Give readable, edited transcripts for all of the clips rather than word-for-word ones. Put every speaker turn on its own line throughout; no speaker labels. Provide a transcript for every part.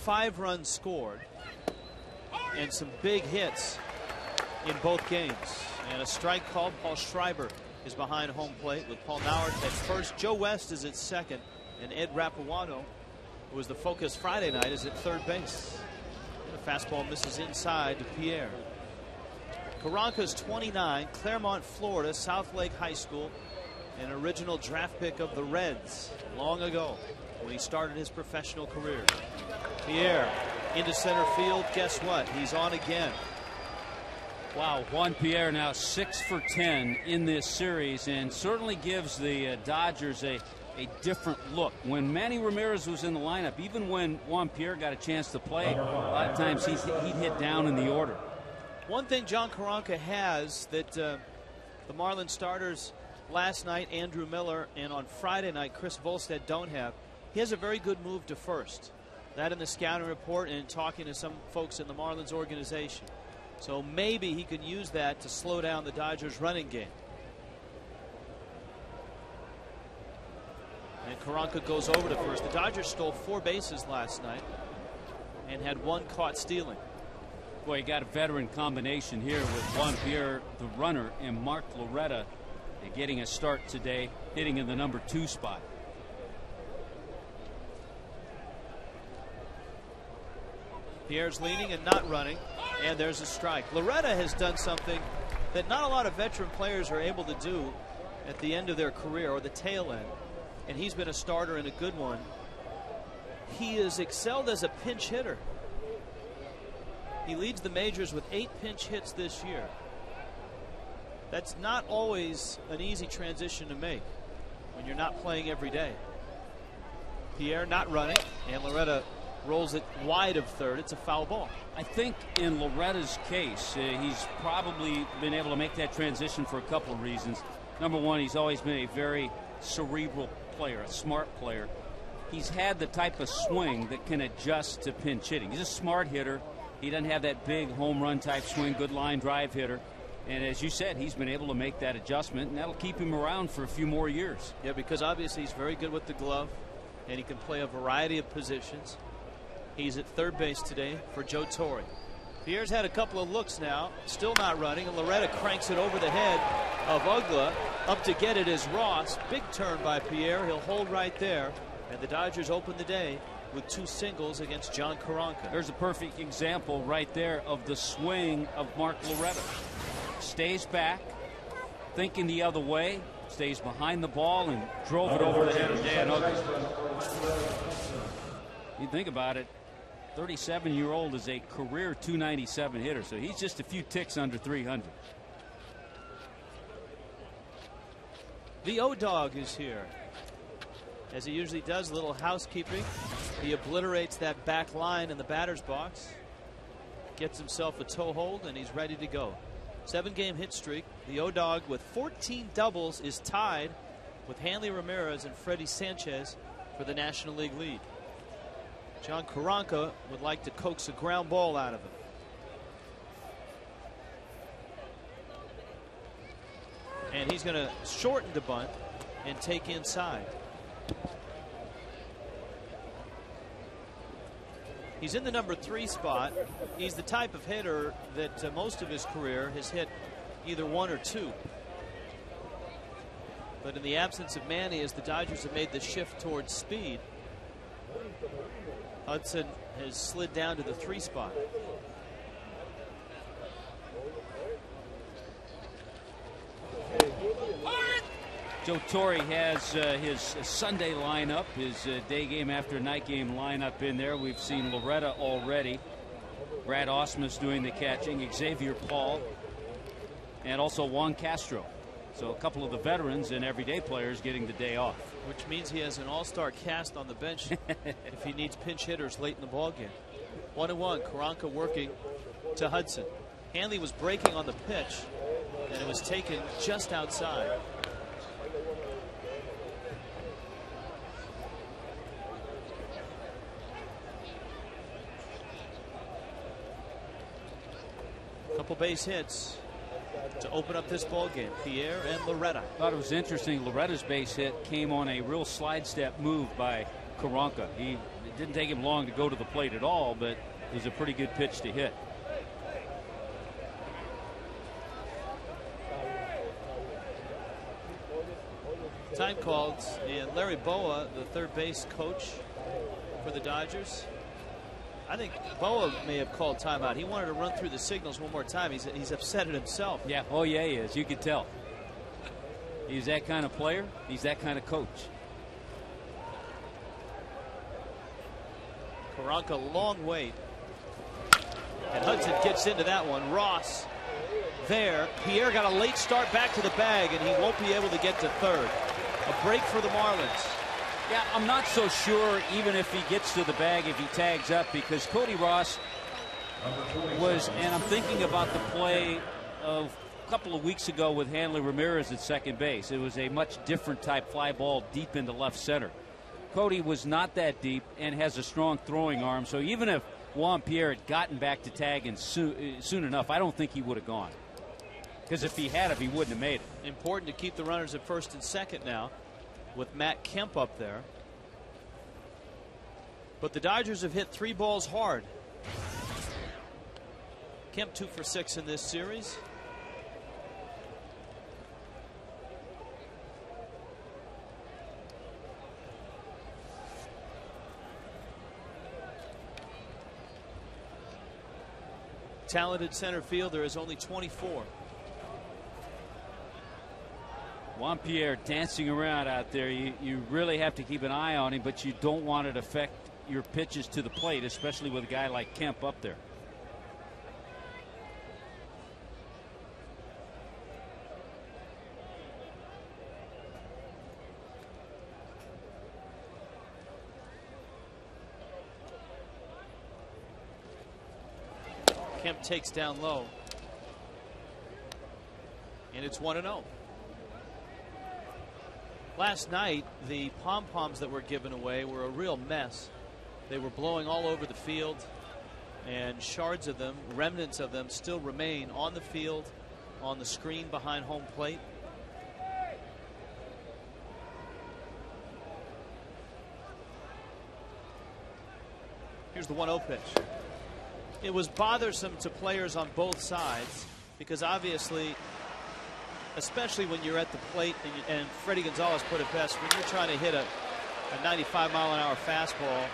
5 runs scored and some big hits in both games. And a strike called. Paul Schreiber is behind home plate with Paul Nauert at first. Joe West is at second, and Ed Rapuano, who was the focus Friday night, is at third base. And a fastball misses inside to Pierre. Karanka's 29, Claremont, Florida, Southlake High School, an original draft pick of the Reds long ago when he started his professional career. Pierre into center field. Guess what? He's on again.
Wow, Juan Pierre now 6 for 10 in this series, and certainly gives the Dodgers a different look. When Manny Ramirez was in the lineup, even when Juan Pierre got a chance to play, a lot of times he'd hit down in the order.
One thing John Karanka has that the Marlins starters last night, Andrew Miller, and on Friday night, Chris Volstead, don't have. He has a very good move to first. That in the scouting report and talking to some folks in the Marlins organization. So maybe he can use that to slow down the Dodgers' running game. And Karanka goes over to first. The Dodgers stole 4 bases last night and had 1 caught stealing.
Boy, you got a veteran combination here with Juan Pierre, the runner, and Mark Loretta getting a start today, hitting in the number 2 spot.
Pierre's leaning and not running, and there's a strike. Loretta has done something that not a lot of veteran players are able to do at the end of their career or the tail end, and he's been a starter and a good one. He has excelled as a pinch hitter. He leads the majors with 8 pinch hits this year. That's not always an easy transition to make when you're not playing every day. Pierre not running, and Loretta rolls it wide of third. It's a foul ball.
I think in Loretta's case, he's probably been able to make that transition for a couple of reasons. Number one, he's always been a very cerebral player, a smart player. He's had the type of swing that can adjust to pinch hitting. He's a smart hitter. He doesn't have that big home run type swing, good line drive hitter. And as you said, he's been able to make that adjustment, and that'll keep him around for a few more years.
Yeah, because obviously he's very good with the glove, and he can play a variety of positions. He's at third base today for Joe Torre. Pierre's had a couple of looks now, still not running, and Loretta cranks it over the head of Ugla. Up to get it is Ross. Big turn by Pierre. He'll hold right there, and the Dodgers open the day with 2 singles against John Karanka.
There's a perfect example right there of the swing of Mark Loretta. Stays back, thinking the other way, stays behind the ball, and drove it over the head of Dan Ugla. You think about it, 37-year-old is a career .297 hitter, so he's just a few ticks under 300.
The O-Dog is here. As he usually does, a little housekeeping. He obliterates that back line in the batter's box. Gets himself a toe hold, and he's ready to go. 7-game hit streak. The O-Dog with 14 doubles is tied with Hanley Ramirez and Freddie Sanchez for the National League lead. John Karanka would like to coax a ground ball out of him. And he's going to shorten the bunt and take inside. He's in the number 3 spot. He's the type of hitter that most of his career has hit either 1 or 2. But in the absence of Manny, as the Dodgers have made the shift towards speed, Hudson has slid down to the 3 spot.
Joe Torre has his Sunday lineup, his day game after night game lineup in there. We've seen Loretta already. Brad Ausmus doing the catching, Xavier Paul, and also Juan Castro. So a couple of the veterans and everyday players getting the day off.
Which means he has an all-star cast on the bench if he needs pinch hitters late in the ballgame. 1-1, Karanka working to Hudson. Hanley was breaking on the pitch, and it was taken just outside. Couple base hits to open up this ball game. Pierre and Loretta.
Thought it was interesting. Loretta's base hit came on a real slide step move by Karanka. He It didn't take him long to go to the plate at all, but it was a pretty good pitch to hit.
Time called, and Larry Boa, the third base coach for the Dodgers. I think Boa may have called timeout. He wanted to run through the signals one more time. He's upset at himself.
Yeah, oh yeah, he is. You could tell. He's that kind of player. He's that kind of coach.
Karanka, long wait. And Hudson gets into that one. Ross there. Pierre got a late start back to the bag, and he won't be able to get to third. A break for the Marlins.
Yeah, I'm not so sure even if he gets to the bag, if he tags up, because Cody Ross was, and I'm thinking about the play of a couple of weeks ago with Hanley Ramirez at second base. It was a much different type fly ball deep into left center. Cody was not that deep and has a strong throwing arm, so even if Juan Pierre had gotten back to tagging soon enough, I don't think he would have gone. Because if he had, he wouldn't have made it.
Important to keep the runners at first and second now, with Matt Kemp up there. But the Dodgers have hit 3 balls hard. Kemp 2 for 6 in this series. Talented center fielder is only 24.
Juan Pierre dancing around out there. You really have to keep an eye on him, but you don't want it to affect your pitches to the plate, especially with a guy like Kemp up there.
Kemp takes down low. And it's 1-0. Last night, the pom-poms that were given away were a real mess. They were blowing all over the field, and shards of them, remnants of them, still remain on the field, on the screen behind home plate. Here's the 1-0 pitch. It was bothersome to players on both sides because obviously, especially when you're at the plate, and Freddie Gonzalez put it best, when you're trying to hit a 95-mile-an-hour fastball,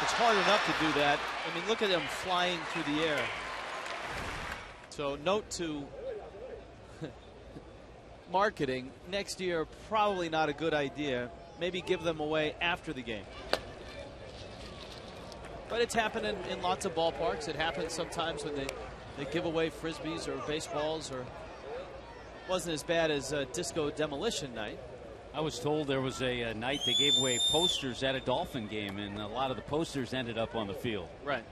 it's hard enough to do that. I mean, look at them flying through the air. So note to marketing, next year, probably not a good idea. Maybe give them away after the game. But it's happened in lots of ballparks. It happens sometimes when they give away frisbees or baseballs, or wasn't as bad as Disco Demolition Night.
I was told there was a night they gave away posters at a Dolphin game, and a lot of the posters ended up on the field.
Right.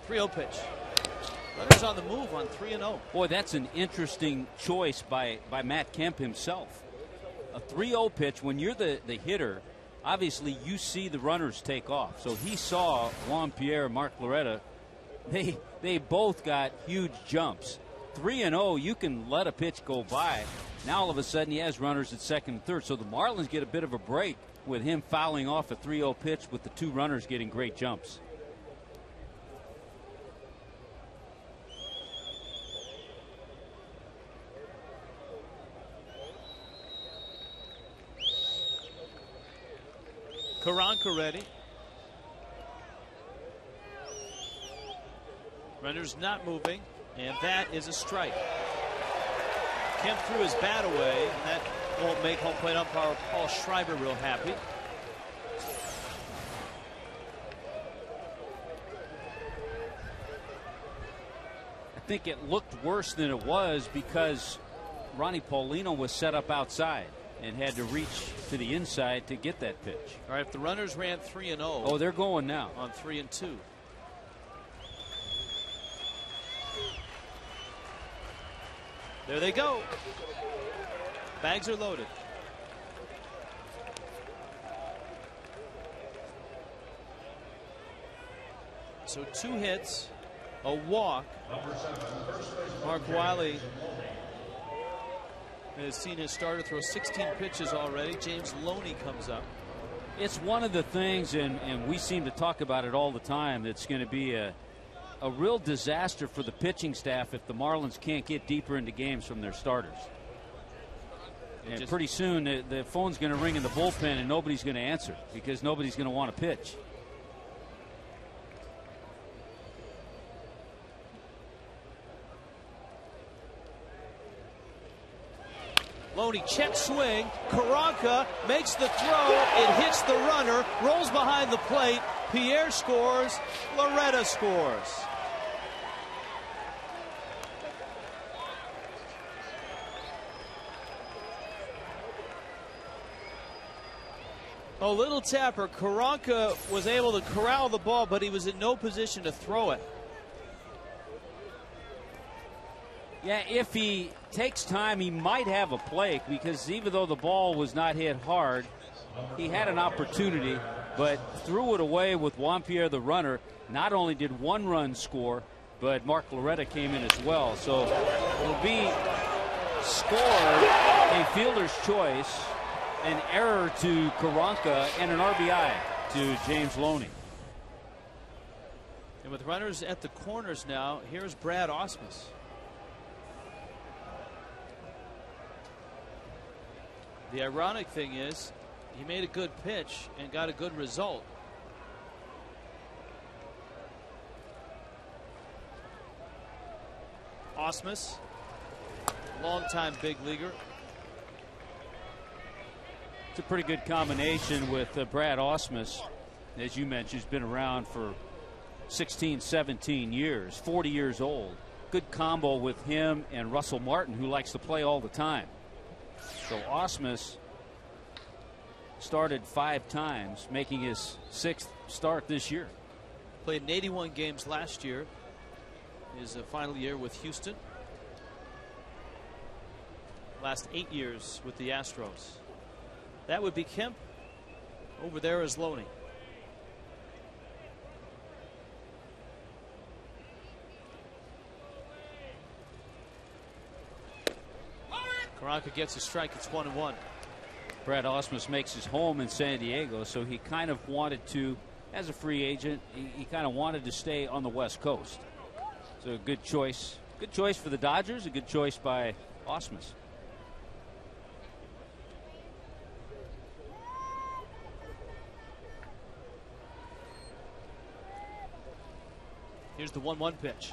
.3-0 pitch. Runners on the move on 3-0.
Boy, that's an interesting choice by Matt Kemp himself. A 3-0 pitch, when you're the hitter, obviously you see the runners take off. So he saw Juan Pierre and Mark Loretta. They both got huge jumps. 3-0, you can let a pitch go by. Now all of a sudden he has runners at second and third. So the Marlins get a bit of a break with him fouling off a 3-0 pitch with the 2 runners getting great jumps.
Karanka ready. Runners not moving, and that is a strike. Kemp threw his bat away, and that won't make home plate umpire Paul Schreiber real happy.
I think it looked worse than it was because Ronnie Paulino was set up outside and had to reach to the inside to get that pitch.
All right, if the runners ran 3-0.
Oh, they're going now.
On 3-2. There they go. Bags are loaded. So 2 hits a walk. Mark Wiley has seen his starter throw 16 pitches already. James Loney comes up.
It's one of the things, and we seem to talk about it all the time, that's going to be a real disaster for the pitching staff if the Marlins can't get deeper into games from their starters. And pretty soon the phone's going to ring in the bullpen and nobody's going to answer because nobody's going to want to pitch.
Loney check swing. Karanka makes the throw. It hits the runner. Rolls behind the plate. Pierre scores. Loretta scores. A little tapper. Karanka was able to corral the ball, but he was in no position to throw it.
Yeah, if he takes time, he might have a play because even though the ball was not hit hard, he had an opportunity, but threw it away with Juan Pierre, the runner. Not only did one run score, but Mark Loretta came in as well. So it'll be scored a fielder's choice, an error to Karanka, and an RBI to James Loney.
And with runners at the corners now, here's Brad Ausmus. The ironic thing is he made a good pitch and got a good result. Ausmus, longtime big leaguer.
It's a pretty good combination with Brad Ausmus. As you mentioned, he's been around for 16, 17 years, 40 years old. Good combo with him and Russell Martin, who likes to play all the time. So Ausmus started 5 times, making his 6th start this year.
Played in 81 games last year. His final year with Houston. Last 8 years with the Astros. That would be Kemp. Over there is Loney. Karanka gets a strike. It's 1-1.
Brad Ausmus makes his home in San Diego, so he kind of wanted to, as a free agent, he kind of wanted to stay on the West Coast. So a good choice. Good choice for the Dodgers, a good choice by Ausmus.
Here's the 1-1 pitch.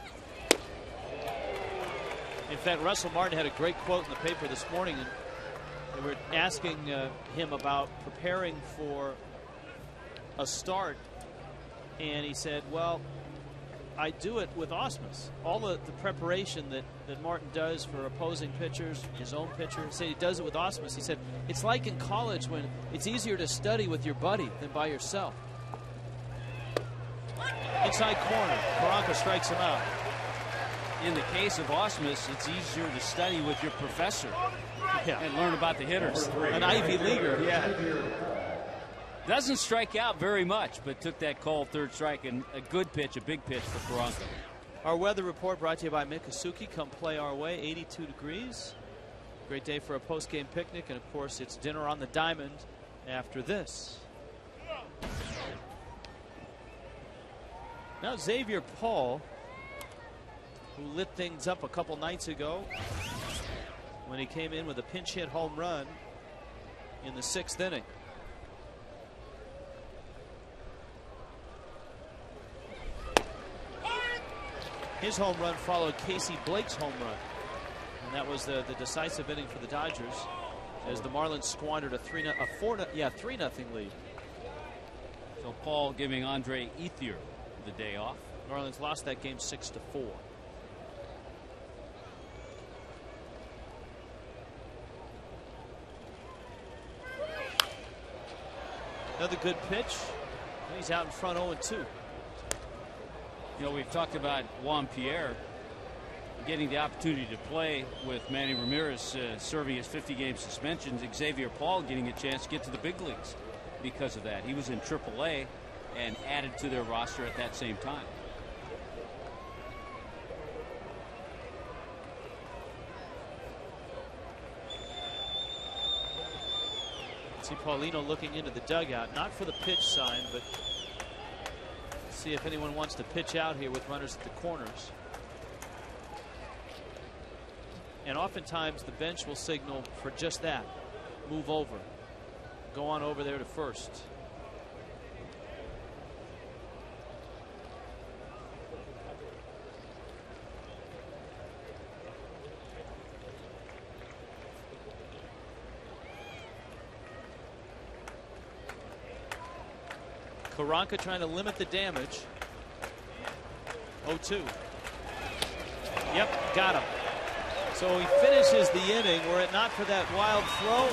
In fact, Russell Martin had a great quote in the paper this morning, and they were asking him about preparing for a start, and he said, well, I do it with Ausmus. All the preparation that Martin does for opposing pitchers, his own pitcher, he said he does it with Ausmus. He said it's like in college when it's easier to study with your buddy than by yourself. Inside corner, Karanka strikes him out.
In the case of Ausmus, it's easier to study with your professor and learn about the hitters.
An Ivy Leaguer.
Yeah. Doesn't strike out very much, but took that called 3rd strike, and a good pitch, a big pitch for Karanka.
Our weather report brought to you by Miccosukee. Come play our way. 82 degrees. Great day for a post-game picnic, and of course it's dinner on the diamond after this. Now Xavier Paul, who lit things up a couple nights ago when he came in with a pinch hit home run in the 6th inning. His home run followed Casey Blake's home run, and that was the decisive inning for the Dodgers as the Marlins squandered a 3-0 lead.
So Paul giving Andre Ethier the day off.
Marlins lost that game 6-4. Another good pitch. He's out in front 0-2.
You know, we've talked about Juan Pierre getting the opportunity to play with Manny Ramirez serving his 50-game suspension. Xavier Paul getting a chance to get to the big leagues because of that. He was in AAA and added to their roster at that same time.
See Paulino looking into the dugout, not for the pitch sign, but see if anyone wants to pitch out here with runners at the corners. And oftentimes the bench will signal for just that. Move over. Go on over there to first. Karanka trying to limit the damage. 0-2. Yep, got him. So he finishes the inning. Were it not for that wild throw,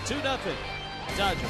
2-0 Dodgers.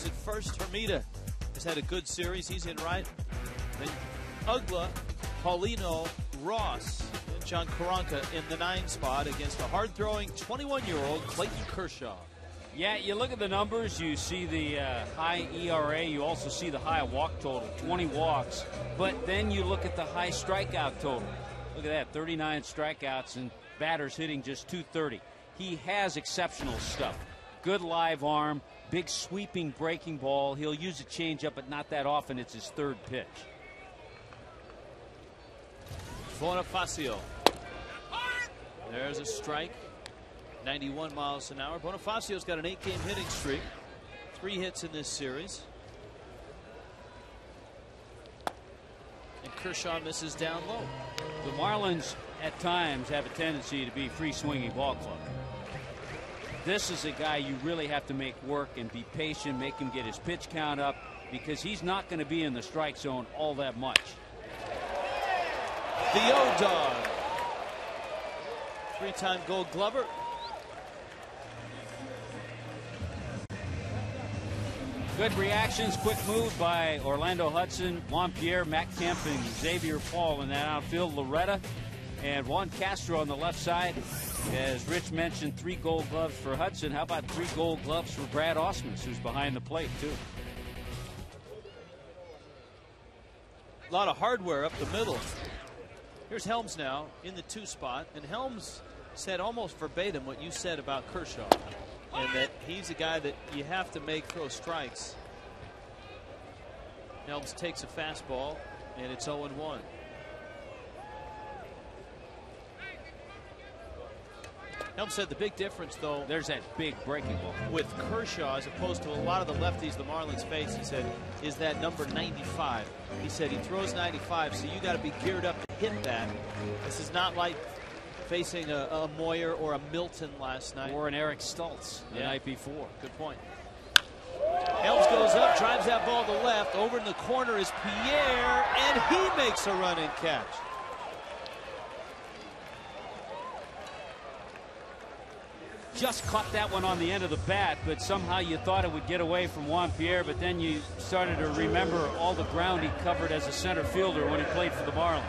At first, Hermida has had a good series. He's in right. Then Ugla, Paulino, Ross, and John Karanka in the 9 spot against a hard-throwing 21-year-old Clayton Kershaw.
Yeah, you look at the numbers, you see the high ERA, you also see the high walk total, 20 walks, but then you look at the high strikeout total. Look at that, 39 strikeouts and batters hitting just .230. He has exceptional stuff. Good live arm, big sweeping breaking ball. He'll use a changeup, but not that often. It's his 3rd pitch.
Bonifacio. There's a strike. 91 miles an hour. Bonifacio's got an 8-game hitting streak. 3 hits in this series. And Kershaw misses down low.
The Marlins at times have a tendency to be free swinging ball club. This is a guy you really have to make work and be patient, make him get his pitch count up, because he's not going to be in the strike zone all that much.
The O-Dog. 3-time Gold Glover.
Good reactions, quick move by Orlando Hudson, Juan Pierre, Matt Kemp, and Xavier Paul in that outfield. Loretta and Juan Castro on the left side. As Rich mentioned, 3 Gold Gloves for Hudson. How about 3 Gold Gloves for Brad Ausmus, who's behind the plate, too?
A lot of hardware up the middle. Here's Helms now in the 2 spot. And Helms said almost verbatim what you said about Kershaw. And that he's a guy that you have to make throw strikes. Helms takes a fastball, and it's 0-1. Helms said the big difference, though,
there's that big breaking ball
with Kershaw as opposed to a lot of the lefties the Marlins face, he said, is that number 95. He said he throws 95, so you got to be geared up to hit that. This is not like facing a Moyer or a Milton last night.
Or an Eric Stultz the night before.
Good point. Helms goes up, drives that ball to left. Over in the corner is Pierre, and he makes a running catch.
just caught that one on the end of the bat, but somehow you thought it would get away from Juan Pierre, but then you started to remember all the ground he covered as a center fielder when he played for the Marlins.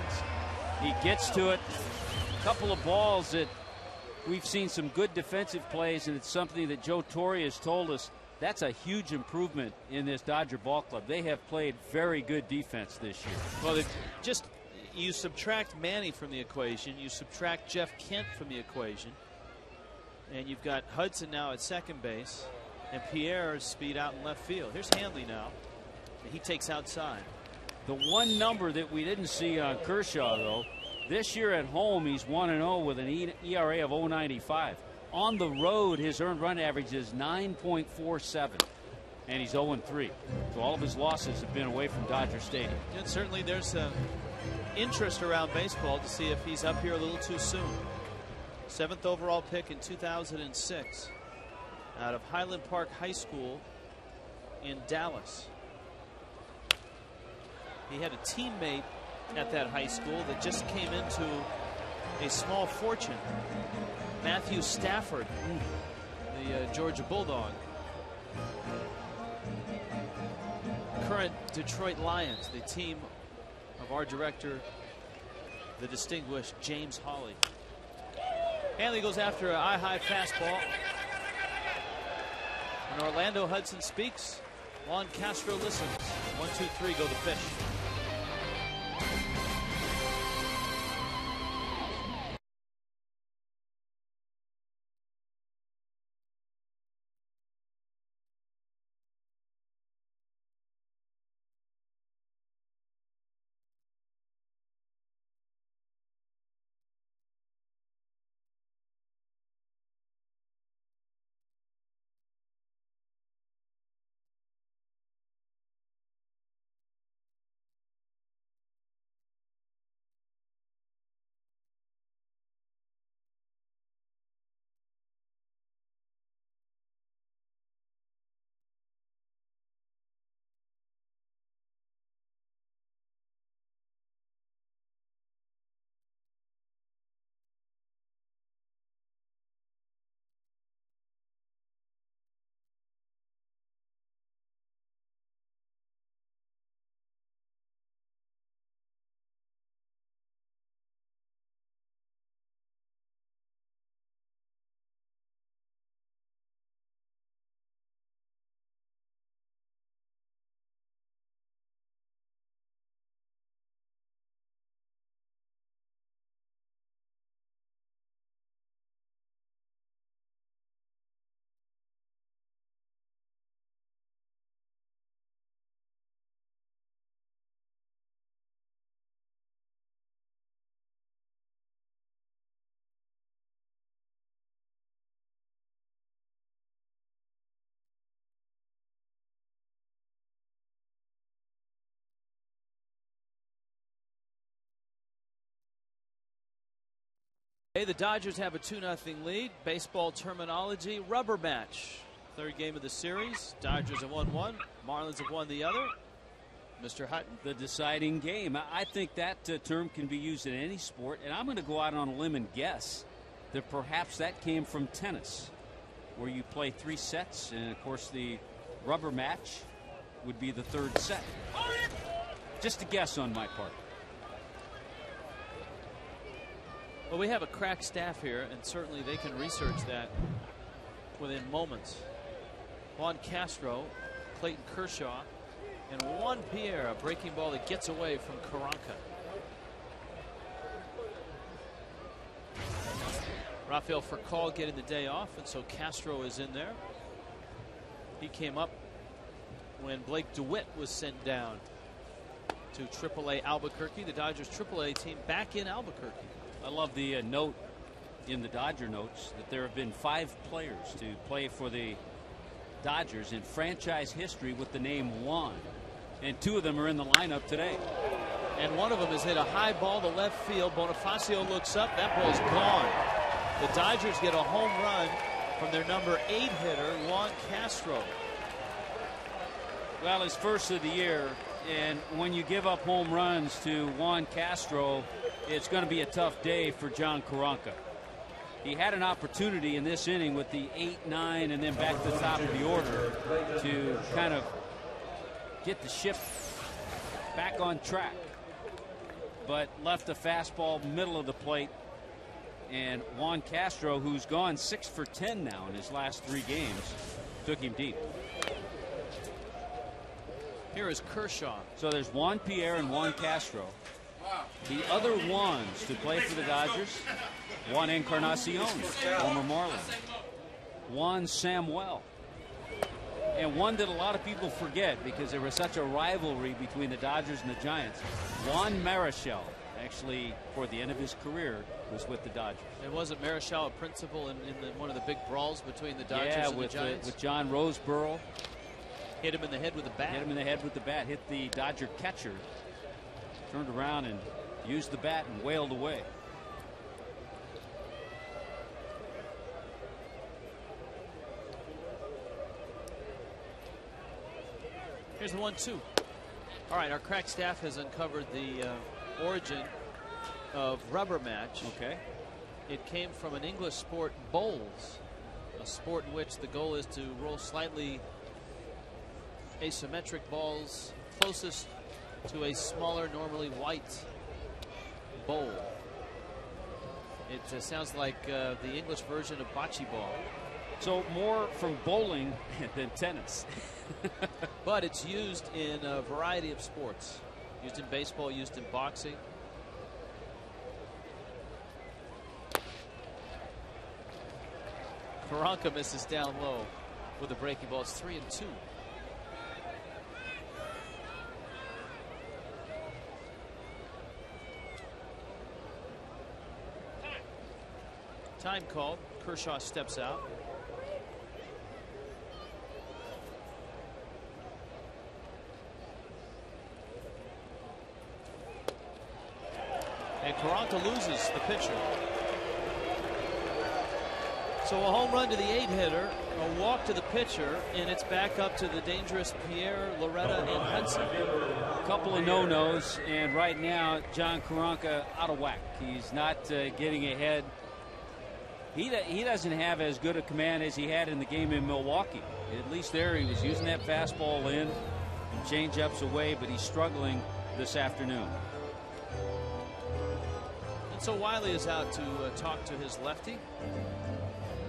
He gets to it. A couple of balls that we've seen some good defensive plays, and it's something that Joe Torre has told us that's a huge improvement in this Dodger ball club. They have played very good defense this year.
Well, you subtract Manny from the equation, you subtract Jeff Kent from the equation, and you've got Hudson now at second base, and Pierre's speed out in left field. Here's Hanley now. He takes outside.
The one number that we didn't see on Kershaw, though, this year at home he's 1-0 with an ERA of 0.95. On the road, his earned run average is 9.47, and he's 0-3. So all of his losses have been away from Dodger Stadium.
And certainly there's interest around baseball to see if he's up here a little too soon. 7th overall pick in 2006 out of Highland Park High School in Dallas. He had a teammate at that high school that just came into a small fortune. Matthew Stafford, the Georgia Bulldog. Current Detroit Lions, the team of our director, the distinguished James Hawley. Hanley goes after an eye-high fastball. And Orlando Hudson speaks. Juan Castro listens. 1, 2, 3, go the fish. Hey, the Dodgers have a 2-0 lead. Baseball terminology, rubber match. Third game of the series. Dodgers have won one. Marlins have won the other. Mr. Hutton.
The deciding game. I think that term can be used in any sport, and I'm going to go out on a limb and guess that perhaps that came from tennis, where you play 3 sets, and of course the rubber match would be the 3rd set. Just a guess on my part.
Well, we have a crack staff here, and certainly they can research that within moments. Juan Castro, Clayton Kershaw, and Juan Pierre, a breaking ball that gets away from Karanka. Rafael Furcal getting the day off, and so Castro is in there. He came up when Blake DeWitt was sent down to AAA Albuquerque. The Dodgers AAA team back in Albuquerque.
I love the note in the Dodger notes that there have been 5 players to play for the Dodgers in franchise history with the name Juan, and 2 of them are in the lineup today.
And one of them has hit a high ball to left field. Bonifacio looks up. That ball's gone. The Dodgers get a home run from their number 8 hitter, Juan Castro.
Well, his first of the year, and when you give up home runs to Juan Castro, it's going to be a tough day for John Karanka. He had an opportunity in this inning with the 8-9 and then back to the top of the order to kind of get the ship back on track, but left a fastball middle of the plate. And Juan Castro, who's gone 6 for 10 now in his last 3 games, took him deep.
Here is Kershaw.
So there's Juan Pierre and Juan Castro. The other Juans to play for the Dodgers: Juan Encarnacion, former Marlin; Juan Samuel, and one that a lot of people forget because there was such a rivalry between the Dodgers and the Giants. Juan Marichal, actually, for the end of his career, was with the Dodgers.
And wasn't Marichal a principal in one of the big brawls between the Dodgers and the Giants?
With John Roseborough.
Hit him in the head with the bat.
Hit him in the head with the bat. Hit the Dodger catcher. Turned around and used the bat and wailed away.
Here's the 1-2. All right, our crack staff has uncovered the origin of rubber match.
Okay.
It came from an English sport, bowls, a sport in which the goal is to roll slightly asymmetric balls closest to a smaller, normally white bowl. It sounds like the English version of bocce ball.
So more from bowling than tennis.
But it's used in a variety of sports. Used in baseball, used in boxing. Karanka misses down low with a breaking ball. It's 3-2. Time called. Kershaw steps out. And Karanka loses the pitcher. So a home run to the 8-hitter, a walk to the pitcher, and it's back up to the dangerous Pierre, Loretta, and Hudson.
A couple of no-nos, and right now John Karanka out of whack. He's not getting ahead. He doesn't have as good a command as he had in the game in Milwaukee. At least there he was using that fastball in and change-ups away, but he's struggling this afternoon.
And so Wiley is out to talk to his lefty.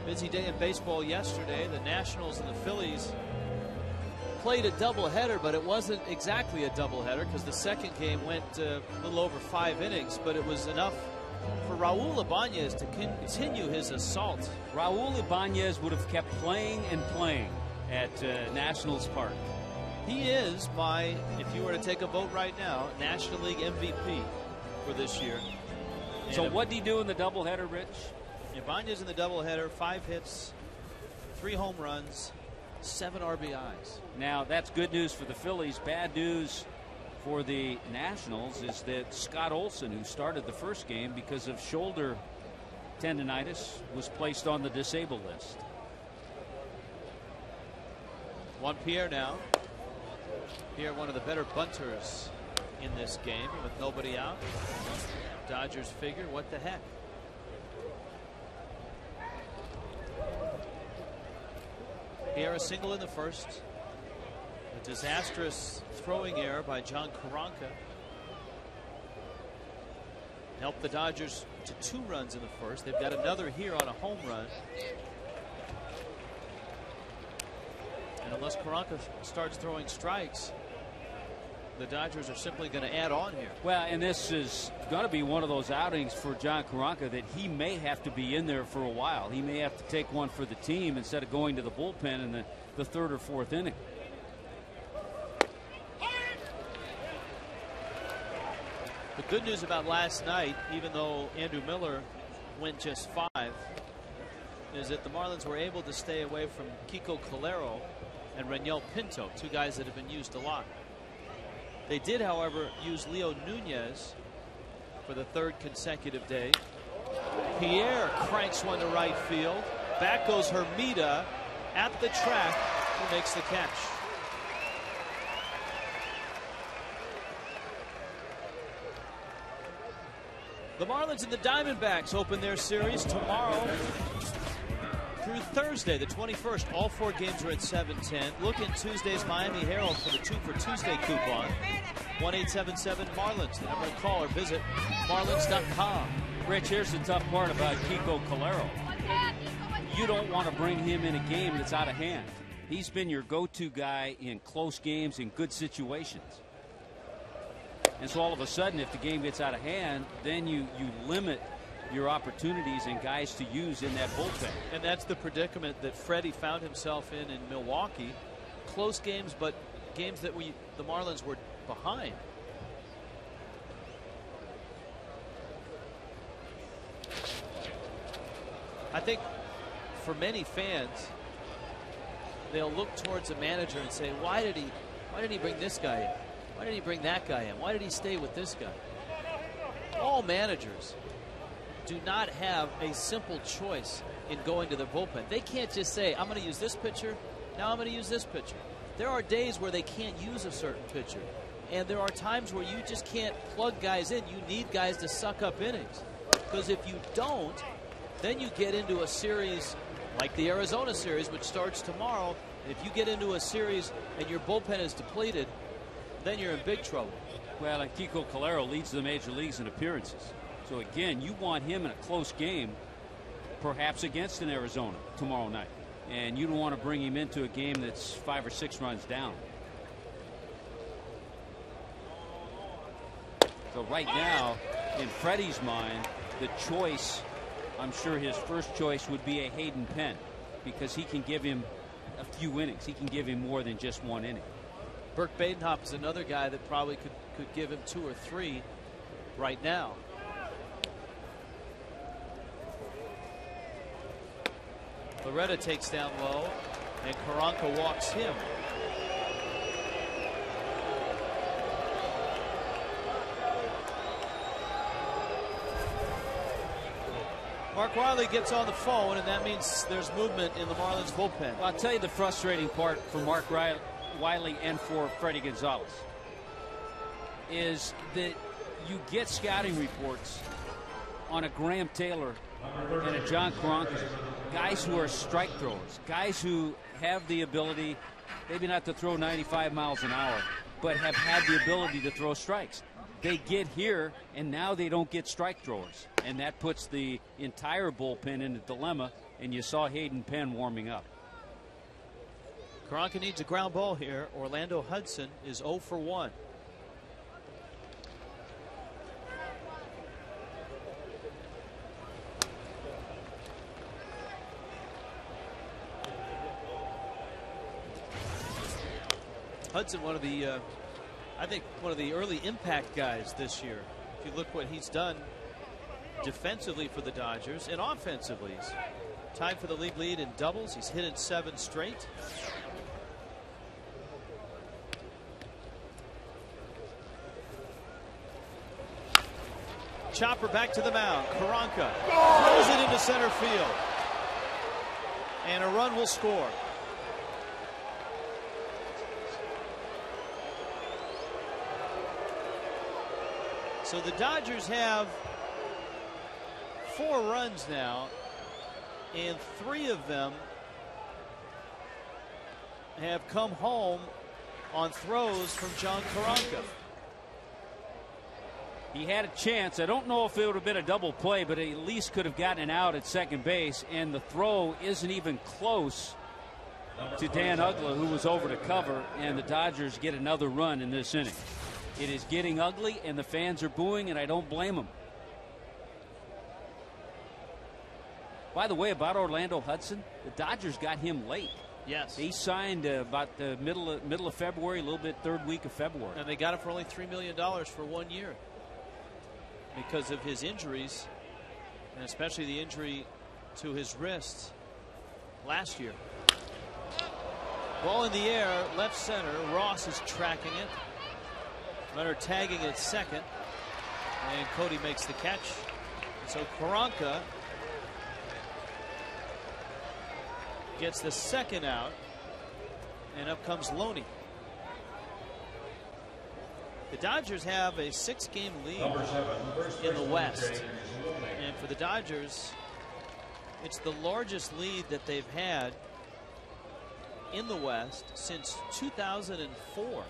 Busy day in baseball yesterday. The Nationals and the Phillies played a doubleheader, but it wasn't exactly a doubleheader because the second game went a little over 5 innings, but it was enough for Raul Ibanez to continue his assault.
Raul Ibanez would have kept playing and playing at Nationals Park.
He is my, if you were to take a vote right now, National League MVP for this year.
So what did he do in the doubleheader, Rich?
Ibanez in the doubleheader, 5 hits, 3 home runs, 7 RBIs.
Now that's good news for the Phillies. Bad news for the Nationals is that Scott Olson, who started the first game because of shoulder tendonitis, was placed on the disabled list.
Juan Pierre now. Pierre, one of the better bunters in this game with nobody out. Dodgers figure, what the heck? Pierre a single in the first. A disastrous throwing error by John Karanka helped the Dodgers to 2 runs in the first. They've got another here on a home run. And unless Karanka starts throwing strikes, the Dodgers are simply going to add on here.
Well, and this is going to be one of those outings for John Karanka that he may have to be in there for a while. He may have to take one for the team instead of going to the bullpen in the 3rd or 4th inning.
The good news about last night, even though Andrew Miller went just 5, is that the Marlins were able to stay away from Kiko Calero and Reniel Pinto, 2 guys that have been used a lot. They did, however, use Leo Nunez for the 3rd consecutive day. Pierre cranks one to right field. Back goes Hermida at the track, who makes the catch. The Marlins and the Diamondbacks open their series tomorrow through Thursday, the 21st. All 4 games are at 7:10. Look in Tuesday's Miami Herald for the 2 for Tuesday coupon. 1-877-MARLINS. The number to call or visit marlins.com.
Rich, here's the tough part about Kiko Calero. You don't want to bring him in a game that's out of hand. He's been your go-to guy in close games, in good situations. And so all of a sudden, if the game gets out of hand, then you limit your opportunities and guys to use in that bullpen.
And that's the predicament that Freddie found himself in Milwaukee. Close games, but games that the Marlins were behind. I think for many fans, they'll look towards a manager and say, why did he bring this guy in? Why did he bring that guy in? Why did he stay with this guy? All managers do not have a simple choice in going to the bullpen. They can't just say, I'm going to use this pitcher, now I'm going to use this pitcher. There are days where they can't use a certain pitcher. And there are times where you just can't plug guys in. You need guys to suck up innings. Because if you don't, then you get into a series like the Arizona series, which starts tomorrow. And if you get into a series and your bullpen is depleted, then you're in big trouble.
Well, and Kiko Calero leads the major leagues in appearances. So again, you want him in a close game, perhaps against an Arizona tomorrow night. And you don't want to bring him into a game that's 5 or 6 runs down. So right now, in Freddie's mind, the choice, I'm sure his first choice would be a Hayden Penn, because he can give him a few innings. He can give him more than just 1 inning.
Burke Badenhop is another guy that probably could give him 2 or 3 right now. Loretta takes down low, and Karanka walks him. Mark Riley gets on the phone, and that means there's movement in the Marlins bullpen.
Well, I'll tell you the frustrating part for Mark Wiley and for Freddie Gonzalez is that you get scouting reports on a Graham Taylor and a John Karanka, guys who are strike throwers, guys who have the ability, maybe not to throw 95 miles an hour, but have had the ability to throw strikes. They get here, and now they don't get strike throwers, and that puts the entire bullpen in a dilemma. And you saw Hayden Penn warming up.
Karanka needs a ground ball here. Orlando Hudson is 0 for 1. Hudson, one of the I think one of the early impact guys this year. If you look what he's done defensively for the Dodgers and offensively, he's tied for the league lead in doubles. He's hit in 7 straight. Chopper back to the mound. Karanka throws it into center field, and a run will score. So the Dodgers have 4 runs now, and 3 of them have come home on throws from John Karanka.
He had a chance. I don't know if it would have been a double play, but at least could have gotten an out at second base, and the throw isn't even close to Dan Uggla, who was over to cover, and the Dodgers get another run in this inning. It is getting ugly, and the fans are booing, and I don't blame them. By the way, about Orlando Hudson, the Dodgers got him late.
Yes.
He signed about the middle of February, a little bit 3rd week of February.
And they got him for only $3 million for 1 year because of his injuries, and especially the injury to his wrist last year. Ball in the air, left center. Ross is tracking it. Leonard tagging at second, and Cody makes the catch. So Karanka gets the second out, and up comes Loney. The Dodgers have a 6-game lead in the West. And for the Dodgers, it's the largest lead that they've had in the West since 2004.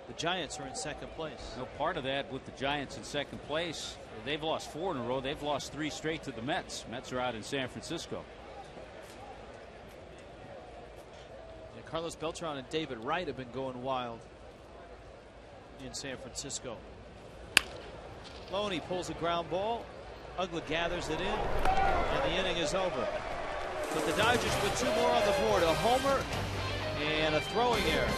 The Giants are in second place.
No part of that with the Giants in second place. They've lost 4 in a row. They've lost 3 straight to the Mets. Mets are out in San Francisco.
And Carlos Beltran and David Wright have been going wild in San Francisco. Loney pulls a ground ball. Uggla gathers it in, and the inning is over. But the Dodgers with 2 more on the board, a homer and a throwing error.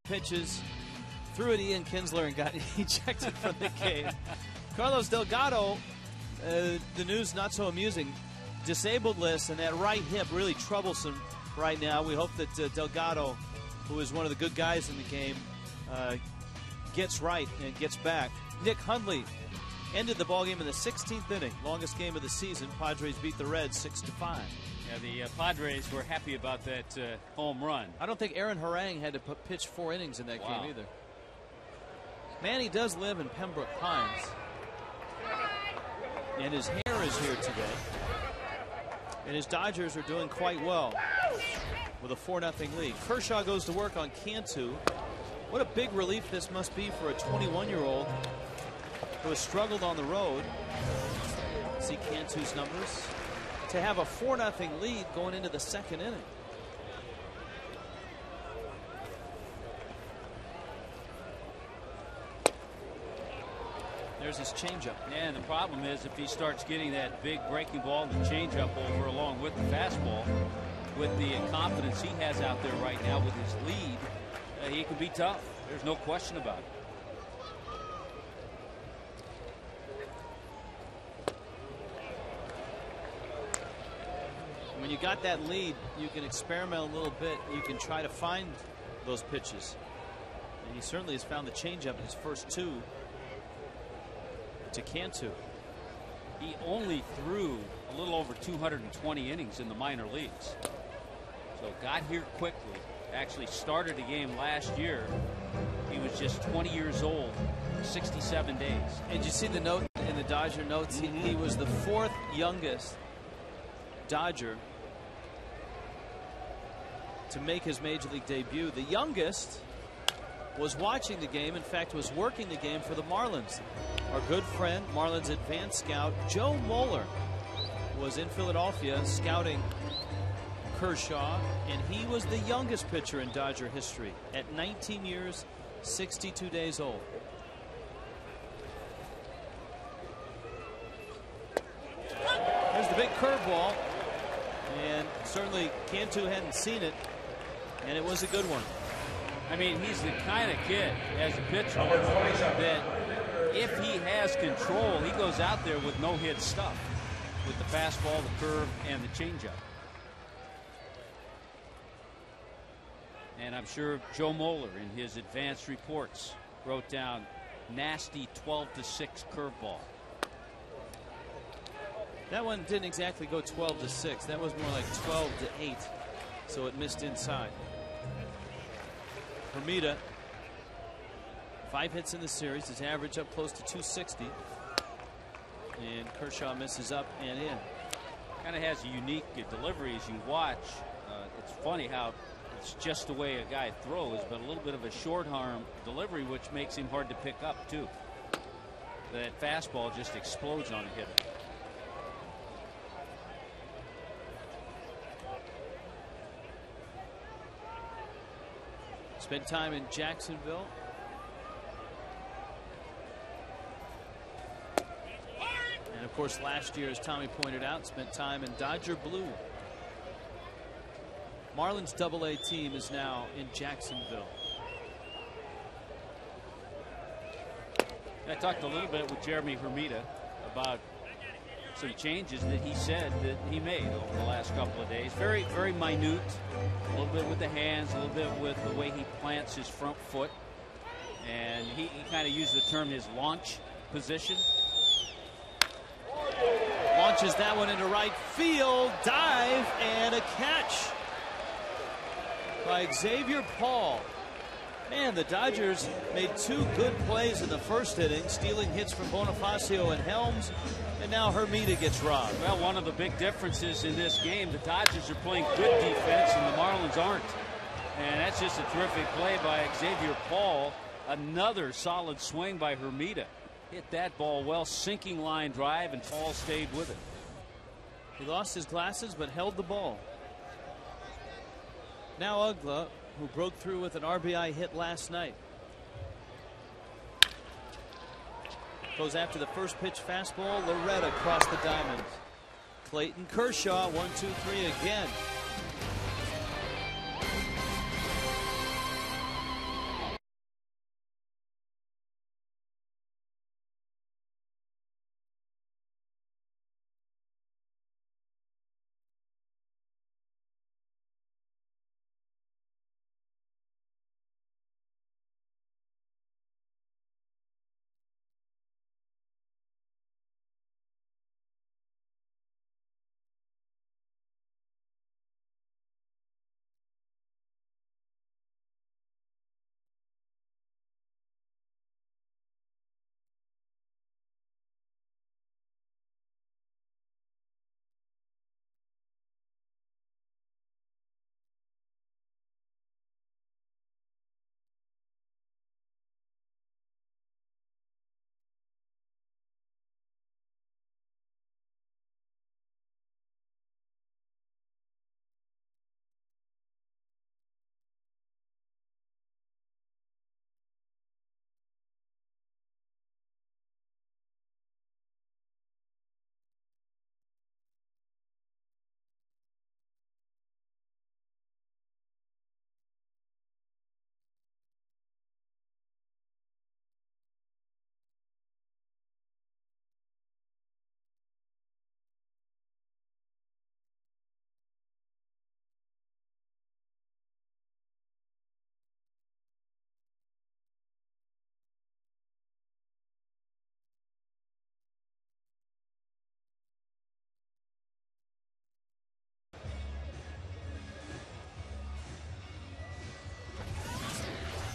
Pitches, threw at Ian Kinsler and got ejected from the game. Carlos Delgado, the news not so amusing, disabled list, and that right hip really troublesome right now. We hope that Delgado, who is one of the good guys in the game, gets right and gets back. Nick Hundley ended the ballgame in the 16th inning, longest game of the season. Padres beat the Reds 6-5.
Yeah, the Padres were happy about that home run.
I don't think Aaron Harang had to pitch 4 innings in that game either. Manny does live in Pembroke Pines, and his hair is here today. And his Dodgers are doing quite well with a 4-0 lead. Kershaw goes to work on Cantu. What a big relief this must be for a 21-year-old who has struggled on the road. See Cantu's numbers. To have a 4-0 lead going into the 2nd inning. There's his changeup.
Yeah, and the problem is if he starts getting that big breaking ball and the changeup over along with the fastball, with the confidence he has out there right now with his lead, he can be tough. There's no question about it.
When you got that lead, you can experiment a little bit. You can try to find those pitches. And he certainly has found the changeup in his first 2 to Cantu.
He only threw a little over 220 innings in the minor leagues. So got here quickly. Actually started a game last year. He was just 20 years old, 67 days.
And you see the note in the Dodger notes? He was the 4th youngest Dodger to make his major league debut. The youngest was watching the game, in fact was working the game for the Marlins. Our good friend, Marlins advanced scout Joe Moeller, was in Philadelphia scouting Kershaw, and he was the youngest pitcher in Dodger history at 19 years 62 days old. There's the big curveball, and certainly Cantu hadn't seen it, and it was a good one.
I mean, he's the kind of kid as a pitcher that if he has control, he goes out there with no hit stuff. with the fastball, the curve, and the changeup. And I'm sure Joe Moeller in his advanced reports wrote down nasty 12-6 curveball.
That one didn't exactly go 12-6. That was more like 12-8. So it missed inside. Hermida, 5 hits in the series. His average up close to 260. And Kershaw misses up and in.
Kind of has a unique delivery as you watch. It's funny how it's just the way a guy throws, but a little bit of a short arm delivery, which makes him hard to pick up too. That fastball just explodes on a hitter.
Spent time in Jacksonville. And of course, last year, as Tommy pointed out, spent time in Dodger blue. Marlins AA team is now in Jacksonville.
I talked a little bit with Jeremy Hermida about some changes that he said that he made over the last couple of days. Very, very minute. A little bit with the hands, a little bit with the way he plants his front foot. And he kind of used the term his launch position.
Launches that one into right field. Dive and a catch by Xavier Paul. Man, the Dodgers made 2 good plays in the first inning, stealing hits from Bonifacio and Helms, and now Hermida gets robbed.
Well, one of the big differences in this game, the Dodgers are playing good defense and the Marlins aren't. And that's just a terrific play by Xavier Paul. Another solid swing by Hermida. Hit that ball well, sinking line drive, and Paul stayed with it.
He lost his glasses but held the ball. Now Ugla, who broke through with an RBI hit last night, goes after the first pitch fastball. Loretta across the diamond. Clayton Kershaw, 1-2-3 again.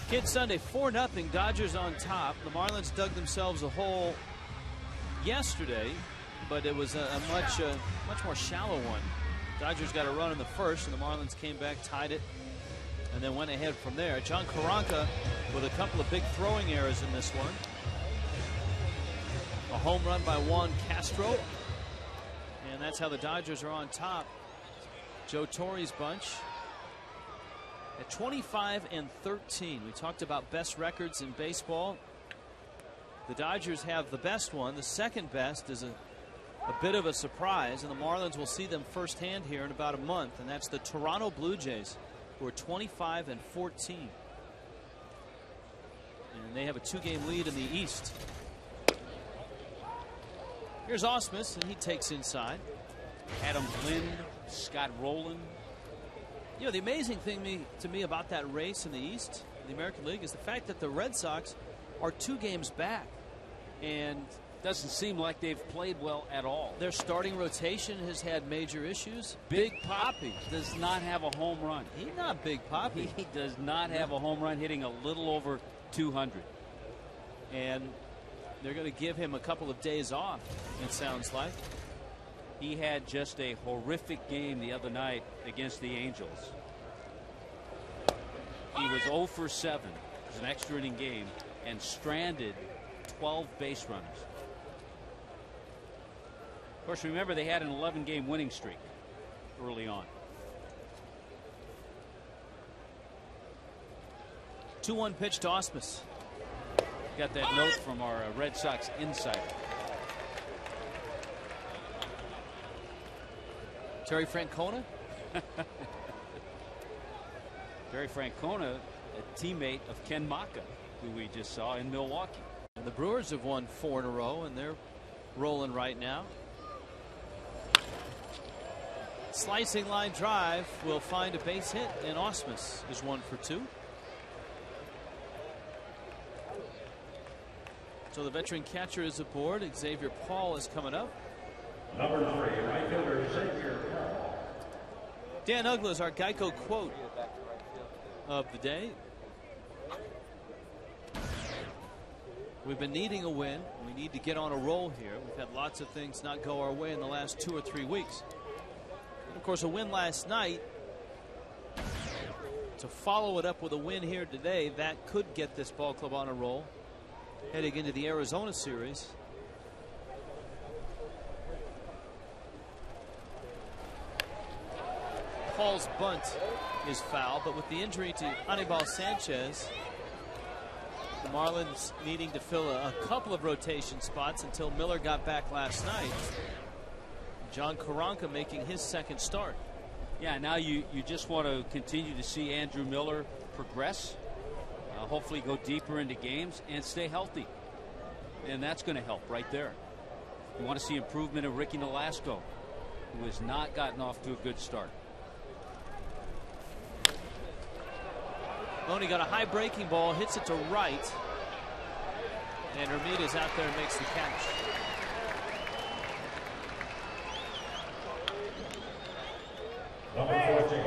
Kid Sunday, 4-0, Dodgers on top. The Marlins dug themselves a hole yesterday, but it was a much more shallow one. Dodgers got a run in the first, and the Marlins came back, tied it, and then went ahead from there. John Karanka with a couple of big throwing errors in this one. A home run by Juan Castro, and that's how the Dodgers are on top. Joe Torre's bunch at 25-13. We talked about best records in baseball. The Dodgers have the best one. The second best is a bit of a surprise, and the Marlins will see them firsthand here in about a month, and that's the Toronto Blue Jays, who are 25-14. And they have a 2-game lead in the East. Here's Ausmus, and he takes inside.
Adam Lind, Scott Rowland.
You know, the amazing thing to me about that race in the East, in the American League, is the fact that the Red Sox are 2 games back. And
doesn't seem like they've played well at all.
Their starting rotation has had major issues.
Big Poppy does not have a home run.
He's not Big Poppy.
He does not have a home run, hitting a little over 200.
And they're going to give him a couple of days off, it sounds like.
He had just a horrific game the other night against the Angels. He was 0 for 7. It was an extra inning game and stranded 12 base runners. Of course, remember, they had an 11-game winning streak early on.
2-1 pitch to Ausmus.
Got that note from our Red Sox insider.
Terry Francona.
Terry Francona, a teammate of Ken Maka, who we just saw in Milwaukee.
And the Brewers have won 4 in a row, and they're rolling right now. Slicing line drive will find a base hit, and Ausmus is 1 for 2. So the veteran catcher is aboard. Xavier Paul is coming up.
Number 3, right fielder Xavier Paul.
Dan Uggla's our Geico quote of the day. We've been needing a win. We need to get on a roll here. We've had lots of things not go our way in the last 2 or 3 weeks. And of course, a win last night. To follow it up with a win here today, that could get this ball club on a roll heading into the Arizona series. Paul's bunt is foul, but with the injury to Anibal Sanchez, the Marlins needing to fill a couple of rotation spots until Miller got back last night. John Karanka making his 2nd start.
Yeah, now you just want to continue to see Andrew Miller progress, hopefully go deeper into games and stay healthy. And that's going to help right there. You want to see improvement in Ricky Nolasco, who has not gotten off to a good start.
Loney got a high breaking ball, hits it to right. And Ramirez out there and makes the catch.
Number 14,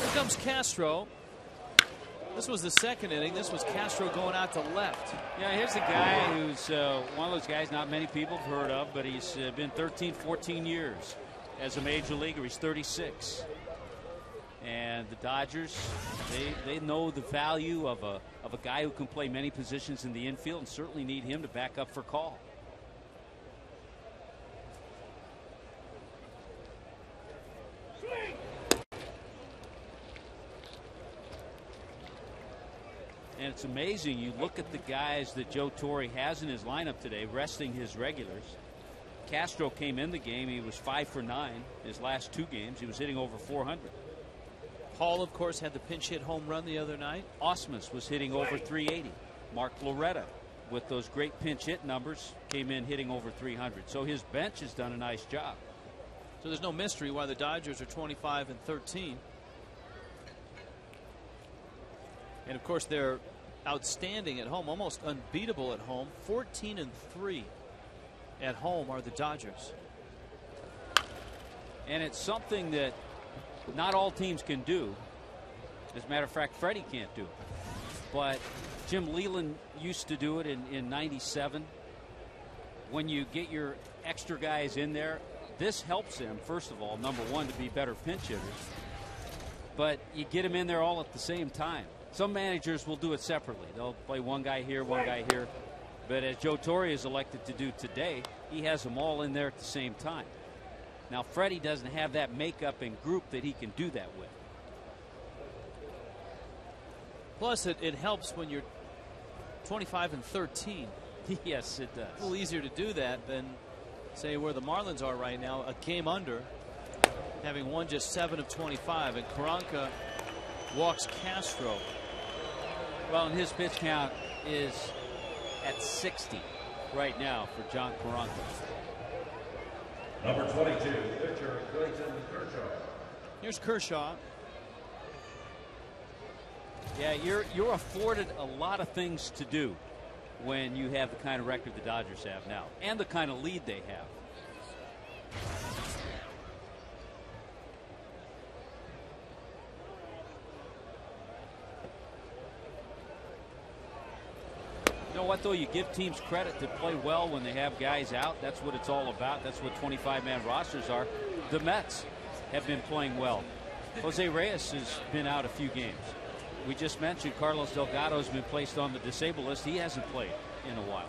Here comes Castro. This was the 2nd inning. This was Castro going out to left.
Yeah, here's a guy who's one of those guys not many people have heard of, but he's been 13, 14 years as a major leaguer. He's 36. And the Dodgers, they know the value of a guy who can play many positions in the infield, and certainly need him to back up for Call. And it's amazing. You look at the guys that Joe Torre has in his lineup today, resting his regulars. Castro came in the game. He was 5 for 9 his last 2 games. He was hitting over 400.
Paul, of course, had the pinch hit home run the other night.
Ausmus was hitting over 380. Mark Loretta, with those great pinch hit numbers, came in hitting over 300. So his bench has done a nice job.
So there's no mystery why the Dodgers are 25 and 13. And of course, they're outstanding at home, almost unbeatable at home. 14 and 3 at home are the Dodgers.
And it's something that not all teams can do. As a matter of fact, Freddie can't do it. But Jim Leland used to do it in 97. When you get your extra guys in there, this helps them, first of all, number one, to be better pinch hitters. But you get them in there all at the same time. Some managers will do it separately. They'll play one guy here, one guy here. But as Joe Torre is elected to do today, he has them all in there at the same time. Now, Freddie doesn't have that makeup and group that he can do that with.
Plus, it helps when you're 25 and 13.
Yes, it does.
A little easier to do that than, say, where the Marlins are right now, a game under, having won just 7 of 25. And Karanka walks Castro.
Well, and his pitch count is at 60. right now for John Karanka.
Number 22, pitcher Clayton Kershaw.
Here's Kershaw.
Yeah, you're afforded a lot of things to do when you have the kind of record the Dodgers have now and the kind of lead they have. You know what, though? You give teams credit to play well when they have guys out. That's what it's all about. That's what 25-man rosters are. The Mets have been playing well. Jose Reyes has been out a few games. We just mentioned Carlos Delgado has been placed on the disabled list. He hasn't played in a while.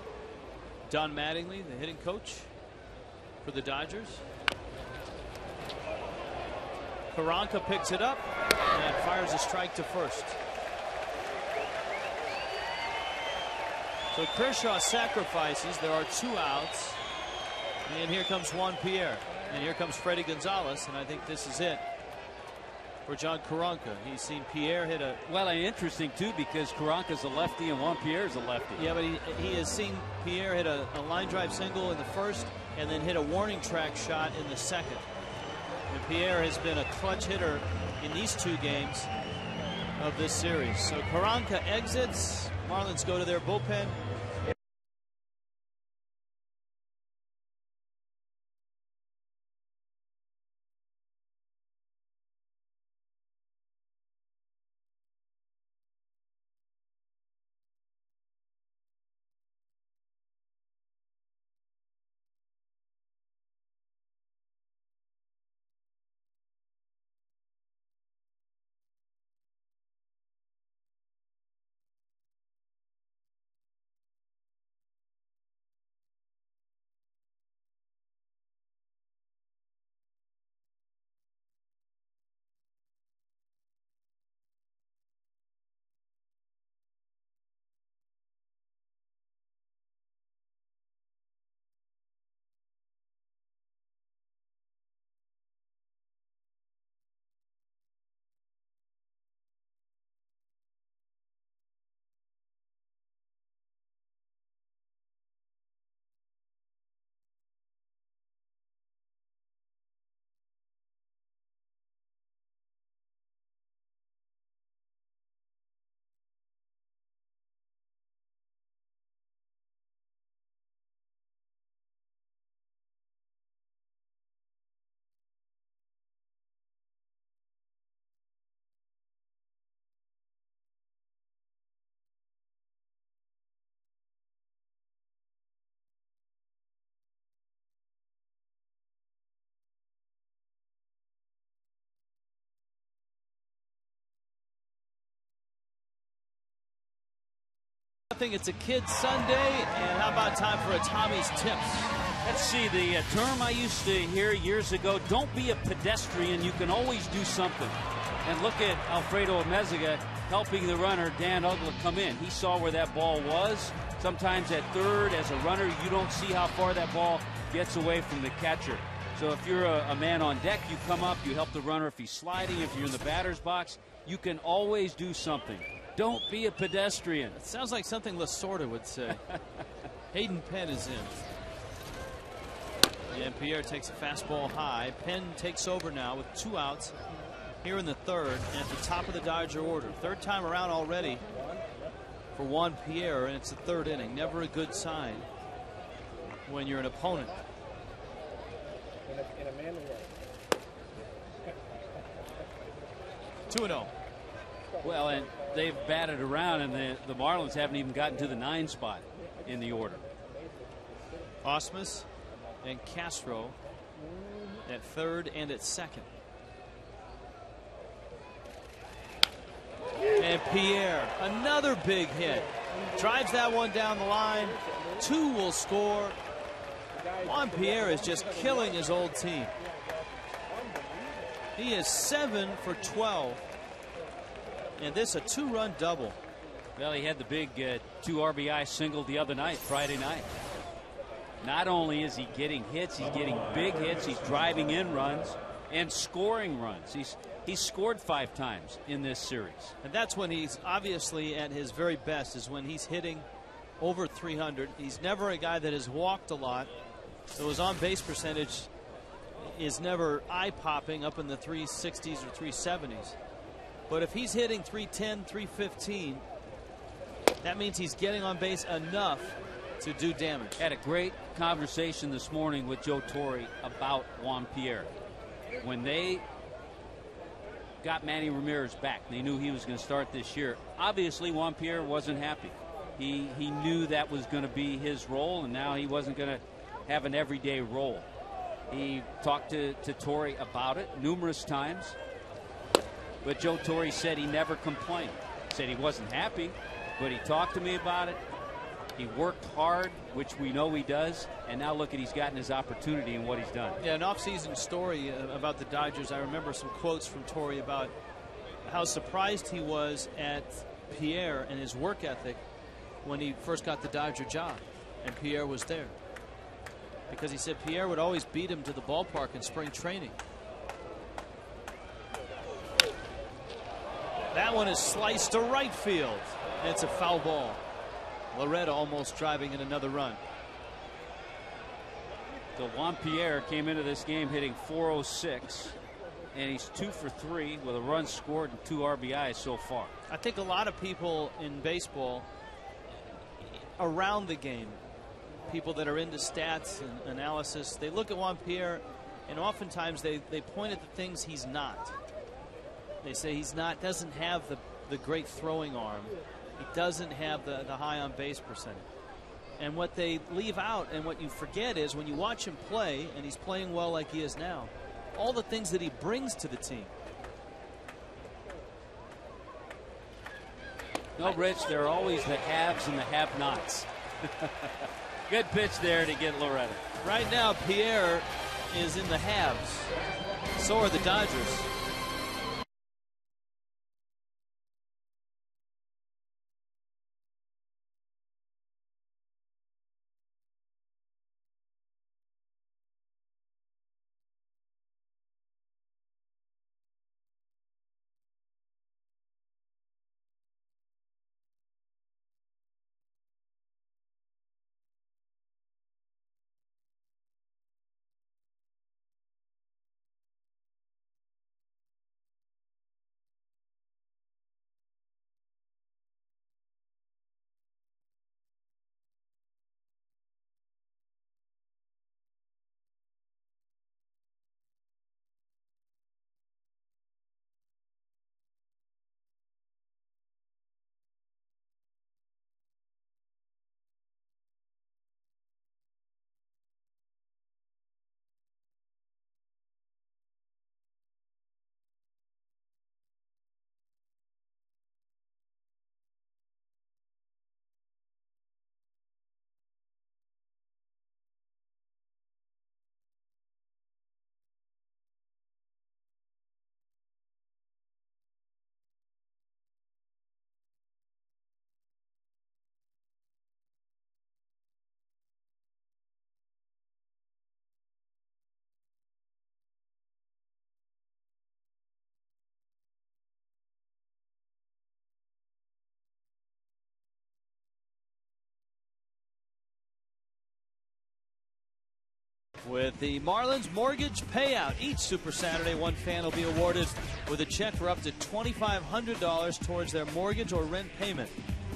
Don Mattingly, the hitting coach for the Dodgers. Karanka picks it up and fires a strike to first. So Kershaw sacrifices. There are 2 outs. And here comes Juan Pierre. And here comes Freddie Gonzalez. And I think this is it for John Karanka. He's seen Pierre hit a...
Well, and interesting, too, because Karanka's a lefty and Juan Pierre's a lefty.
Yeah, but he has seen Pierre hit a line drive single in the first and then hit a warning track shot in the second. And Pierre has been a clutch hitter in these 2 games of this series. So Karanka exits. Marlins go to their bullpen. I think it's a kid's Sunday, and how about time for a Tommy's Tips?
Let's see, the term I used to hear years ago, don't be a pedestrian, you can always do something. And look at Alfredo Amezaga helping the runner, Dan Uggla, come in. He saw where that ball was. Sometimes at third, as a runner, you don't see how far that ball gets away from the catcher. So if you're a man on deck, you come up, you help the runner if he's sliding. If you're in the batter's box, you can always do something. Don't be a pedestrian.
It sounds like something Lasorda would say. Hayden Penn is in. And Pierre takes a fastball high. Penn takes over now with 2 outs here in the third and at the top of the Dodger order. Third time around already for Juan Pierre, and it's the 3rd inning. Never a good sign when you're an opponent. 2-0.
Well, and they've batted around, and the Marlins haven't even gotten to the 9 spot in the order.
Ausmus and Castro at 3rd and at 2nd. And Pierre, another big hit. Drives that one down the line. 2 will score. Juan Pierre is just killing his old team. He is 7 for 12. And this a 2-run double.
Well, he had the big 2 RBI single the other night, Friday night. Not only is he getting hits, he's getting big hits. He's driving in runs and scoring runs. He's scored 5 times in this series.
And that's when he's obviously at his very best, is when he's hitting over 300. He's never a guy that has walked a lot, so his on-base percentage is never eye-popping up in the 360s or 370s. But if he's hitting 310, 315, that means he's getting on base enough to do damage.
Had a great conversation this morning with Joe Torre about Juan Pierre. When they got Manny Ramirez back, they knew he was going to start this year. Obviously, Juan Pierre wasn't happy. He knew that was going to be his role, and now he wasn't going to have an everyday role. He talked to Torre about it numerous times, but Joe Torre said he never complained. Said he wasn't happy, but he talked to me about it. He worked hard, which we know he does, and now look at he's gotten his opportunity and what he's done.
Yeah, an off-season story about the Dodgers. I remember some quotes from Torre about how surprised he was at Pierre and his work ethic when he first got the Dodger job, and Pierre was there. Because he said Pierre would always beat him to the ballpark in spring training. That one is sliced to right field. It's a foul ball. Loretta almost driving in another run.
So Juan Pierre came into this game hitting .406, and he's 2 for 3 with a run scored and 2 RBIs so far.
I think a lot of people in baseball around the game, people that are into stats and analysis, they look at Juan Pierre and oftentimes they point at the things he's not. They say he's not, doesn't have the great throwing arm. He doesn't have the high on base percentage. And what they leave out and what you forget is when you watch him play, and he's playing well like he is now, all the things that he brings to the team.
No, Rich, there are always the haves and the have-nots. Good pitch there to get Loretta.
Right now, Pierre is in the haves. So are the Dodgers. With the Marlins Mortgage Payout, each Super Saturday, one fan will be awarded with a check for up to $2,500 towards their mortgage or rent payment.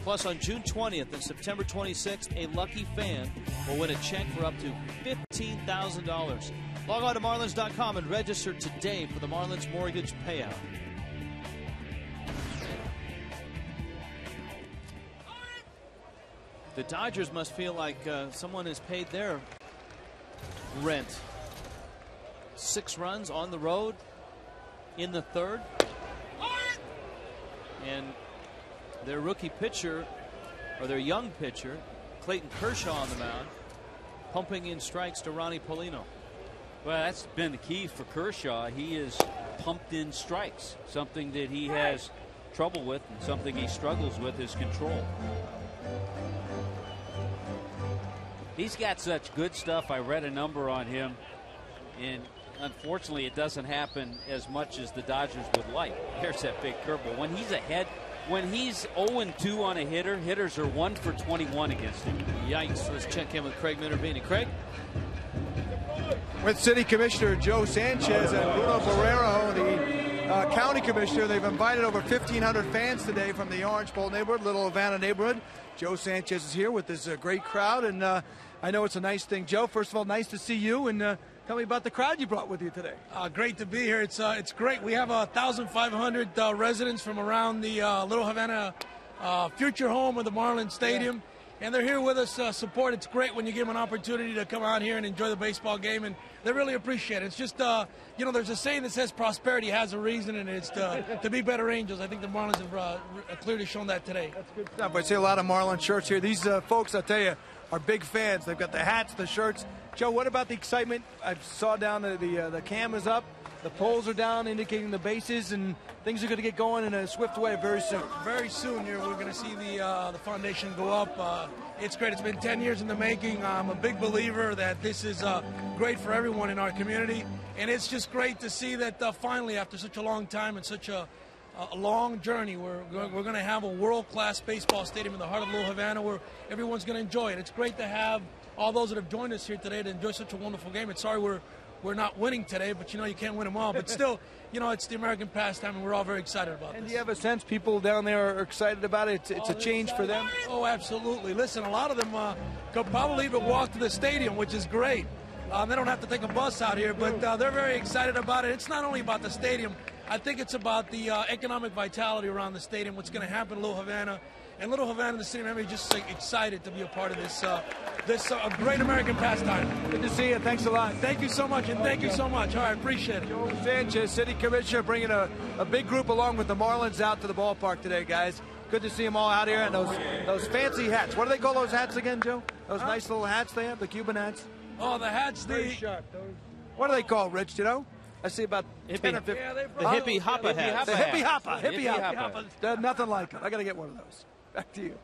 Plus, on June 20th and September 26th, a lucky fan will win a check for up to $15,000. Log on to Marlins.com and register today for the Marlins Mortgage Payout. The Dodgers must feel like someone has paid their rent. 6 runs on the road in the third. And their rookie pitcher, or their young pitcher, Clayton Kershaw on the mound, pumping in strikes to Ronnie Paulino.
Well, that's been the key for Kershaw. He has pumped in strikes, something that he has trouble with and something he struggles with is control. He's got such good stuff. I read a number on him, and unfortunately it doesn't happen as much as the Dodgers would like. There's that big curveball. When he's ahead when he's 0-2 on a hitter, hitters are 1 for 21 against him.
Yikes. Let's check in with Craig Minervini. Craig?
With City Commissioner Joe Sanchez and Bruno Barrero, the County Commissioner, they've invited over 1,500 fans today from the Orange Bowl neighborhood, Little Havana neighborhood. Joe Sanchez is here with this great crowd, and I know it's a nice thing. Joe, first of all, nice to see you, and tell me about the crowd you brought with you today.
Great to be here. It's great. We have 1,500 residents from around the Little Havana future home of the Marlins Stadium. Yeah. And they're here with us support. It's great when you give them an opportunity to come out here and enjoy the baseball game, and they really appreciate it. It's just, you know, there's a saying that says prosperity has a reason, and it's to be better angels. I think the Marlins have clearly shown that today. That's good
stuff. I see a lot of Marlins shirts here. These folks, I tell you, are big fans. They've got the hats, the shirts. Joe, what about the excitement? I saw down the cam is up. The poles are down, indicating the bases, and things are going to get going in a swift way very soon.
Very soon, we're going to see the foundation go up. It's great. It's been 10 years in the making. I'm a big believer that this is great for everyone in our community, and it's just great to see that finally, after such a long time and such a long journey, we're going to have a world-class baseball stadium in the heart of Little Havana where everyone's going to enjoy it. It's great to have all those that have joined us here today to enjoy such a wonderful game. It's sorry we're not winning today, but you know you can't win them all. But still, you know, it's the American pastime, and we're all very excited about this.
And do you have a sense people down there are excited about it? It's a change for them?
Oh, absolutely. Listen, a lot of them could probably even walk to the stadium, which is great. They don't have to take a bus out here, but they're very excited about it. It's not only about the stadium. I think it's about the economic vitality around the stadium, what's going to happen in Little Havana. And Little Havana, the city of Miami, just excited to be a part of this a great American pastime.
Good to see you. Thanks a lot.
Thank you so much, and thank you so much. All right, appreciate it.
Joe Sanchez, City Commissioner, bringing a big group along with the Marlins out to the ballpark today, guys. Good to see them all out here, and those fancy hats. What do they call those hats again, Joe? Those nice little hats they have, the Cuban hats?
Oh, the hats,
very sharp. What are they called, Rich, do you know? I see about 10 or 15.
Yeah, the hippie hoppa hats.
The hippie hoppa. Hippie hoppa. Nothing like it. I got to get one of those. Back to you.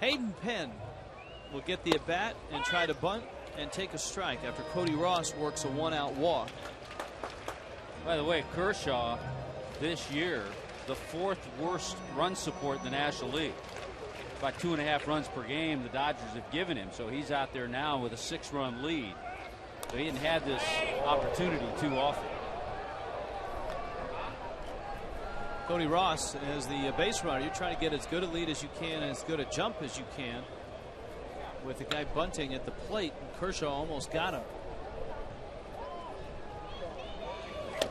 Hayden Penn will get the at-bat and try to bunt and take a strike after Cody Ross works a one-out walk.
By the way, Kershaw this year, the 4th worst run support in the National League. About 2.5 runs per game the Dodgers have given him, so he's out there now with a 6-run lead. So he didn't have this opportunity too often.
Cody Ross, as the base runner, you're trying to get as good a lead as you can and as good a jump as you can with the guy bunting at the plate, and Kershaw almost got him.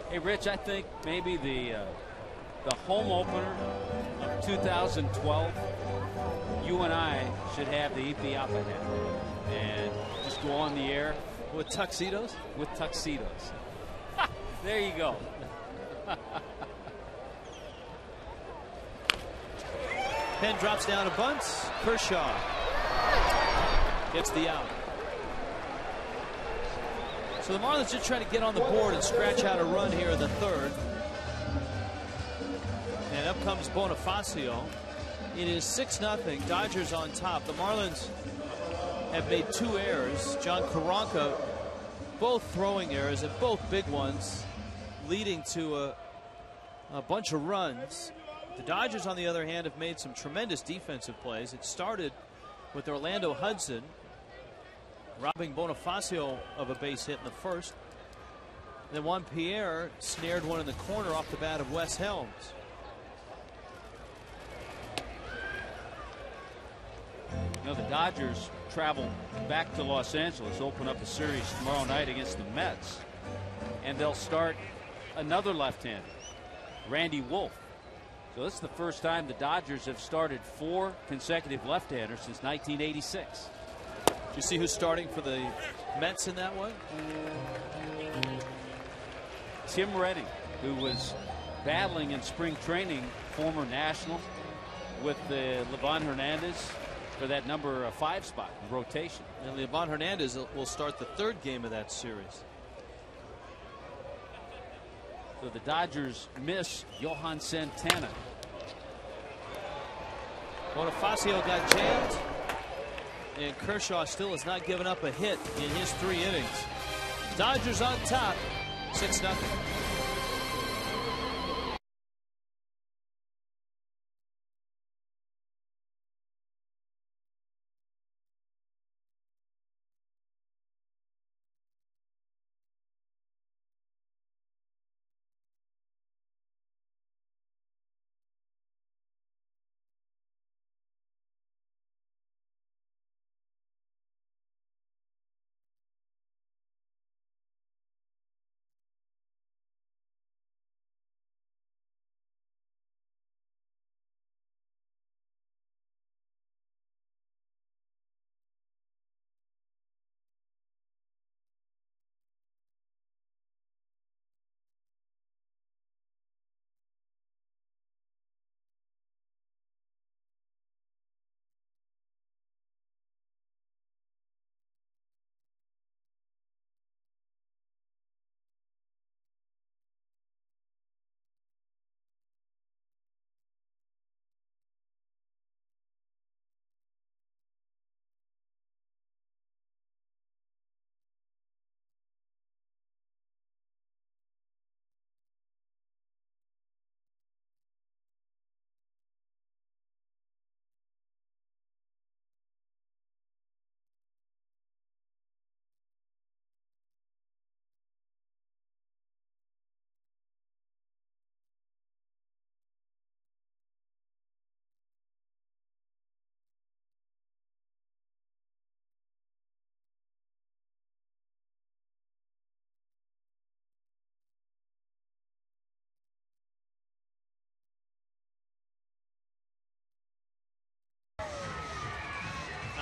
Hey, Rich, I think maybe the home opener of 2012, you and I should have the Ipi Appa hat and just go on the air.
With tuxedos?
With tuxedos. There you go.
Penn drops down a bunt. Kershaw gets the out. So the Marlins just trying to get on the board and scratch out a run here in the 3rd. And up comes Bonifacio. It is 6-0. Dodgers on top. The Marlins have made 2 errors. John Karanka, both throwing errors and both big ones, leading to a bunch of runs. The Dodgers, on the other hand, have made some tremendous defensive plays. It started with Orlando Hudson robbing Bonifacio of a base hit in the 1st. Then Juan Pierre snared one in the corner off the bat of Wes Helms.
You know, the Dodgers travel back to Los Angeles, open up a series tomorrow night against the Mets, and they'll start another left-hander, Randy Wolf. So this is the first time the Dodgers have started 4 consecutive left-handers since 1986.
Do you see who's starting for the Mets in that one?
Tim Redding, who was battling in spring training, former National, with Livan Hernandez for that number 5 spot in rotation.
And Livan Hernandez will start the 3rd game of that series.
So the Dodgers miss Johan Santana.
Bonifacio got jammed, and Kershaw still has not given up a hit in his 3 innings. Dodgers on top, 6-0.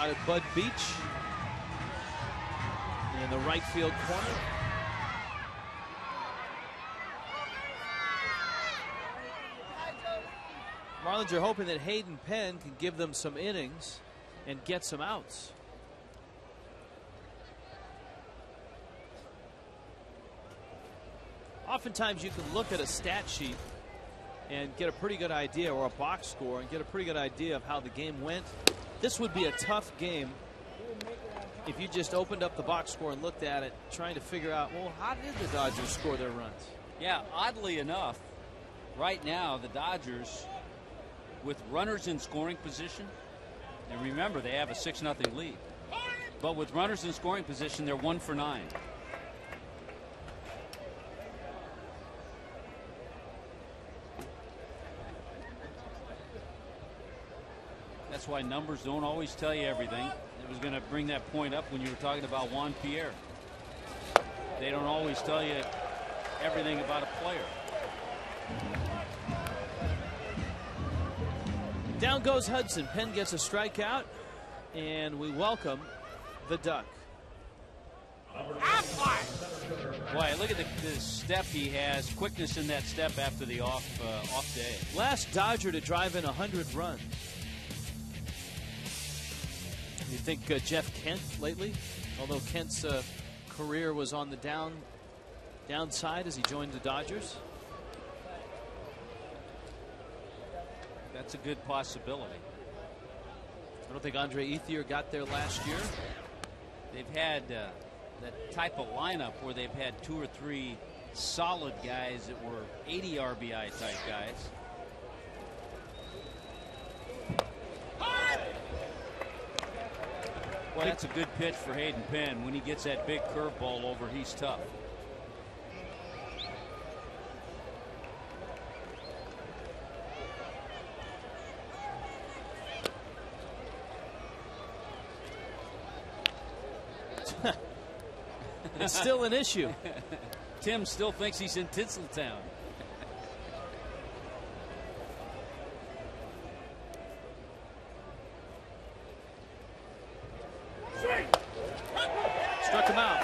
out at Bud Beach in the right field corner. Marlins are hoping that Hayden Penn can give them some innings and get some outs. Oftentimes you can look at a stat sheet and get a pretty good idea, or a box score, and get a pretty good idea of how the game went. This would be a tough game if you just opened up the box score and looked at it, trying to figure out, well, how did the Dodgers score their runs?
Yeah, oddly enough, right now the Dodgers, with runners in scoring position, and remember they have a 6-0 lead, but with runners in scoring position, they're 1 for 9. That's why numbers don't always tell you everything. I was going to bring that point up when you were talking about Juan Pierre. They don't always tell you everything about a player.
Down goes Hudson. Penn gets a strikeout, and we welcome the duck.
Boy, look at the step he has. Quickness in that step after the off day.
Last Dodger to drive in 100 runs. You think Jeff Kent lately? Although Kent's career was on the downside as he joined the Dodgers.
That's a good possibility.
I don't think Andre Ethier got there last year.
They've had that type of lineup where they've had 2 or 3 solid guys that were 80 RBI type guys. Well, that's a good pitch for Hayden Penn. When he gets that big curveball over, he's tough.
It's still an issue.
Tim still thinks he's in Tinseltown.
Struck him out.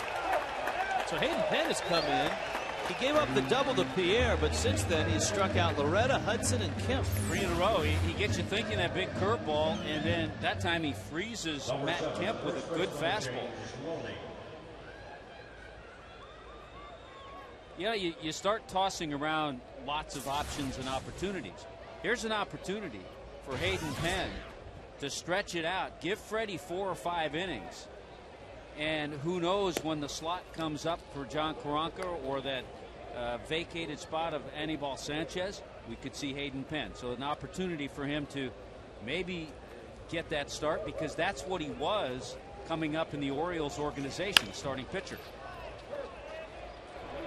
So Hayden Penn has come in. He gave up the double to Pierre, but since then he's struck out Loretta, Hudson, and Kemp.
3 in a row. He gets you thinking that big curveball, and then that time he freezes Matt Kemp with a good fastball. Yeah, you start tossing around lots of options and opportunities. Here's an opportunity for Hayden Penn to stretch it out, give Freddie 4 or 5 innings, and who knows when the slot comes up for John Karanka or that vacated spot of Anibal Sanchez, we could see Hayden Penn. So an opportunity for him to maybe get that start, because that's what he was coming up in the Orioles organization, starting pitcher.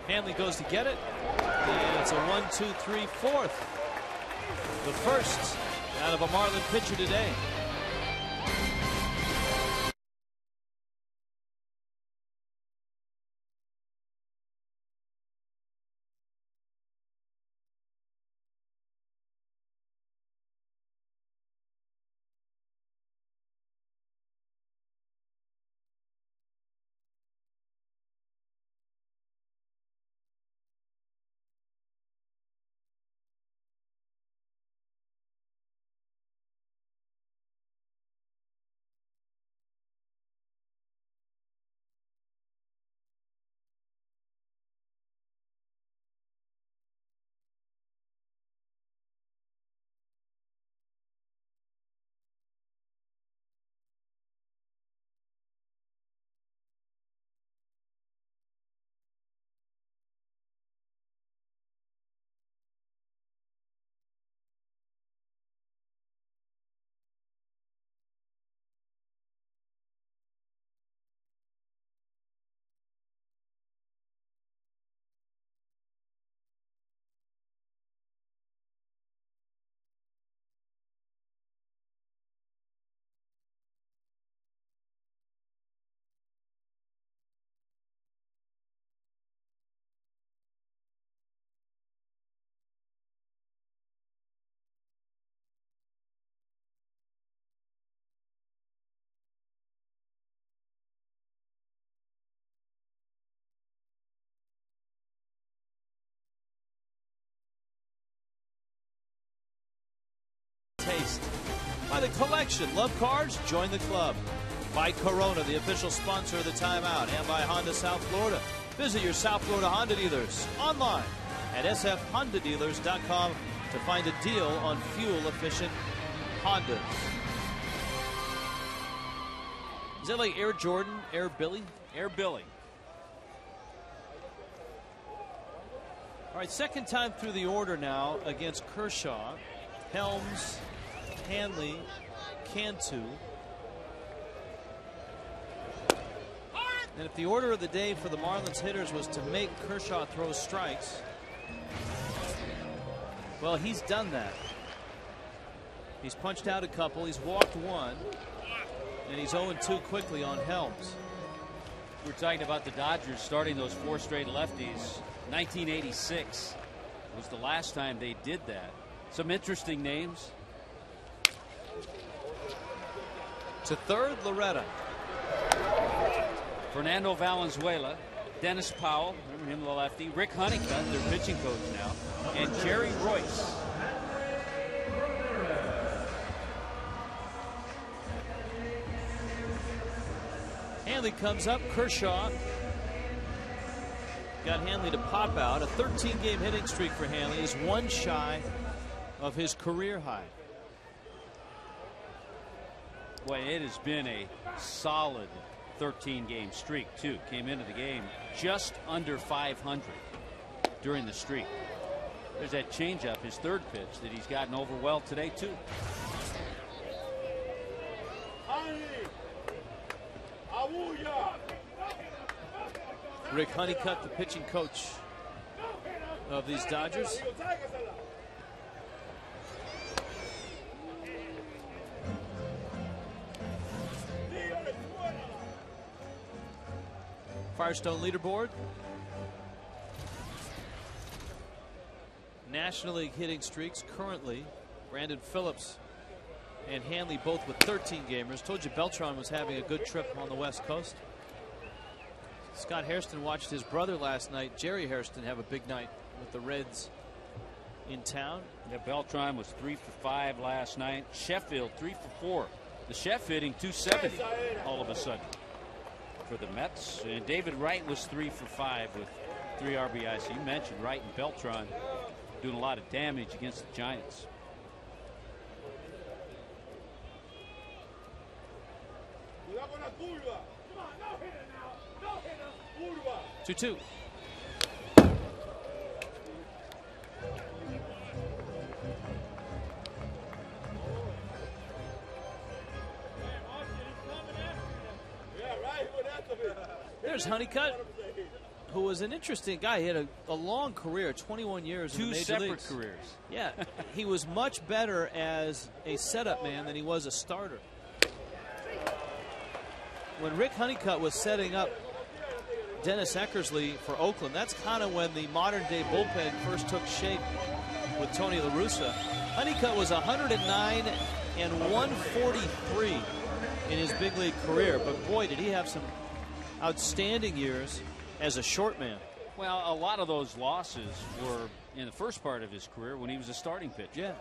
Hanley goes to get it, and it's a 1-2-3 fourth. The first out of a Marlin pitcher today. taste. By the Collection. Love cars? Join the club. By Corona, the official sponsor of the timeout. And by Honda South Florida. Visit your South Florida Honda dealers online at sfhondadealers.com to find a deal on fuel-efficient Hondas. Is that like Air Jordan, Air Billy?
Air Billy.
All right, second time through the order now against Kershaw. Helms, Hanley, Cantu. And if the order of the day for the Marlins hitters was to make Kershaw throw strikes, well, he's done that. He's punched out a couple, he's walked one, and he's 0-2 quickly on Helms.
We're talking about the Dodgers starting those 4 straight lefties. 1986 was the last time they did that. Some interesting names.
To third, Loretta.
Fernando Valenzuela, Dennis Powell, remember him, the lefty, Rick Honeycutt, their pitching coach now, and Jerry Royce.
Hanley comes up. Kershaw got Hanley to pop out. A 13-game hitting streak for Hanley is one shy of his career high.
Boy, it has been a solid 13-game streak, too. Came into the game just under 500 during the streak. There's that changeup, his third pitch, that he's gotten over well today, too.
Rick Honeycutt, the pitching coach of these Dodgers. Firestone leaderboard. National League hitting streaks currently. Brandon Phillips and Hanley both with 13 gamers. Told you Beltran was having a good trip on the West Coast. Scott Hairston watched his brother last night, Jerry Hairston, have a big night with the Reds in town.
Yeah, Beltran was 3 for 5 last night. Sheffield 3 for 4. The Chef hitting 270 all of a sudden for the Mets. And David Wright was 3 for 5 with 3 RBIs. So you mentioned Wright and Beltran doing a lot of damage against the Giants.
Two. There's Honeycutt, who was an interesting guy. He had a long career, 21 years in the Major Leagues.
2 separate careers.
Yeah, he was much better as a setup man than he was a starter. When Rick Honeycutt was setting up Dennis Eckersley for Oakland, that's kind of when the modern-day bullpen first took shape with Tony La Russa. Honeycutt was 109 and 143 in his big league career, but boy, did he have some outstanding years as a short man.
Well, a lot of those losses were in the first part of his career when he was a starting pitcher.
Yeah.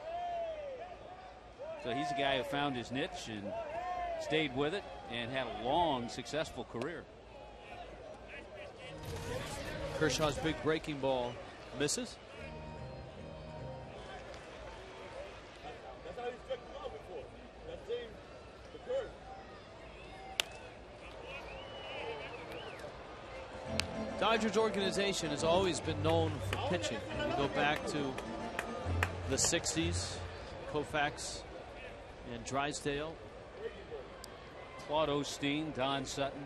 So he's a guy who found his niche and stayed with it and had a long, successful career.
Kershaw's big breaking ball misses. Dodgers organization has always been known for pitching. You go back to the 60s, Koufax and Drysdale.
Claude Osteen, Don Sutton.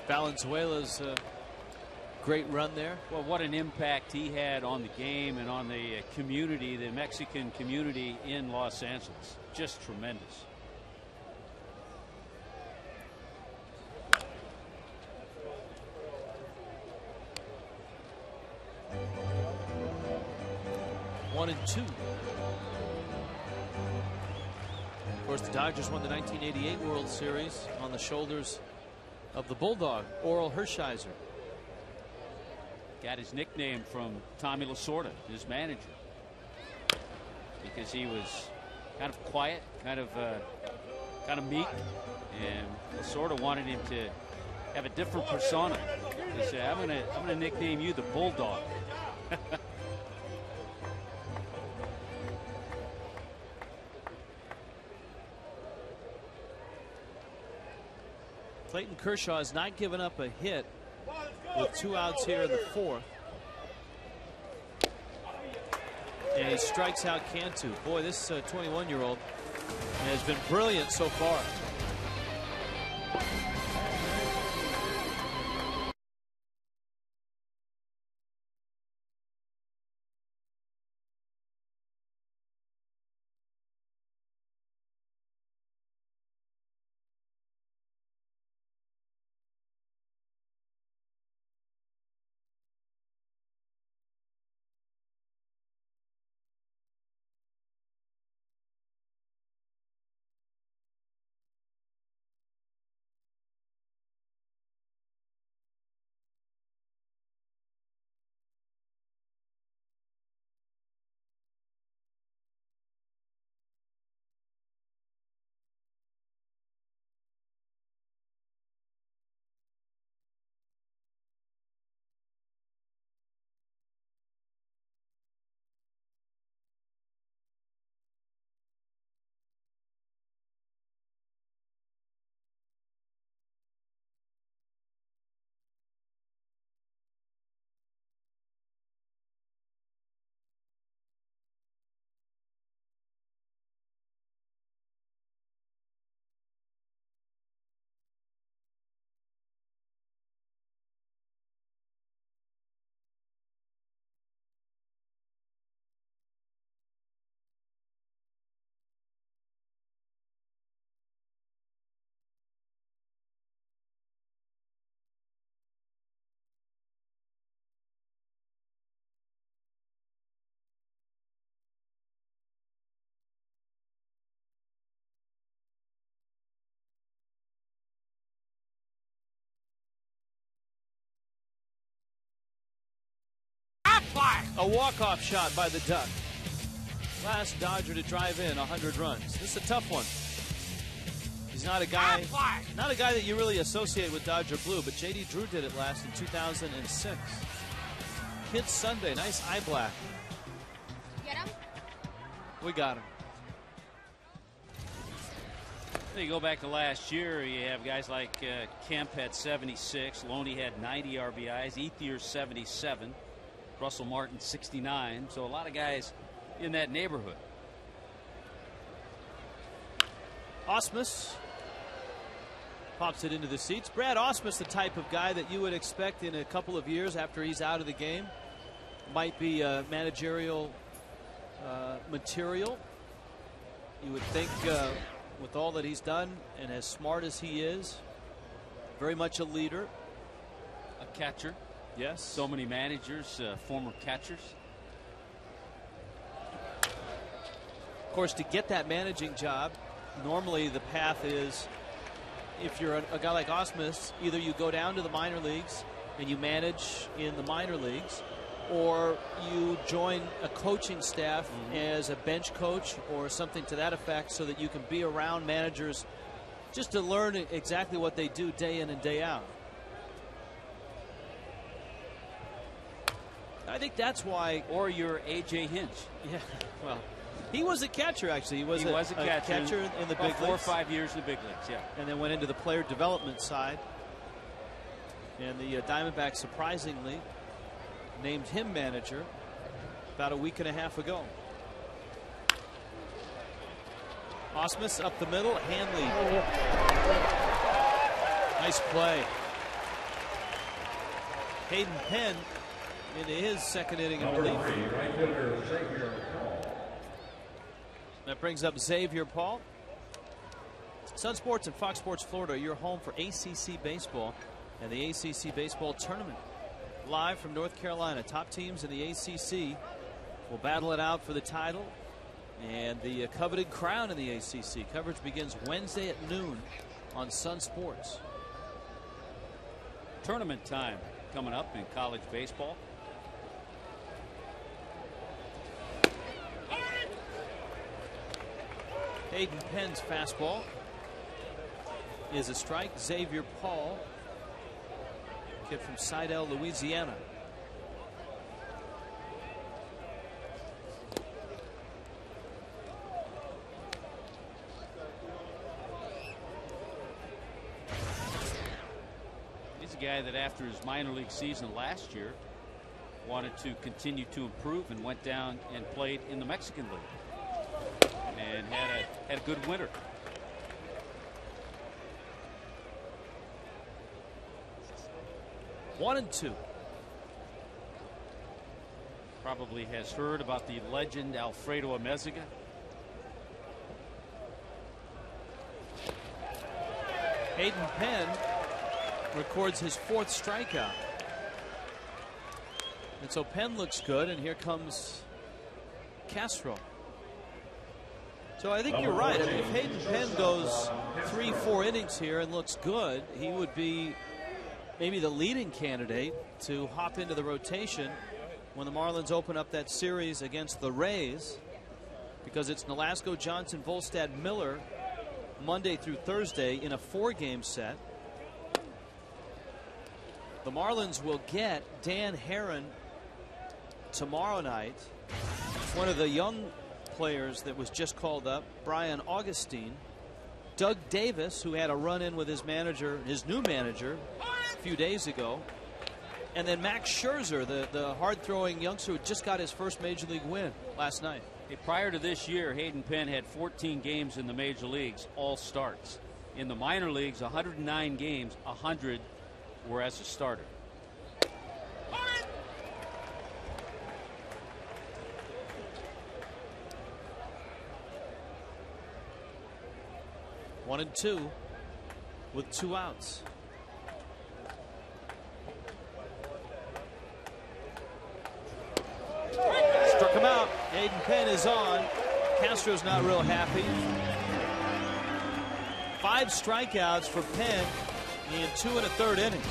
Valenzuela's great run there.
Well, what an impact he had on the game and on the community, the Mexican community in Los Angeles. Just tremendous.
One and two. Of course, the Dodgers won the 1988 World Series on the shoulders of the Bulldog, Oral Hershiser.
Got his nickname from Tommy Lasorda, his manager, because he was kind of quiet, kind of meek, and Lasorda wanted him to have a different persona. He said, "I'm gonna nickname you the Bulldog."
Clayton Kershaw has not given up a hit with 2 outs here in the 4th. And he strikes out Cantu. Boy, this 21-year-old has been brilliant so far. A walk-off shot by the Duck. Last Dodger to drive in 100 runs. This is a tough one. He's not a guy that you really associate with Dodger blue, but J.D. Drew did it last in 2006. Kids Sunday, nice eye black.
Get him?
We got him.
You go back to last year, you have guys like Kemp had 76, Loney had 90 RBIs, Ethier 77. Russell Martin 69, so a lot of guys in that neighborhood.
Ausmus pops it into the seats. Brad Ausmus, the type of guy that you would expect in a couple of years after he's out of the game. Might be managerial material. You would think with all that he's done and as smart as he is, very much a leader.
A catcher.
Yes.
So many managers, former catchers.
Of course, to get that managing job, normally the path is, if you're a guy like Ausmus, either you go down to the minor leagues and you manage in the minor leagues, or you join a coaching staff as a bench coach or something to that effect, so that you can be around managers just to learn exactly what they do day in and day out. I think that's why.
Or you're A.J. Hinch.
Yeah, well, he was a catcher, actually. He was a catcher in the big leagues.
4 or 5 years in the big leagues, yeah.
And then went into the player development side. And the Diamondbacks, surprisingly, named him manager about a week and a half ago. Ausmus up the middle, Hanley. Nice play. Hayden Penn into his second inning of relief. That brings up Xavier Paul. Sun Sports and Fox Sports Florida are your home for ACC baseball and the ACC baseball tournament. Live from North Carolina, top teams in the ACC will battle it out for the title and the coveted crown in the ACC. Coverage begins Wednesday at noon on Sun Sports.
Tournament time coming up in college baseball.
Hayden Penn's fastball is a strike. Xavier Paul, kid from Sidell, Louisiana.
He's a guy that after his minor league season last year wanted to continue to improve and went down and played in the Mexican League and had a good winter.
One and two.
Probably has heard about the legend Alfredo Amezaga.
Hayden Penn records his 4th strikeout. And so Penn looks good, and here comes Castro. So I think you're right. I mean, if Hayden Penn goes 3-4 innings here and looks good, he would be maybe the leading candidate to hop into the rotation when the Marlins open up that series against the Rays, because it's Nolasco, Johnson, Volstad, Miller Monday through Thursday in a 4-game set. The Marlins will get Dan Herron tomorrow night. One of the young players that was just called up, Brian Augustine. Doug Davis, who had a run-in with his manager, his new manager, a few days ago. And then Max Scherzer, the hard-throwing youngster who just got his first Major League win last night.
Hey, prior to this year, Hayden Penn had 14 games in the major leagues, all starts. In the minor leagues, 109 games, 100 were as a starter.
One and two with 2 outs. Struck him out. Hayden Penn is on. Castro's not real happy. 5 strikeouts for Penn in 2 1/3 innings.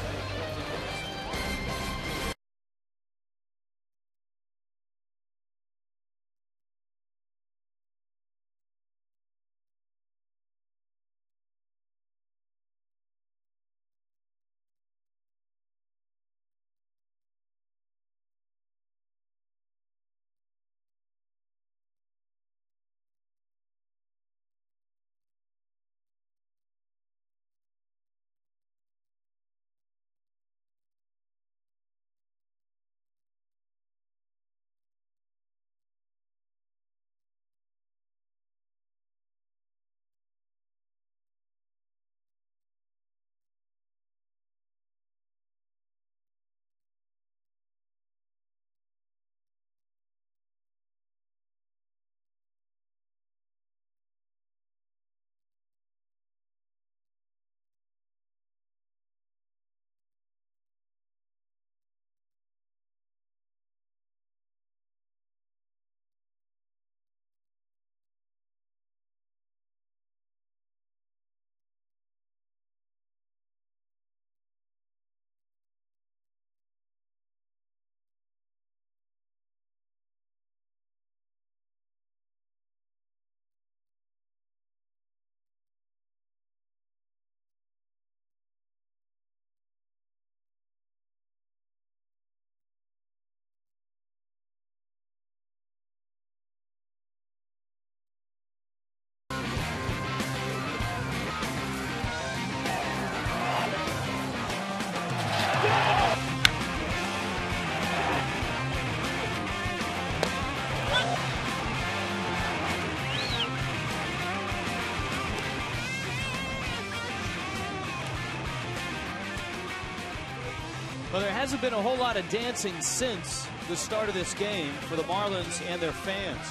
Well, there hasn't been a whole lot of dancing since the start of this game for the Marlins and their fans.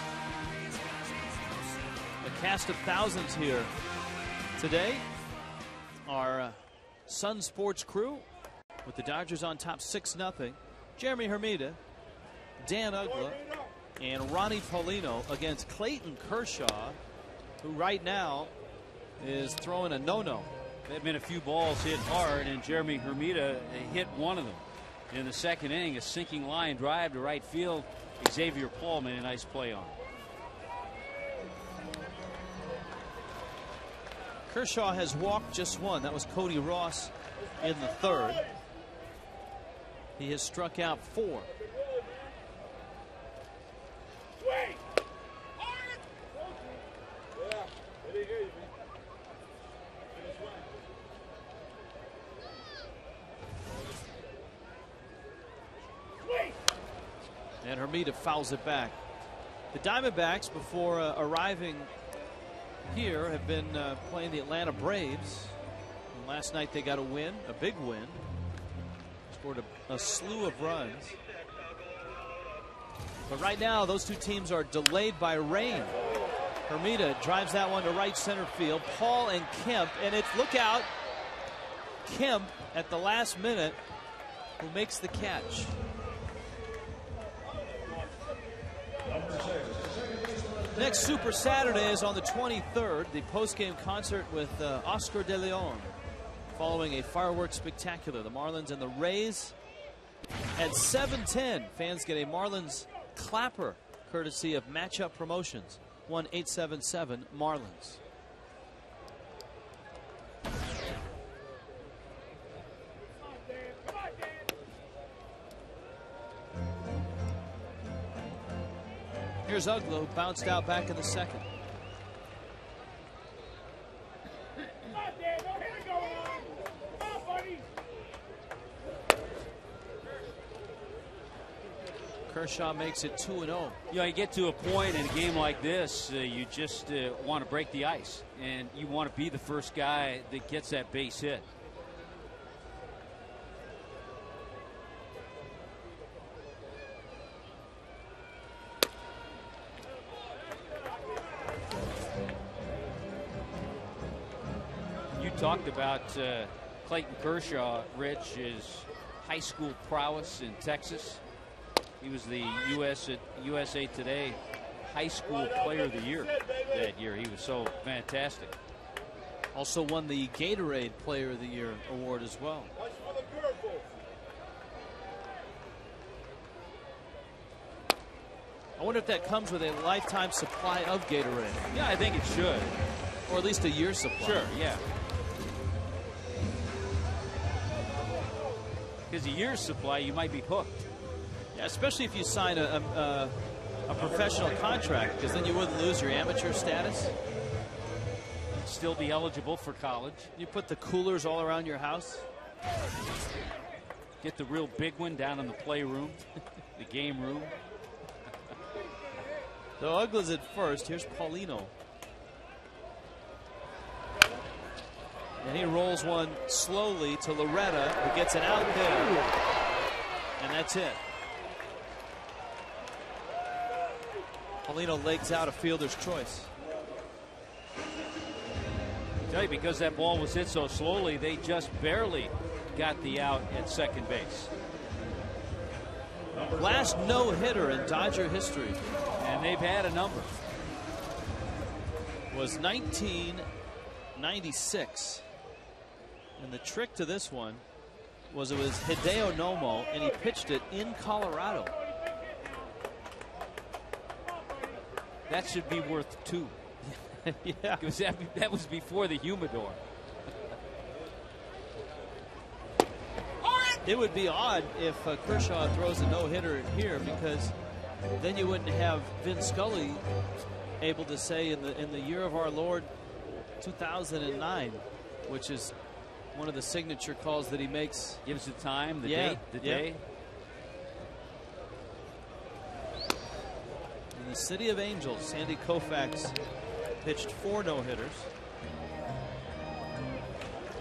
A cast of thousands here today. Our Sun Sports crew with the Dodgers on top 6-0. Jeremy Hermida, Dan Ugla, and Ronnie Paulino against Clayton Kershaw, who right now is throwing a no-no.
There have been a few balls hit hard, and Jeremy Hermida hit one of them. In the second inning, a sinking line drive to right field. Xavier Paul made a nice play on.
Kershaw has walked just one. That was Cody Ross in the third. He has struck out 4. And Hermida fouls it back. The Diamondbacks, before arriving here, have been playing the Atlanta Braves. And last night they got a win, a big win. Scored a slew of runs. But right now, those two teams are delayed by rain. Hermida drives that one to right center field. Paul and Kemp, and it's, look out, Kemp at the last minute, who makes the catch. Next Super Saturday is on the 23rd, the post-game concert with Oscar de Leon, following a fireworks spectacular. The Marlins and the Rays at 7:10. Fans get a Marlins clapper, courtesy of Matchup Promotions, 1-877-MARLINS. Here's Uglo, bounced out back in the second. Kershaw makes it 2-0.
You know, you get to a point in a game like this, you just want to break the ice, and you want to be the first guy that gets that base hit. Talked about Clayton Kershaw, Rich, his high school prowess in Texas. He was the USA Today High School Player of the Year that year. He was so fantastic.
Also won the Gatorade Player of the Year award as well. I wonder if that comes with a lifetime supply of Gatorade.
Yeah, I think it should.
Or at least a year's supply.
Sure, yeah. Because a year's supply, you might be hooked.
Yeah, especially if you sign a professional contract, because then you wouldn't lose your amateur status.
You'd still be eligible for college.
You put the coolers all around your house.
Get the real big one down in the playroom, the game room.
So Ugla's at first. Here's Paulino. And he rolls one slowly to Loretta, who gets it out there. And that's it. Paulino legs out a fielder's choice.
I tell you, because that ball was hit so slowly, they just barely got the out at second base.
Last no-hitter in Dodger history.
And they've had a number.
Was 1996. And the trick to this one was it was Hideo Nomo, and he pitched it in Colorado.
That should be worth 2.
Yeah.
Because that was before the humidor.
It would be odd if Kershaw throws a no-hitter here, because then you wouldn't have Vin Scully able to say in the year of our Lord 2009, which is one of the signature calls that he makes.
Gives the time, the date, the day.
In the City of Angels, Sandy Koufax pitched 4 no-hitters.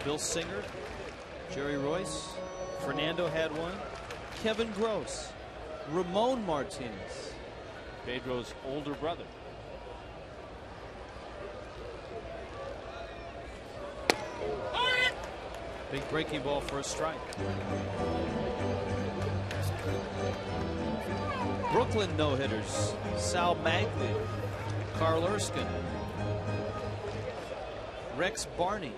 Bill Singer, Jerry Royce, Fernando had one, Kevin Gross, Ramon Martinez,
Pedro's older brother.
Big breaking ball for a strike. Brooklyn no-hitters, Sal Maglia, Carl Erskine, Rex Barney.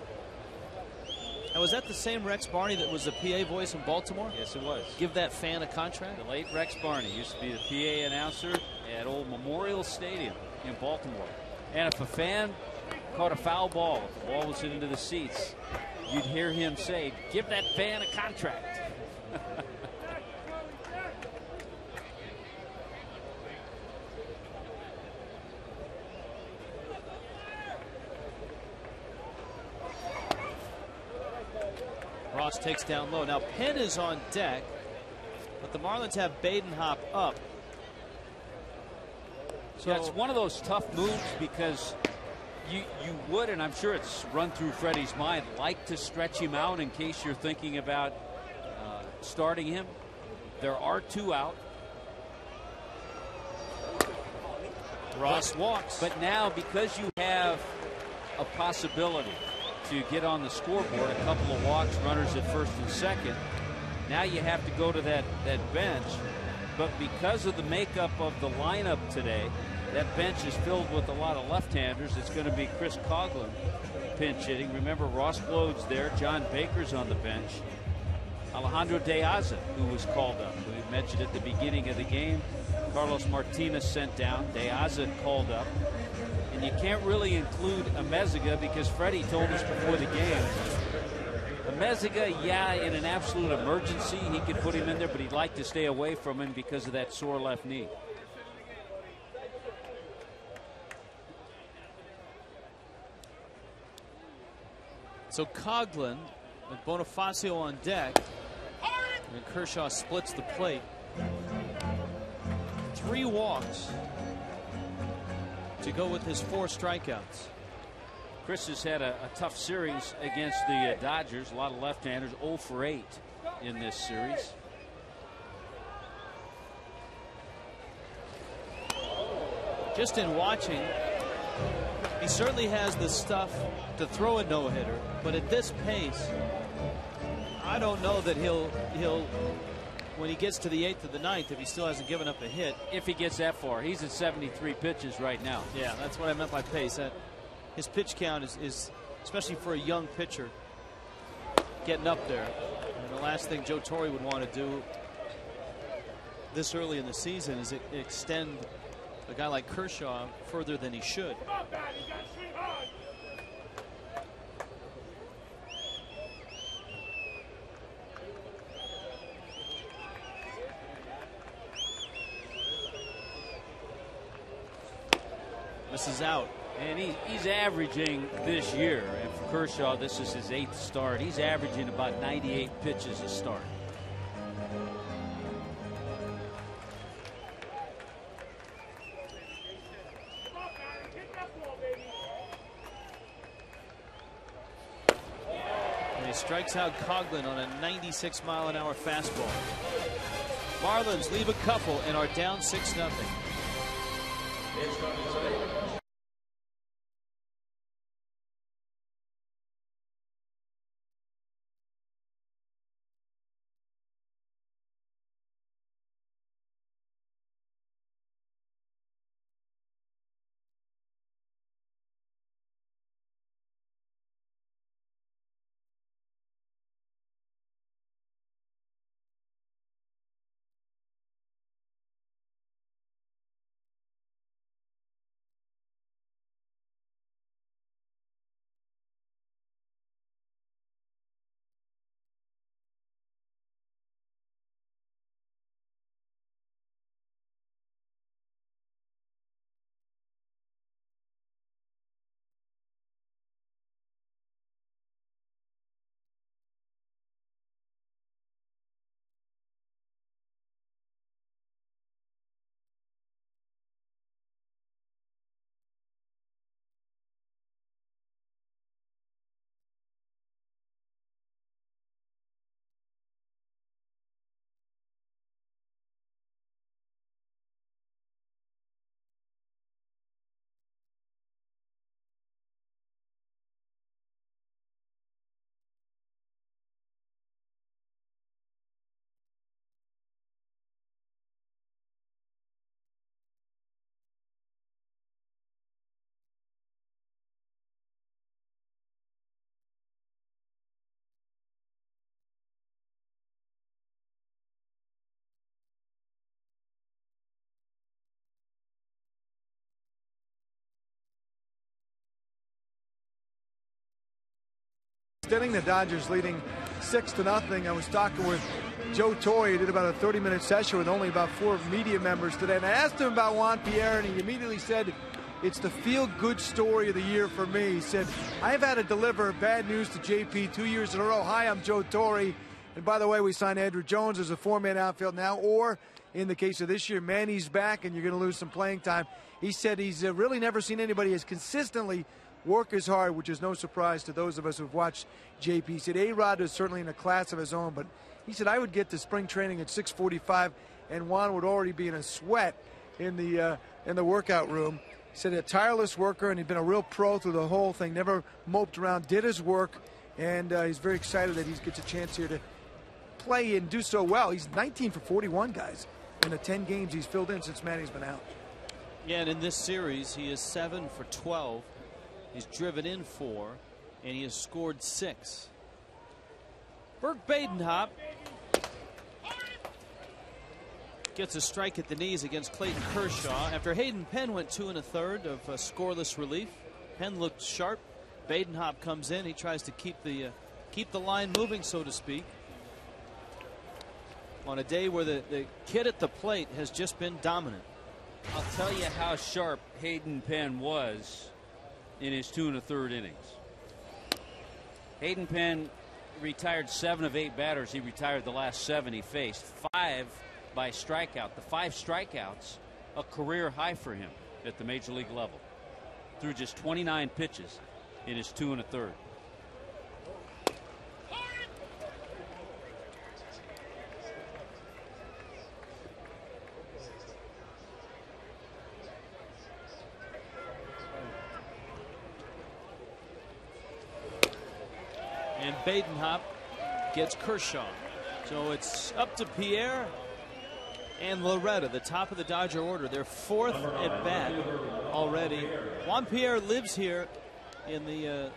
Now, was that the same Rex Barney that was the PA voice in Baltimore?
Yes, it was.
Give that fan a contract?
The late Rex Barney used to be the PA announcer at Old Memorial Stadium in Baltimore. And if a fan caught a foul ball, if the ball was hit into the seats, you'd hear him say, "Give that fan a contract."
Ross takes down low. Now Penn is on deck, but the Marlins have Badenhop up. So
yeah, it's one of those tough moves because you would, and I'm sure it's run through Freddie's mind, like to stretch him out in case you're thinking about starting him. There are 2 out.
Ross walks.
But now, because you have a possibility to get on the scoreboard, a couple of walks, runners at first and second, now you have to go to that bench. But because of the makeup of the lineup today, that bench is filled with a lot of left-handers. It's going to be Chris Coughlin pinch hitting. Remember, Ross Glode's there. John Baker's on the bench. Alejandro De Aza, who was called up. We mentioned at the beginning of the game. Carlos Martinez sent down. De Aza called up. And you can't really include Amezaga because Freddie told us before the game, Amezaga, yeah, in an absolute emergency, he could put him in there, but he'd like to stay away from him because of that sore left knee.
So Coughlin with Bonifacio on deck, and Kershaw splits the plate. 3 walks to go with his 4 strikeouts.
Chris has had a tough series against the Dodgers. A lot of left-handers, 0 for 8 in this series.
Just in watching, he certainly has the stuff to throw a no-hitter, but at this pace, I don't know that he'll when he gets to the 8th or the 9th, if he still hasn't given up a hit.
If he gets that far. He's at 73 pitches right now.
Yeah, that's what I meant by pace. His pitch count is, especially for a young pitcher, getting up there. And the last thing Joe Torre would want to do this early in the season is extend a guy like Kershaw further than he should. This is out.
And he's averaging this year, and for Kershaw, this is his 8th start. He's averaging about 98 pitches a start.
And he strikes out Coughlin on a 96-mile-an-hour fastball. Marlins leave a couple and are down 6-0.
inning, the Dodgers leading 6-0. I was talking with Joe Torre. He did about a 30-minute session with only about 4 media members today. And I asked him about Juan Pierre, and he immediately said, it's the feel-good story of the year for me. He said, I've had to deliver bad news to JP 2 years in a row. Hi, I'm Joe Torre. And by the way, we signed Andrew Jones as a 4-man outfield now, or in the case of this year, Manny's back and you're going to lose some playing time. He said he's really never seen anybody as consistently work as hard, which is no surprise to those of us who've watched JP. He said A-Rod is certainly in a class of his own, but he said I would get to spring training at 6:45 and Juan would already be in a sweat in the workout room. He said a tireless worker, and he'd been a real pro through the whole thing, never moped around, did his work, and he's very excited that he gets a chance here to play and do so well. He's 19 for 41, guys, in the 10 games he's filled in since Manny's been out.
Yeah, and in this series, he is 7 for 12. He's driven in 4, and he has scored 6. Burke Badenhop gets a strike at the knees against Clayton Kershaw after Hayden Penn went 2 1/3 of scoreless relief. Penn looked sharp. Badenhop comes in. He tries to keep the line moving, so to speak, on a day where the kid at the plate has just been dominant.
I'll tell you how sharp Hayden Penn was in his 2 1/3 innings. Hayden Penn retired 7 of 8 batters. He retired the last 7 he faced. 5 by strikeout. The 5 strikeouts, a career high for him at the major league level. Threw just 29 pitches in his 2 1/3.
And Badenhop gets Kershaw. So it's up to Pierre and Loretta, the top of the Dodger order. Their 4th at bat already. Juan Pierre lives here in the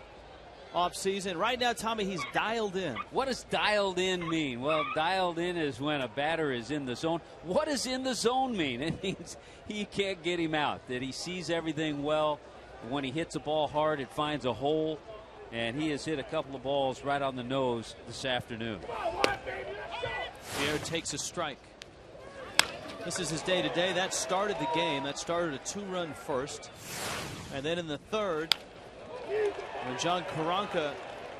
offseason. Right now, Tommy, he's dialed in.
What does dialed in mean? Well, dialed in is when a batter is in the zone. What does in the zone mean? It means he can't get him out, that he sees everything well. When he hits a ball hard, it finds a hole. And he has hit a couple of balls right on the nose this afternoon.
Pierre takes a strike. This is his day-to-day. That started the game. That started a 2-run first. And then in the 3rd, when John Karanka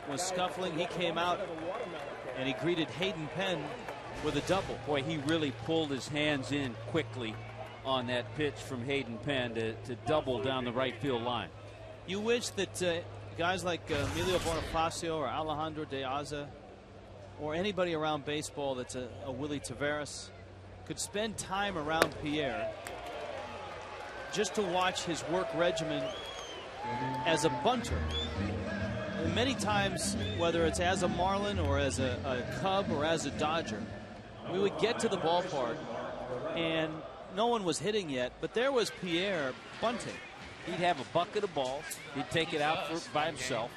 was scuffling, he came out and he greeted Hayden Penn with a double.
Boy, he really pulled his hands in quickly on that pitch from Hayden Penn to double down the right field line.
You wish that guys like Emilio Bonifacio or Alejandro De Aza or anybody around baseball that's a Willie Taveras could spend time around Pierre just to watch his work regimen as a bunter. And many times, whether it's as a Marlin or as a Cub or as a Dodger, we would get to the ballpark and no one was hitting yet, but there was Pierre bunting.
He'd have a bucket of balls. He'd take it out by himself.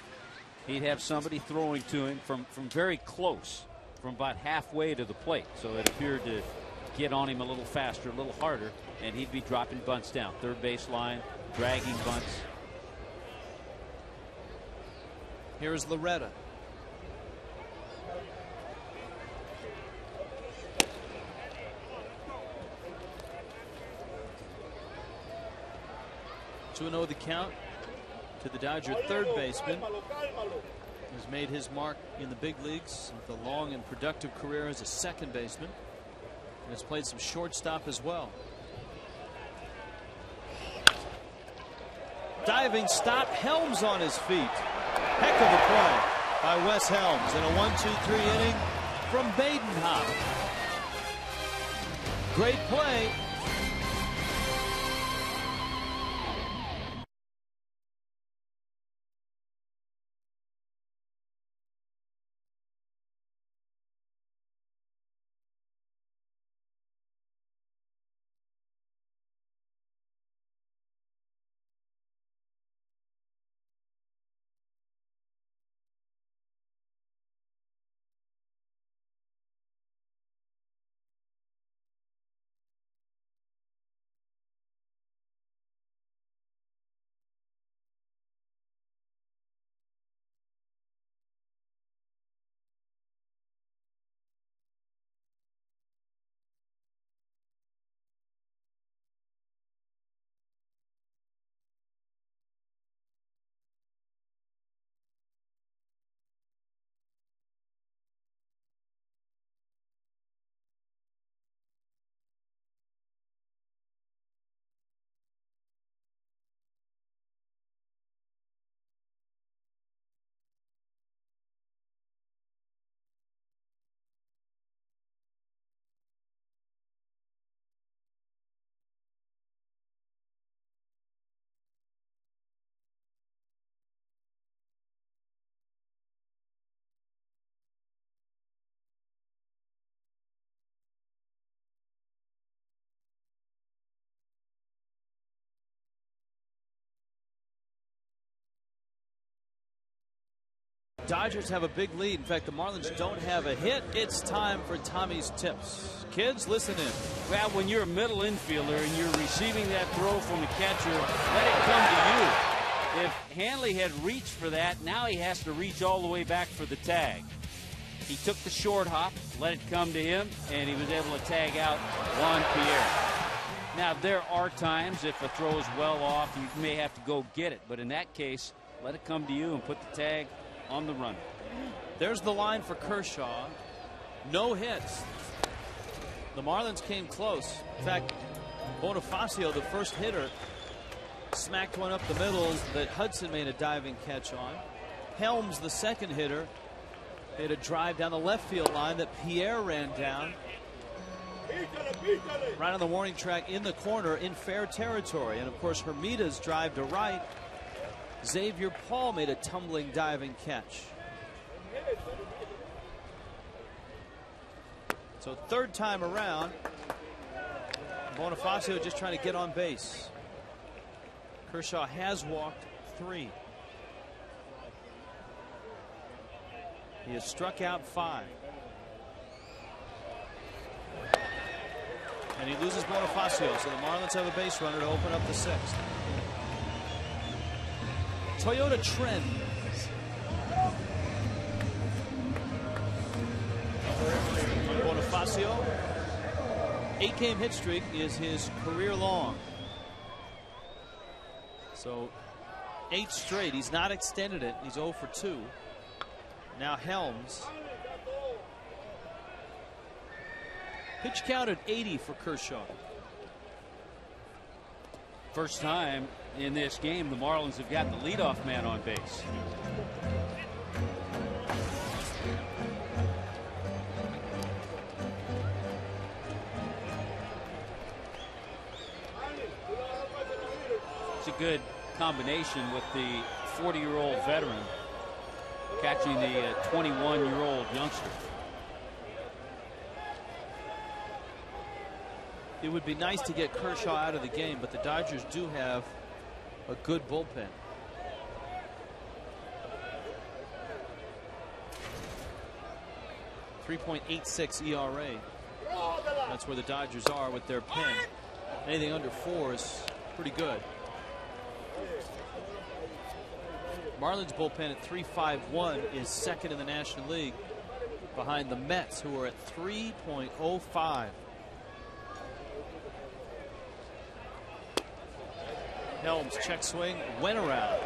He'd have somebody throwing to him from very close, from about halfway to the plate. So it appeared to get on him a little faster, a little harder, and he'd be dropping bunts down. Third base line, dragging bunts.
Here's Loretta. To know the count to the Dodger third baseman, who's made his mark in the big leagues with a long and productive career as a second baseman, and has played some shortstop as well. Diving stop, Helms on his feet. Heck of a play by Wes Helms in a 1-2-3 inning from Badenhop. Great play. Dodgers have a big lead. In fact, the Marlins don't have a hit. It's time for Tommy's tips. Kids, listen in.
Well, when you're a middle infielder and you're receiving that throw from the catcher, let it come to you. If Hanley had reached for that, now he has to reach all the way back for the tag. He took the short hop, let it come to him, and he was able to tag out Juan Pierre. Now, there are times if a throw is well off, you may have to go get it. But in that case, let it come to you and put the tag on the runner.
There's the line for Kershaw. No hits. The Marlins came close. In fact, Bonifacio, the first hitter, smacked one up the middle that Hudson made a diving catch on. Helms, the second hitter, made a drive down the left field line that Pierre ran down. Right on the warning track in the corner in fair territory. And of course, Hermita's drive to right. Xavier Paul made a tumbling diving catch. So third time around, Bonifacio just trying to get on base. Kershaw has walked 3. He has struck out 5. And he loses Bonifacio, so the Marlins have a base runner to open up the 6th. Toyota Trend. Bonifacio, 8-game hit streak is his career long. So 8 straight. He's not extended it. He's 0 for 2. Now Helms. Pitch count at 80 for Kershaw.
First time in this game the Marlins have got the leadoff man on base. It's a good combination with the 40-year-old veteran catching the 21-year-old youngster.
It would be nice to get Kershaw out of the game, but the Dodgers do have a good bullpen. .86 ERA. That's where the Dodgers are with their pen. Anything under 4 is pretty good. Marlins bullpen at .351 is second in the National League, behind the Mets, who are at 3.05. Helms check swing, went around.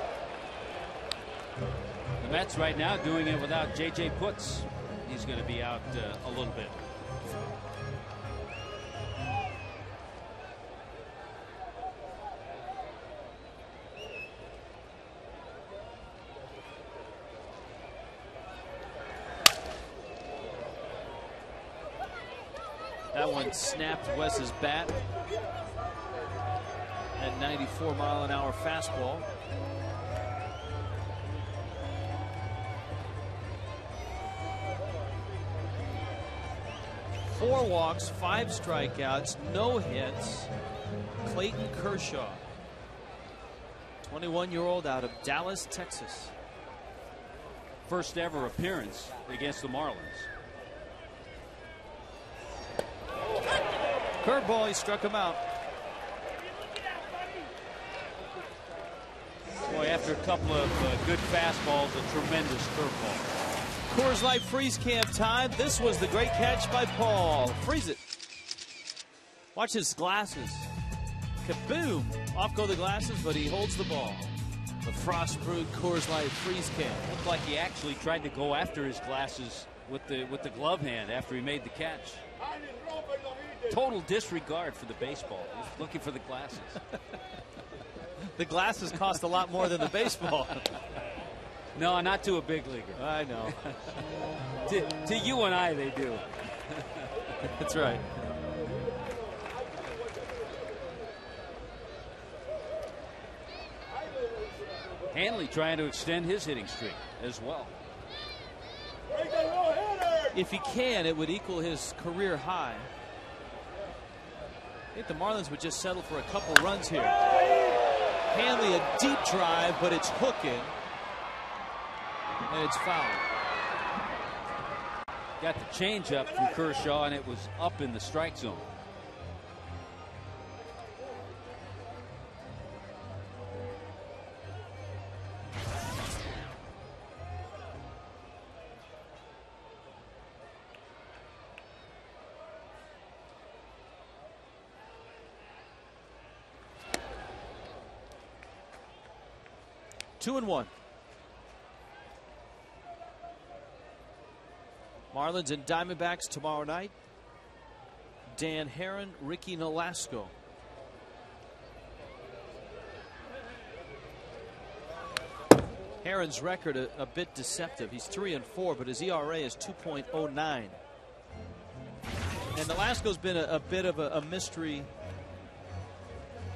The Mets right now doing it without J.J. Putz. He's going to be out a little bit.
That one snapped Wes's bat. At 94-mile-an-hour fastball. Four walks, 5 strikeouts, no hits. Clayton Kershaw, 21-year-old out of Dallas, Texas.
First ever appearance against the Marlins.
Curveball, he struck him out.
Boy, after a couple of good fastballs, a tremendous curveball.
Coors Light freeze camp time. This was the great catch by Paul. Freeze it. Watch his glasses. Kaboom! Off go the glasses, but he holds the ball. The frost brewed Coors Light freeze camp.
Looked like he actually tried to go after his glasses with the glove hand after he made the catch. Total disregard for the baseball. He's looking for the glasses.
The glasses cost a lot more than the baseball.
No, not to a big leaguer.
I know.
to you and I, they do.
That's right.
Hanley trying to extend his hitting streak as well.
If he can, it would equal his career high. I think the Marlins would just settle for a couple runs here. Hanley, a deep drive, but it's hooking. And it's fouled.
Got the change up from Kershaw, and it was up in the strike zone.
Two and one. Marlins and Diamondbacks tomorrow night. Dan Herron, Ricky Nolasco. Herron's record a bit deceptive. He's 3-4, but his ERA is 2.09. And Nolasco's been a bit of a mystery.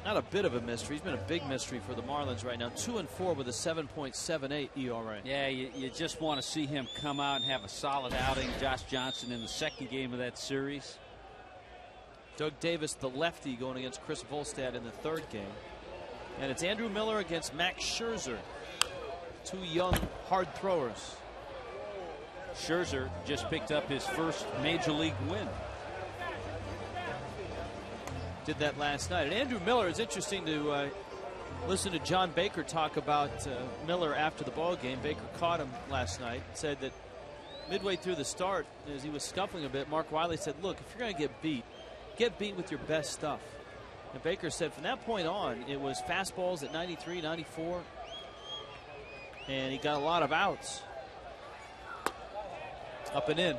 Not a bit of a mystery. He's been a big mystery for the Marlins right now. 2-4 with a 7.78 ERA.
Yeah, you just want to see him come out and have a solid outing. Josh Johnson in the second game of that series.
Doug Davis, the lefty, going against Chris Volstad in the third game. And it's Andrew Miller against Max Scherzer. Two young, hard throwers.
Scherzer just picked up his first major league win.
Did that last night. And Andrew Miller, is interesting to listen to John Baker talk about Miller after the ball game. Baker caught him last night, said that midway through the start, as he was scuffling a bit, Mark Wiley said, look, if you're going to get beat with your best stuff. And Baker said from that point on, it was fastballs at 93, 94, and he got a lot of outs. Up and in.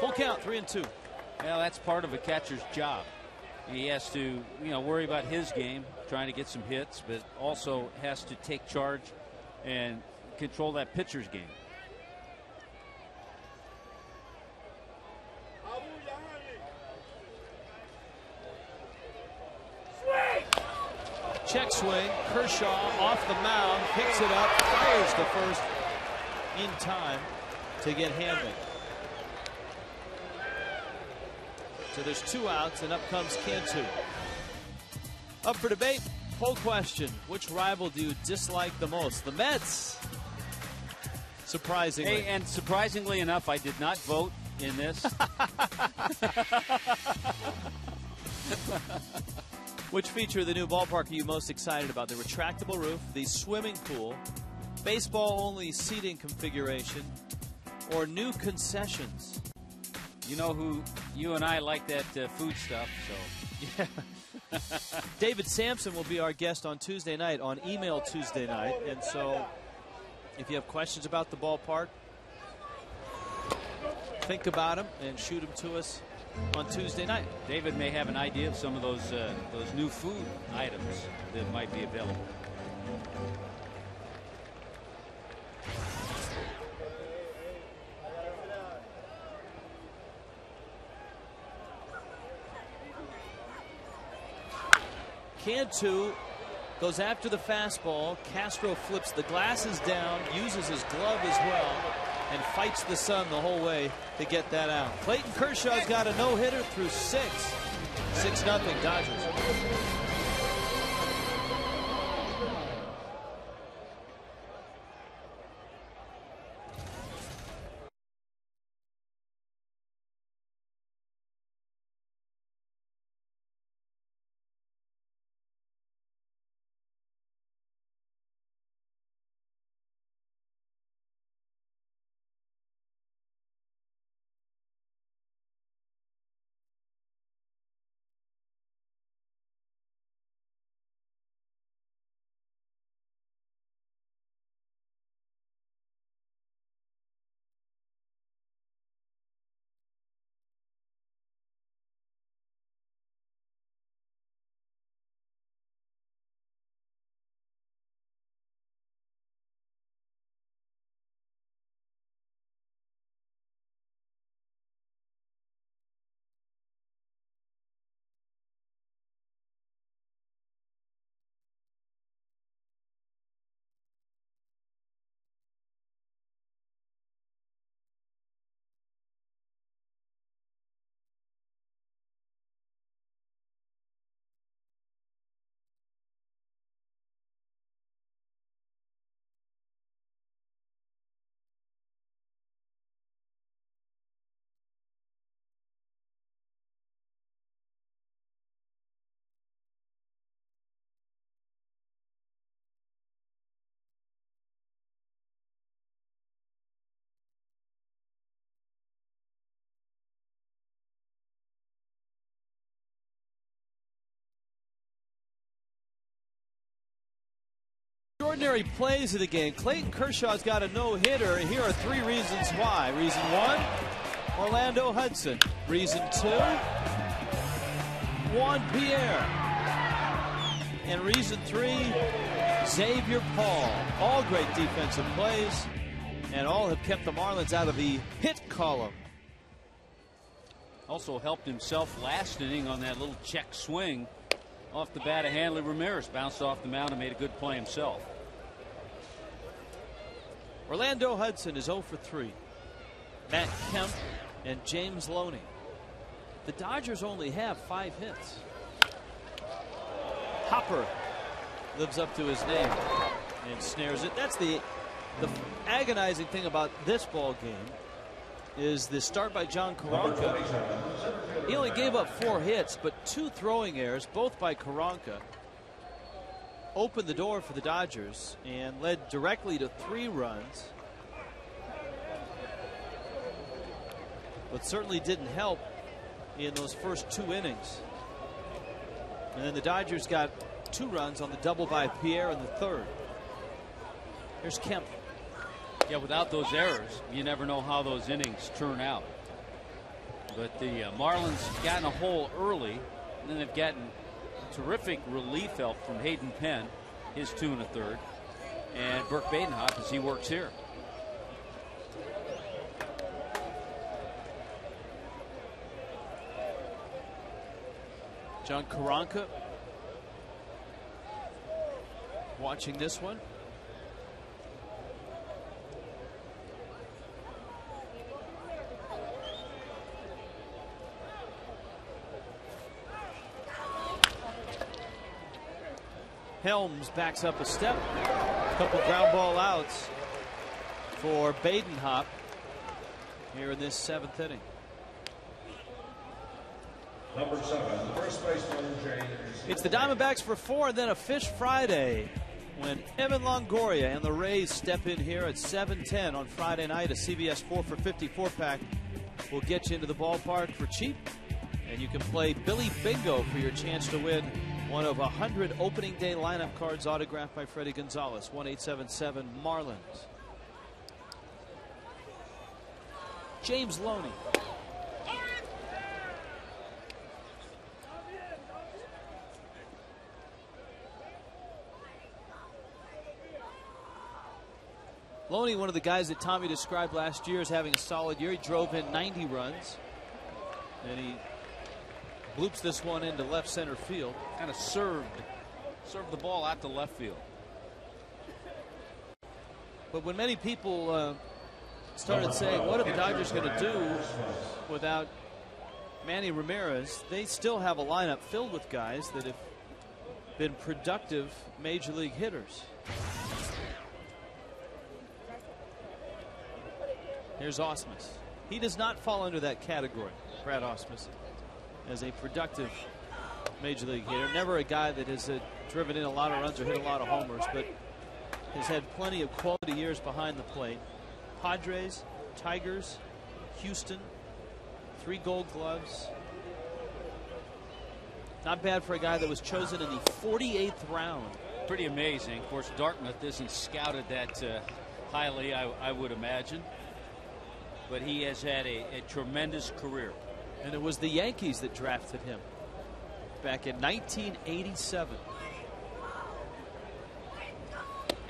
Full count, 3-2.
Well, that's part of a catcher's job. He has to, worry about his game, trying to get some hits, but also has to take charge and control that pitcher's game.
Check swing. Kershaw off the mound, picks it up, fires the first in time to get Hamlin. So there's 2 outs, and up comes Cantu. Up for debate, poll question. Which rival do you dislike the most? The Mets. Surprisingly.
Hey, and surprisingly enough, I did not vote in this.
Which feature of the new ballpark are you most excited about? The retractable roof, the swimming pool, baseball-only seating configuration, or new concessions?
You know who you and I like that food stuff, so.
Yeah. David Sampson will be our guest on Tuesday night, on Email Tuesday night. And so if you have questions about the ballpark, think about them and shoot them to us on Tuesday night.
David may have an idea of some of those new food items that might be available.
Cantu goes after the fastball. Castro flips the glasses down, uses his glove as well, and fights the sun the whole way to get that out. Clayton Kershaw's got a no-hitter through 6. 6-0 Dodgers. extraordinary plays of the game. Clayton Kershaw's got a no-hitter. Here are 3 reasons why. Reason 1, Orlando Hudson. Reason 2, Juan Pierre. And reason 3, Xavier Paul. All great defensive plays, and all have kept the Marlins out of the hit column.
Also helped himself last inning on that little check swing off the bat of Hanley Ramirez. Bounced off the mound and made a good play himself.
Orlando Hudson is 0 for 3. Matt Kemp and James Loney. The Dodgers only have 5 hits. Hopper lives up to his name and snares it. That's the agonizing thing about this ball game, is the start by John Karanka. He only gave up 4 hits, but 2 throwing errors, both by Karanka, opened the door for the Dodgers and led directly to 3 runs, but certainly didn't help in those first 2 innings. And then the Dodgers got 2 runs on the double by Pierre in the 3rd. Here's Kemp.
Yeah, without those errors, you never know how those innings turn out. But the Marlins got in a hole early, and then they've gotten terrific relief help from Hayden Penn, his 2 1/3, and Burke Badenhop as he works here.
John Karanka watching this one. Helms backs up a step. A couple ground ball outs for Badenhop here in this 7th inning.
Number 7, first baseman James.
It's the Diamondbacks for 4, and then a Fish Friday when Evan Longoria and the Rays step in here at 7:10 on Friday night. A CBS 4 for 54 pack will get you into the ballpark for cheap, and you can play Billy Bingo for your chance to win one of 100 opening day lineup cards autographed by Freddie Gonzalez. 1-877 Marlins. James Loney. Loney, one of the guys that Tommy described last year as having a solid year. He drove in 90 runs, and he bloops this one into left center field.
Kind of served the ball out to left field.
But when many people started saying, what are the Dodgers going to do without Manny Ramirez, they still have a lineup filled with guys that have been productive major league hitters. Here's Ausmus. He does not fall under that category, Brad Ausmus, as a productive major league hitter. Never a guy that has driven in a lot of runs or hit a lot of homers, but has had plenty of quality years behind the plate. Padres, Tigers, Houston, 3 Gold Gloves. Not bad for a guy that was chosen in the 48th round.
Pretty amazing. Of course, Dartmouth isn't scouted that highly, I would imagine. But he has had a tremendous career.
And it was the Yankees that drafted him back in 1987.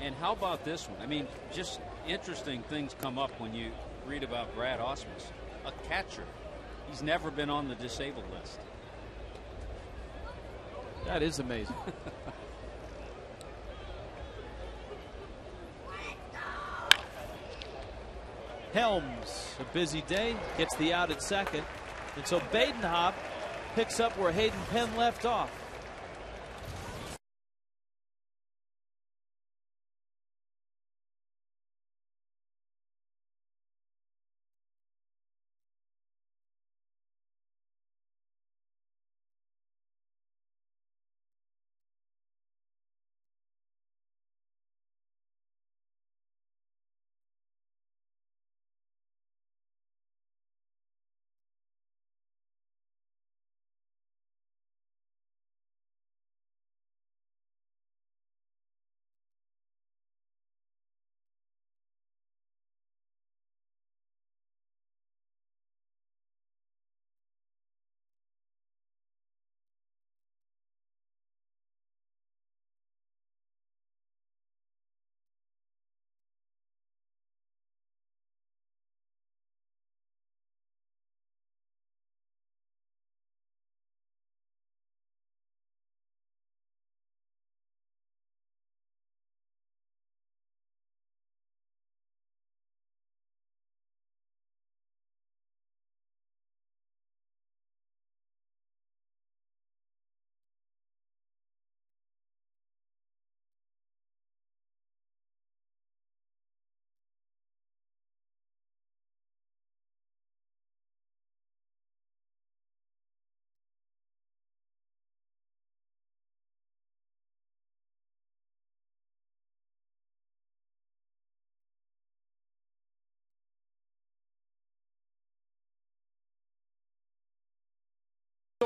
And how about this one? I mean, just interesting things come up when you read about Brad Ausmus, a catcher. He's never been on the disabled list.
That is amazing. Helms, a busy day, gets the out at second. And so Badenhop picks up where Hayden Penn left off.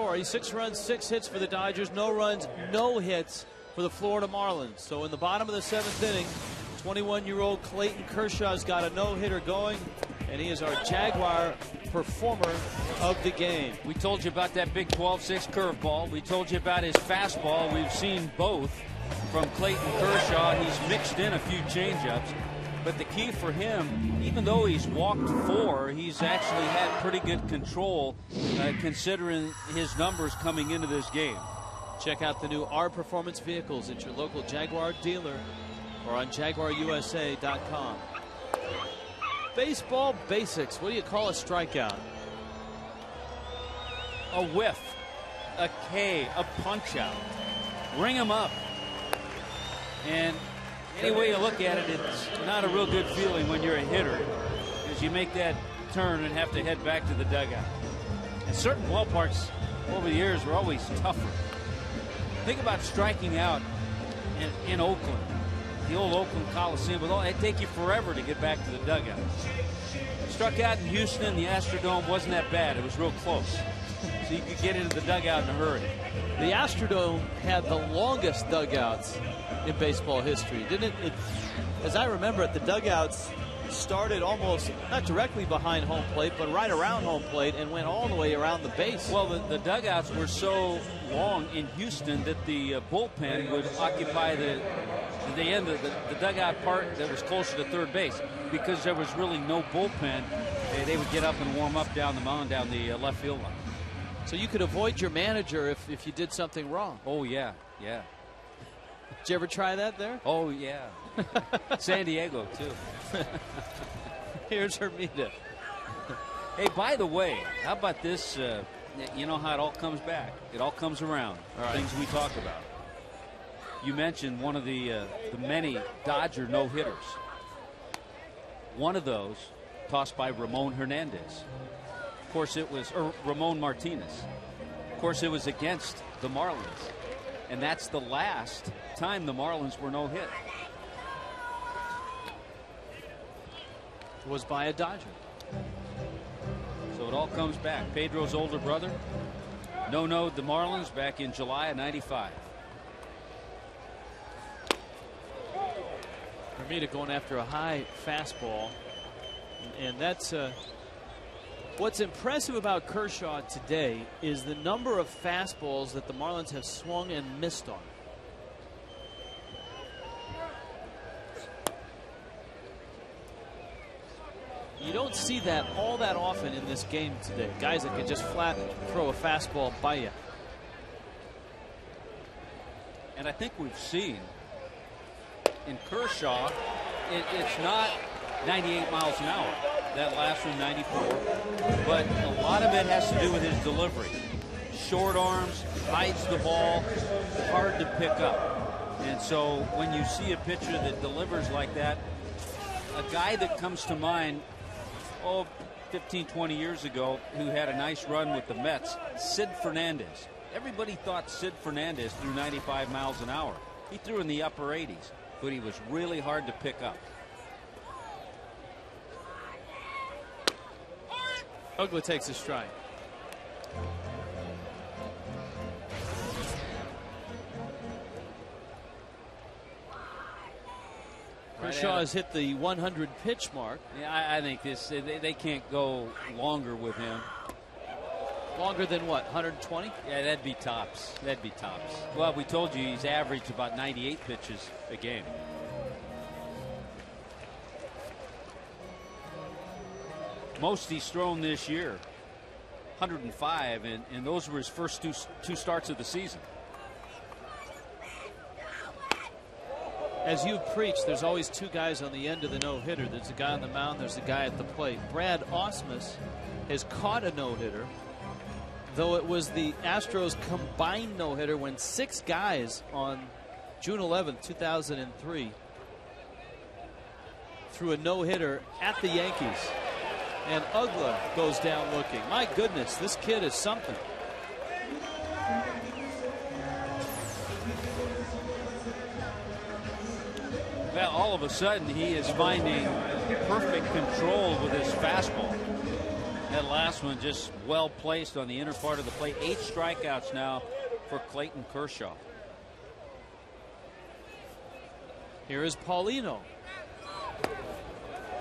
story. 6 runs, 6 hits for the Dodgers. No runs, no hits for the Florida Marlins. So in the bottom of the 7th inning, 21-year-old Clayton Kershaw's got a no-hitter going, and he is our Jaguar performer of the game.
We told you about that big 12-6 curveball. We told you about his fastball. We've seen both from Clayton Kershaw. He's mixed in a few changeups. But the key for him, even though he's walked 4, he's actually had pretty good control considering his numbers coming into this game.
Check out the new R Performance vehicles at your local Jaguar dealer or on JaguarUSA.com. Baseball basics. What do you call a strikeout?
A whiff, a K, a punch out. Ring him up. And any way you look at it, it's not a real good feeling when you're a hitter, as you make that turn and have to head back to the dugout. And certain ballparks over the years were always tougher. Think about striking out in Oakland, the old Oakland Coliseum. It'd take you forever to get back to the dugout. Struck out in Houston, the Astrodome wasn't that bad. It was real close. So you could get into the dugout in a hurry.
The Astrodome had the longest dugouts in baseball history, didn't it? As I remember it, the dugouts started almost not directly behind home plate, but right around home plate and went all the way around the base.
Well, the dugouts were so long in Houston that the bullpen would occupy the end of the dugout part that was closer to third base. Because there was really no bullpen, they would get up and warm up down the mound down the left field line.
So you could avoid your manager if you did something wrong.
Oh, yeah, yeah.
Did you ever try that there?
Oh, yeah. San Diego, too.
Here's Hermida.
Hey, by the way, how about this? You know how it all comes back. It all comes around.
All right.
Things we talk about. You mentioned one of the many Dodger no-hitters. One of those tossed by Ramon Hernandez. Of course, it was Ramon Martinez. Of course, it was against the Marlins. And that's the last time the Marlins were no-hit.
Was by a Dodger.
So it all comes back. Pedro's older brother no-no'd the Marlins back in July of '95.
Hermida going after a high fastball. And that's what's impressive about Kershaw today is the number of fastballs that the Marlins have swung and missed on. You don't see that all that often in this game today. Guys that can just flat throw a fastball by you.
And I think we've seen in Kershaw, it's not 98 miles an hour. That last one, 94. But a lot of it has to do with his delivery. Short arms, hides the ball, hard to pick up. And so when you see a pitcher that delivers like that, a guy that comes to mind, 15, 20 years ago, who had a nice run with the Mets, Sid Fernandez. Everybody thought Sid Fernandez threw 95 miles an hour. He threw in the upper 80s, but he was really hard to pick up.
Ugla takes a strike. Kershaw has hit the 100 pitch mark.
Yeah, I think they can't go longer with him.
Longer than what, 120?
Yeah, that'd be tops. That'd be tops. Well, we told you he's averaged about 98 pitches a game. Most he's thrown this year, 105, and those were his first two starts of the season.
As you've preached, there's always two guys on the end of the no-hitter. There's a guy on the mound, there's a guy at the plate. Brad Ausmus has caught a no-hitter, though it was the Astros combined no-hitter when 6 guys on June 11th, 2003 threw a no-hitter at the Yankees. And Ugla goes down looking. My goodness, this kid is something.
Well, all of a sudden, he is finding perfect control with his fastball. That last one just well placed on the inner part of the plate. 8 strikeouts now for Clayton Kershaw.
Here is Paulino.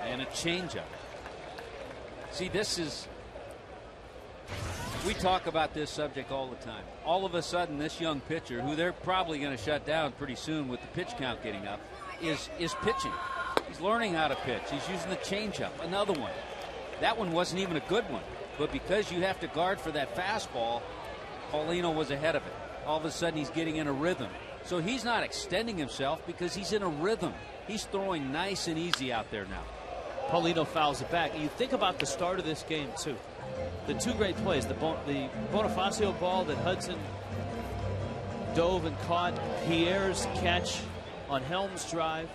And a changeup. See, this is, we talk about this subject all the time. All of a sudden, this young pitcher, who they're probably going to shut down pretty soon with the pitch count getting up, is pitching. He's learning how to pitch. He's using the changeup. Another one. That one wasn't even a good one. But because you have to guard for that fastball, Paulino was ahead of it. All of a sudden, he's getting in a rhythm. So he's not extending himself because he's in a rhythm. He's throwing nice and easy out there now.
Paulino fouls it back. You think about the start of this game, too. The 2 great plays, the Bonifacio ball that Hudson dove and caught, Pierre's catch on Helms' drive,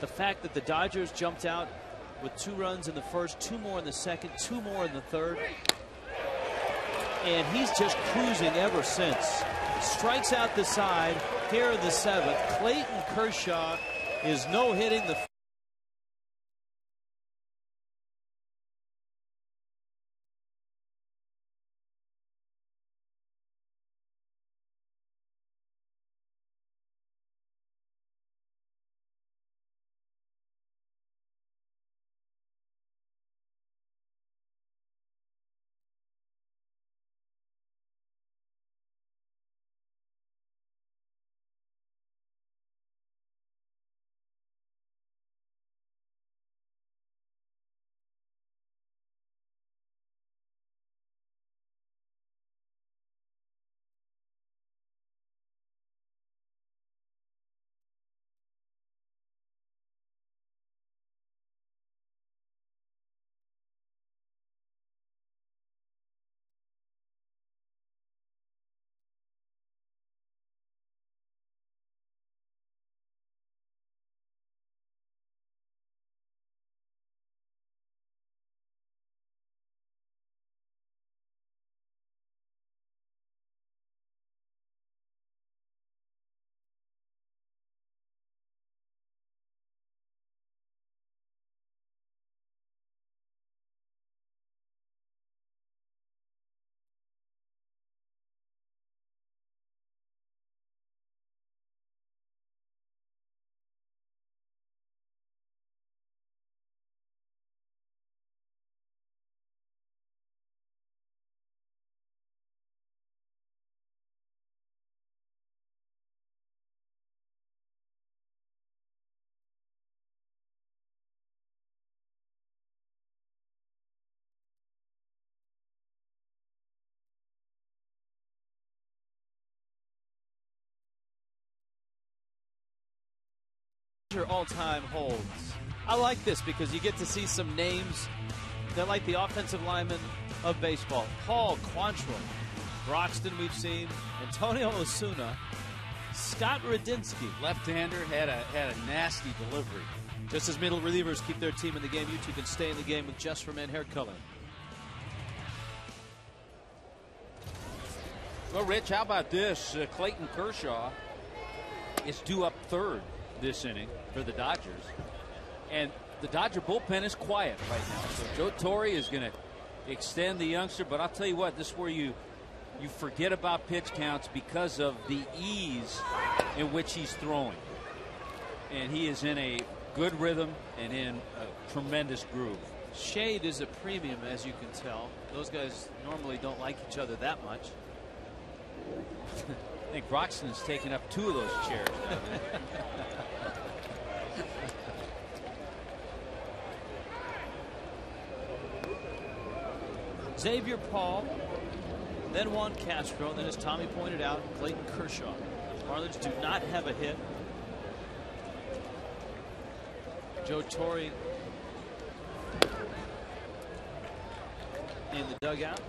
the fact that the Dodgers jumped out with 2 runs in the first, 2 more in the second, 2 more in the third. And he's just cruising ever since. Strikes out the side here in the 7th. Clayton Kershaw is no-hitting the all-time holds. I like this because you get to see some names that like the offensive linemen of baseball. Paul Quantrill, Broxton we've seen, Antonio Osuna, Scott Radinsky.
Left-hander had a nasty delivery.
Just as middle relievers keep their team in the game, you two can stay in the game with Just for Men hair color.
Well, Rich, how about this? Clayton Kershaw is due up 3rd this inning for the Dodgers. And the Dodger bullpen is quiet right now. So Joe Torre is going to extend the youngster. But I'll tell you what, this is where you forget about pitch counts because of the ease in which he's throwing. And he is in a good rhythm and in a tremendous groove.
Shade is a premium, as you can tell. Those guys normally don't like each other that much.
I think Broxton has taken up 2 of those chairs now.
Xavier Paul, then Juan Castro, and then as Tommy pointed out, Clayton Kershaw. Marlins do not have a hit. Joe Torre in the dugout.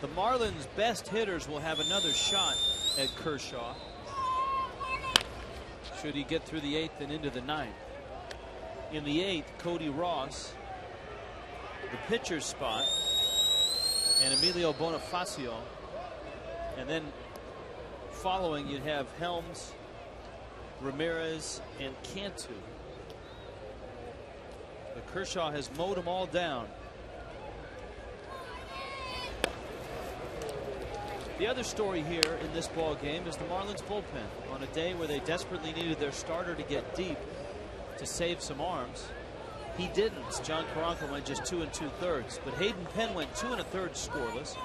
The Marlins' best hitters will have another shot at Kershaw should he get through the 8th and into the 9th. In the 8th, Cody Ross, the pitcher's spot, and Emilio Bonifacio. And then following, you'd have Helms Ramirez, and Cantu. But Kershaw has mowed them all down. The other story here in this ball game is the Marlins bullpen. On a day where they desperately needed their starter to get deep to save some arms, he didn't. John Karanka went just 2 2/3, but Hayden Penn went 2 1/3 scoreless.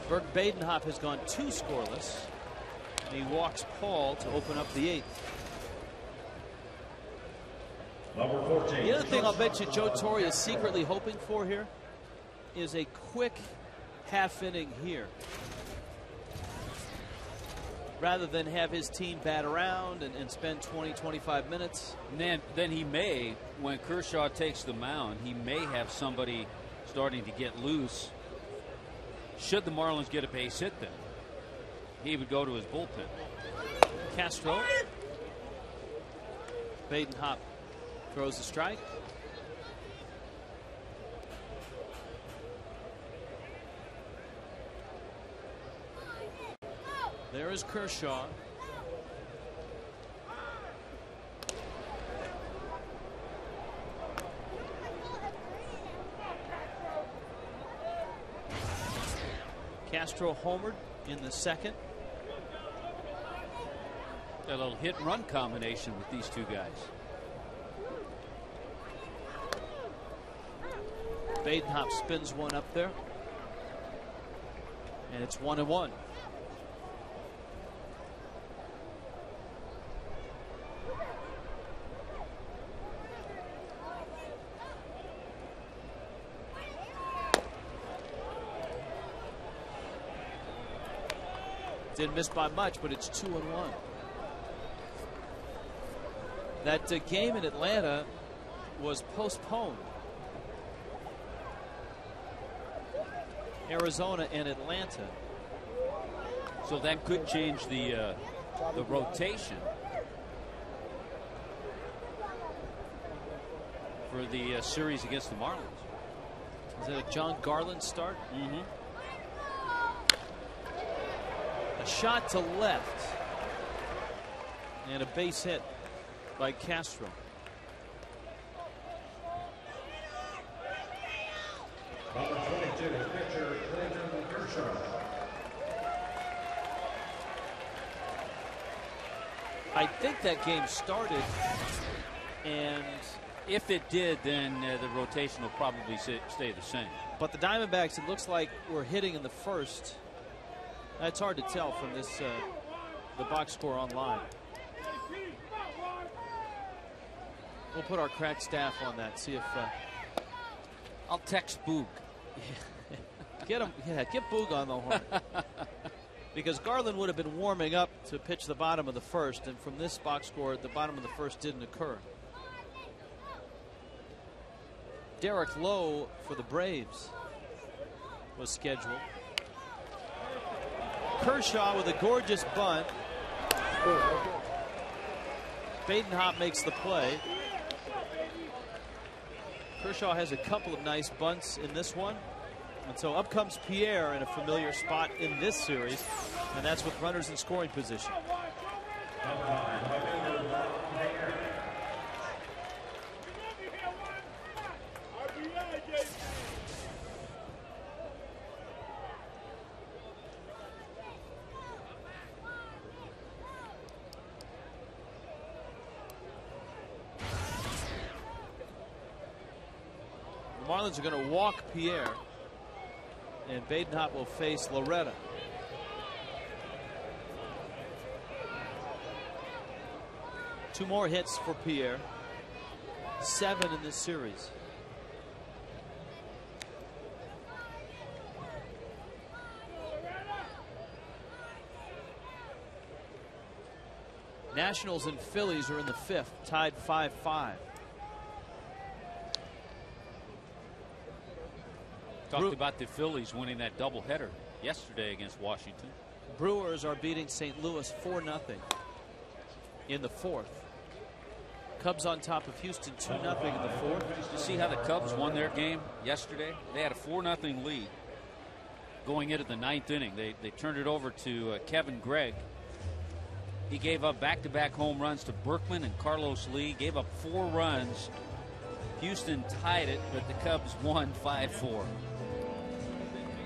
Bert Badenhop has gone 2 scoreless, and he walks Paul to open up the 8th.
Number 14.
The other thing I'll bet you Joe Torre is secretly hoping for here is a quick half inning here, rather than have his team bat around and spend 20-25 minutes.
And then he may, when Kershaw takes the mound, he may have somebody starting to get loose. Should the Marlins get a base hit, then he would go to his bullpen.
Castro. Badenhop throws a strike. There is Kershaw. Castro homered in the second.
A little hit and run combination with these two guys.
Badenhop spins one up there, and it's 1-1. Didn't miss by much, but it's 2-1. That game in Atlanta was postponed. Arizona and Atlanta.
So that could change the rotation for the series against the Marlins.
Is it a John Garland start?
Mm-hmm.
A shot to left and a base hit by Castro.
Number 22, pitcher Clayton Kershaw.
I think that game started, and
if it did, then the rotation will probably stay the same.
But the Diamondbacks, it looks like we're hitting in the first. That's hard to tell from this the box score online. We'll put our crack staff on that. See if
I'll text Boog.
Get him. Yeah, get Boog on the horn. Because Garland would have been warming up to pitch the bottom of the first, and from this box score, the bottom of the first didn't occur. Derek Lowe for the Braves was scheduled. Kershaw with a gorgeous bunt. Badenhop makes the play. Kershaw has a couple of nice bunts in this one. And so up comes Pierre in a familiar spot in this series, and that's with runners in scoring position. The Marlins are going to walk Pierre, and Badenhop will face Loretta. Two more hits for Pierre. 7 in this series. Nationals and Phillies are in the 5th, tied 5-5.
Talked about the Phillies winning that doubleheader yesterday against Washington.
Brewers are beating St. Louis 4-0 in the 4th. Cubs on top of Houston 2-0 in the 4th.
Did you see how the Cubs won their game yesterday? They had a 4-0 lead going into the 9th inning. They turned it over to Kevin Gregg. He gave up back-to-back home runs to Berkman and Carlos Lee. Gave up 4 runs. Houston tied it, but the Cubs won 5-4.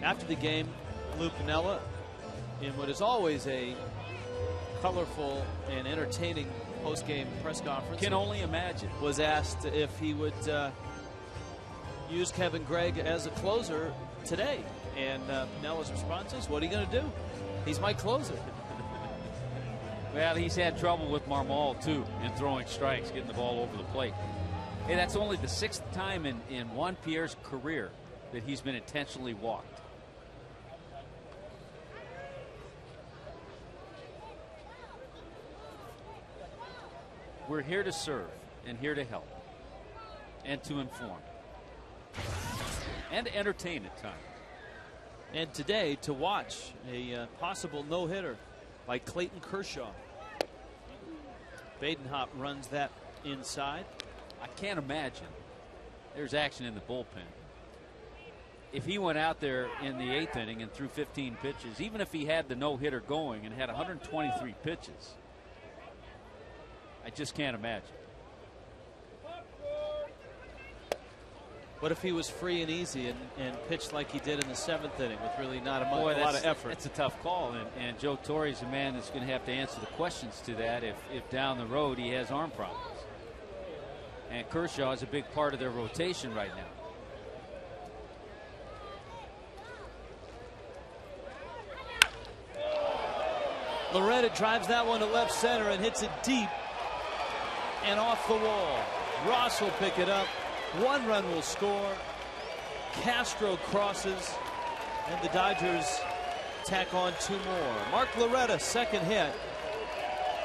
After the game, Lou Piniella, in what is always a colorful and entertaining post-game press conference,
Can only imagine,
was asked if he would use Kevin Gregg as a closer today. And Piniella's response is, what are you going to do? He's my closer.
Well, he's had trouble with Marmol, too, in throwing strikes, getting the ball over the plate. Hey, that's only the 6th time in Juan Pierre's career that he's been intentionally walked. We're here to serve and here to help and to inform and to entertain at times.
And today, to watch a possible no-hitter like Clayton Kershaw. Badenhop runs that inside.
I can't imagine there's action in the bullpen. If he went out there in the 8th inning and threw 15 pitches, even if he had the no-hitter going and had 123 pitches, I just can't imagine.
What if he was free and easy and pitched like he did in the 7th inning with really not a lot of effort?
It's a tough call, and Joe Torre is a man that's going to have to answer the questions to that if down the road he has arm problems. And Kershaw is a big part of their rotation right now.
Loretta drives that one to left center and hits it deep and off the wall. Ross will pick it up. 1 run will score. Castro crosses, and the Dodgers tack on 2 more. Mark Loretta, 2nd hit,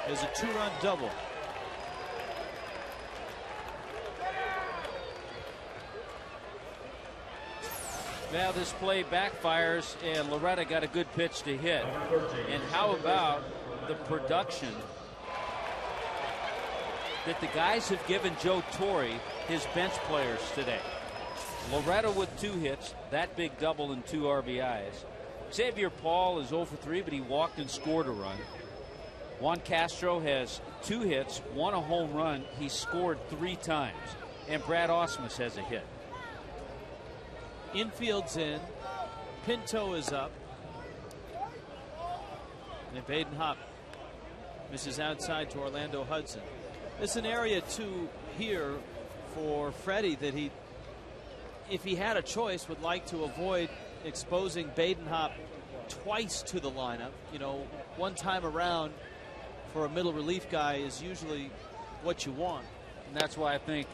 is a 2-run double.
Now this play backfires, and Loretta got a good pitch to hit. And how about the production that the guys have given Joe Torre, his bench players, today? Loretta with 2 hits, that big double and 2 RBIs. Xavier Paul is 0 for 3, but he walked and scored a run. Juan Castro has 2 hits, 1 a home run. He scored 3 times. And Brad Ausmus has a hit.
Infield's in. Pinto is up. And Badenhop misses outside to Orlando Hudson. It's an area too here for Freddie that he, if he had a choice, would like to avoid exposing Badenhop twice to the lineup. You know, one time around for a middle relief guy is usually what you want.
And that's why I think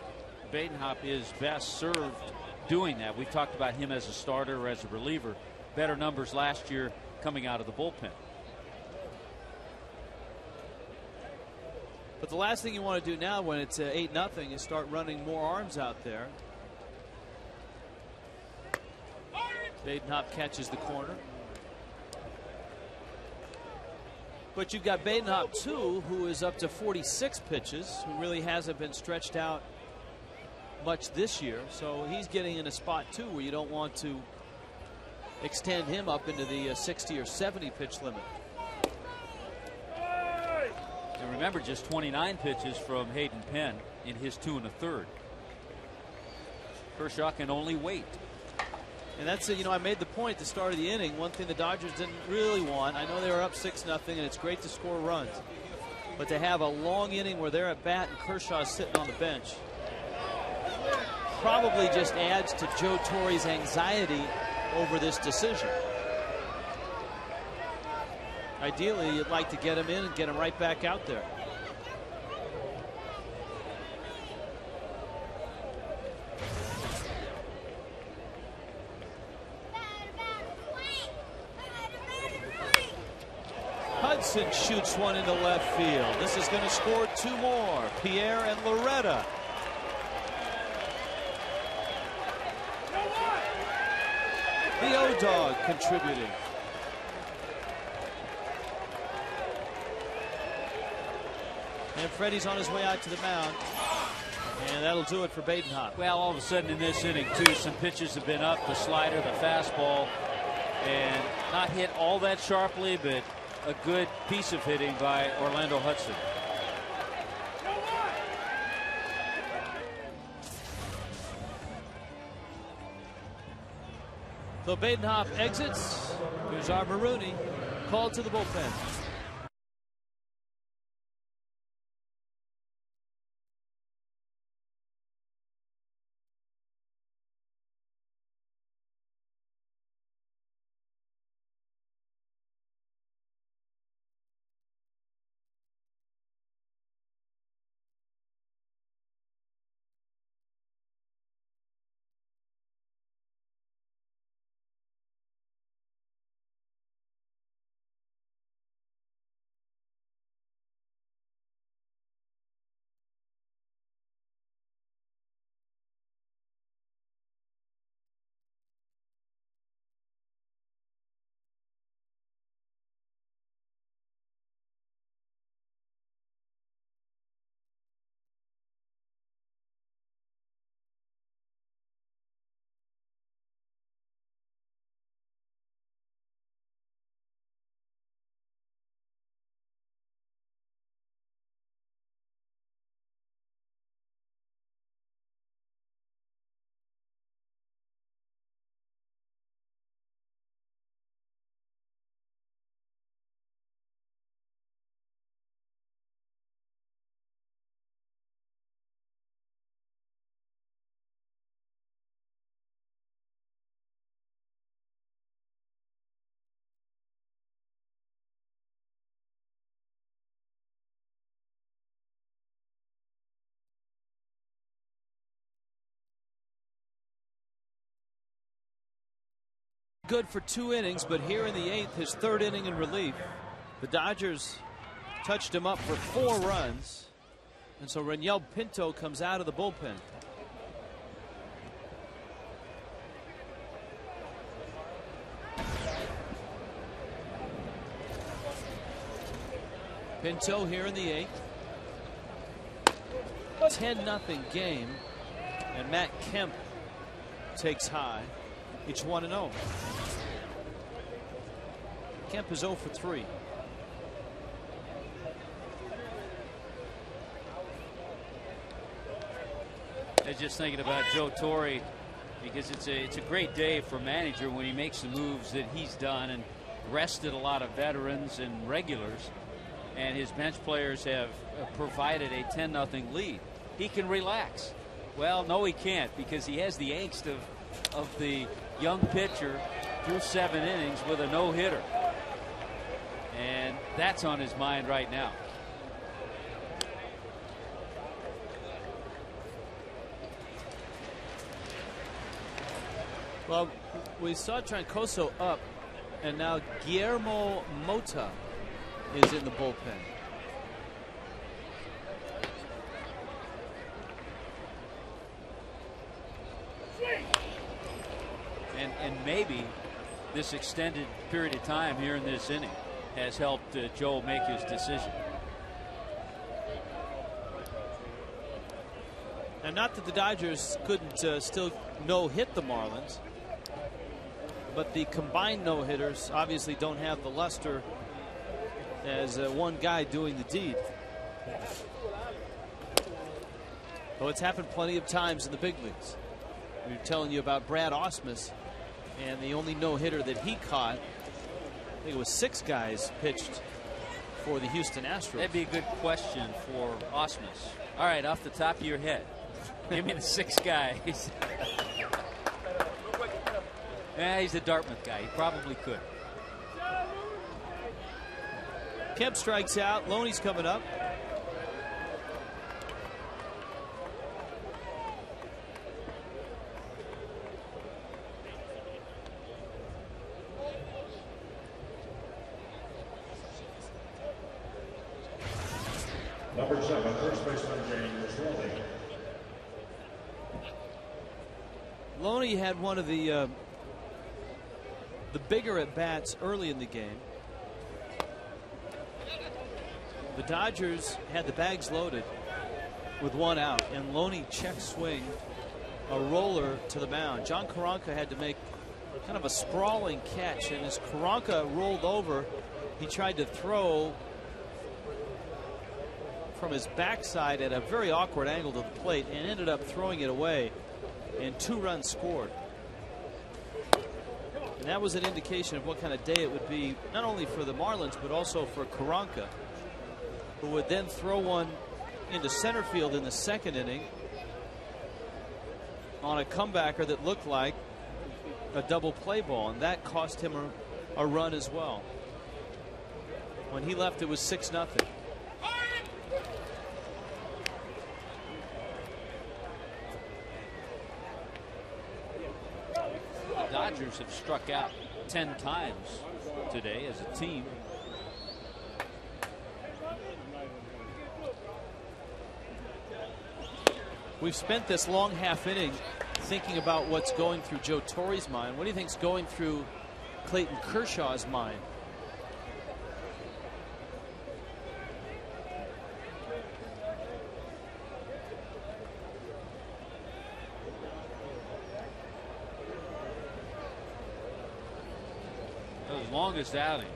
Badenhop is best served doing that. We've talked about him as a starter or as a reliever. Better numbers last year coming out of the bullpen.
But the last thing you want to do now when it's 8-0 is start running more arms out there. Badenhop catches the corner. But you've got Badenhop, too, who is up to 46 pitches, who really hasn't been stretched out much this year. So he's getting in a spot, too, where you don't want to extend him up into the 60 or 70 pitch limit.
And remember, just 29 pitches from Hayden Penn in his 2 1/3. Kershaw can only wait.
And that's, you know, I made the point at the start of the inning. One thing the Dodgers didn't really want, I know they were up 6-0, and it's great to score runs. But to have a long inning where they're at bat and Kershaw's sitting on the bench probably just adds to Joe Torre's anxiety over this decision. Ideally, you'd like to get him in and get him right back out there. Hudson shoots one into left field. This is going to score 2 more. Pierre and Loretta. The O-Dog contributing. And Freddie's on his way out to the mound. And that'll do it for Badenhop.
Well, all of a sudden in this inning, too, some pitches have been up. The slider, the fastball, and not hit all that sharply, but a good piece of hitting by Orlando Hudson.
So Badenhoff exits. Here's our Marooney called to the bullpen. Good for 2 innings, but here in the 8th, his 3rd inning in relief, the Dodgers touched him up for 4 runs, and so Renyel Pinto comes out of the bullpen. Pinto here in the 8th. 10-0 game, and Matt Kemp takes high. It's 1-0. Kemp is 0 for 3.
I was just thinking about Joe Torre, because it's a great day for a manager when he makes the moves that he's done and rested a lot of veterans and regulars, and his bench players have provided a 10-0 lead. He can relax. Well, no, he can't, because he has the angst of the young pitcher through 7 innings with a no-hitter, and that's on his mind right now.
Well, we saw Troncoso up, and now Guillermo Mota is in the bullpen.
And maybe this extended period of time here in this inning has helped Joe make his decision.
And not that the Dodgers couldn't still no-hit the Marlins, but the combined no-hitters obviously don't have the luster as one guy doing the deed. Well, it's happened plenty of times in the big leagues. We were telling you about Brad Ausmus, and the only no-hitter that he caught, I think it was 6 guys pitched for the Houston Astros.
That'd be a good question for Ausmus. All right, off the top of your head, give me the 6 guys. Yeah, he's a Dartmouth guy. He probably could.
Kemp strikes out. Loney's coming up.
Number 7, first baseman James Loney.
Loney had one of the bigger at bats early in the game. The Dodgers had the bags loaded with 1 out, and Loney check swing a roller to the mound. John Karanka had to make kind of a sprawling catch, and as Karanka rolled over, He tried to throw from his backside at a very awkward angle to the plate and ended up throwing it away, and 2 runs scored. And that was an indication of what kind of day it would be, not only for the Marlins but also for Karanka, who would then throw one into center field in the 2nd inning on a comebacker that looked like a double play ball, and that cost him a run as well. When he left, it was 6-0.
The Dodgers have struck out 10 times today as a team.
We've spent this long half inning thinking about what's going through Joe Torre's mind. What do you think's going through Clayton Kershaw's mind?
His longest outing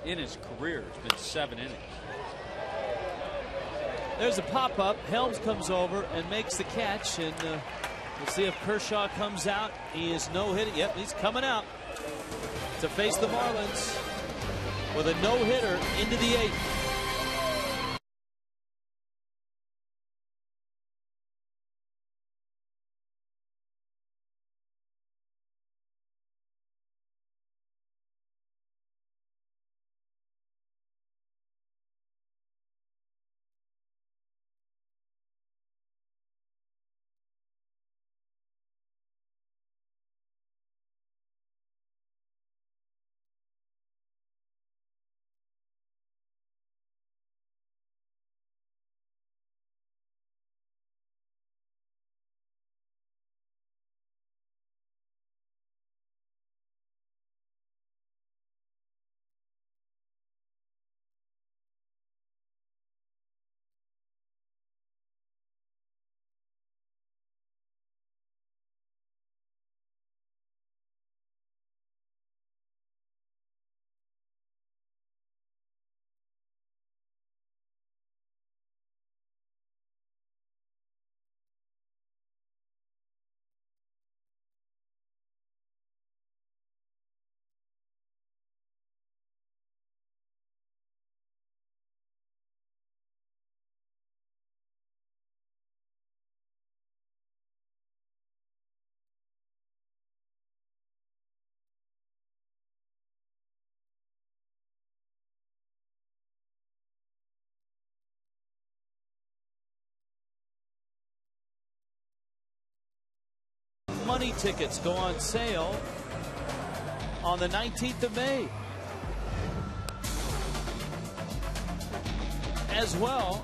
in his career has been 7 innings.
There's a pop-up. Helms comes over and makes the catch, and we'll see if Kershaw comes out. He is no-hitting. Yep, he's coming out to face the Marlins with a no-hitter into the 8th. Money tickets go on sale on the 19th of May. As well,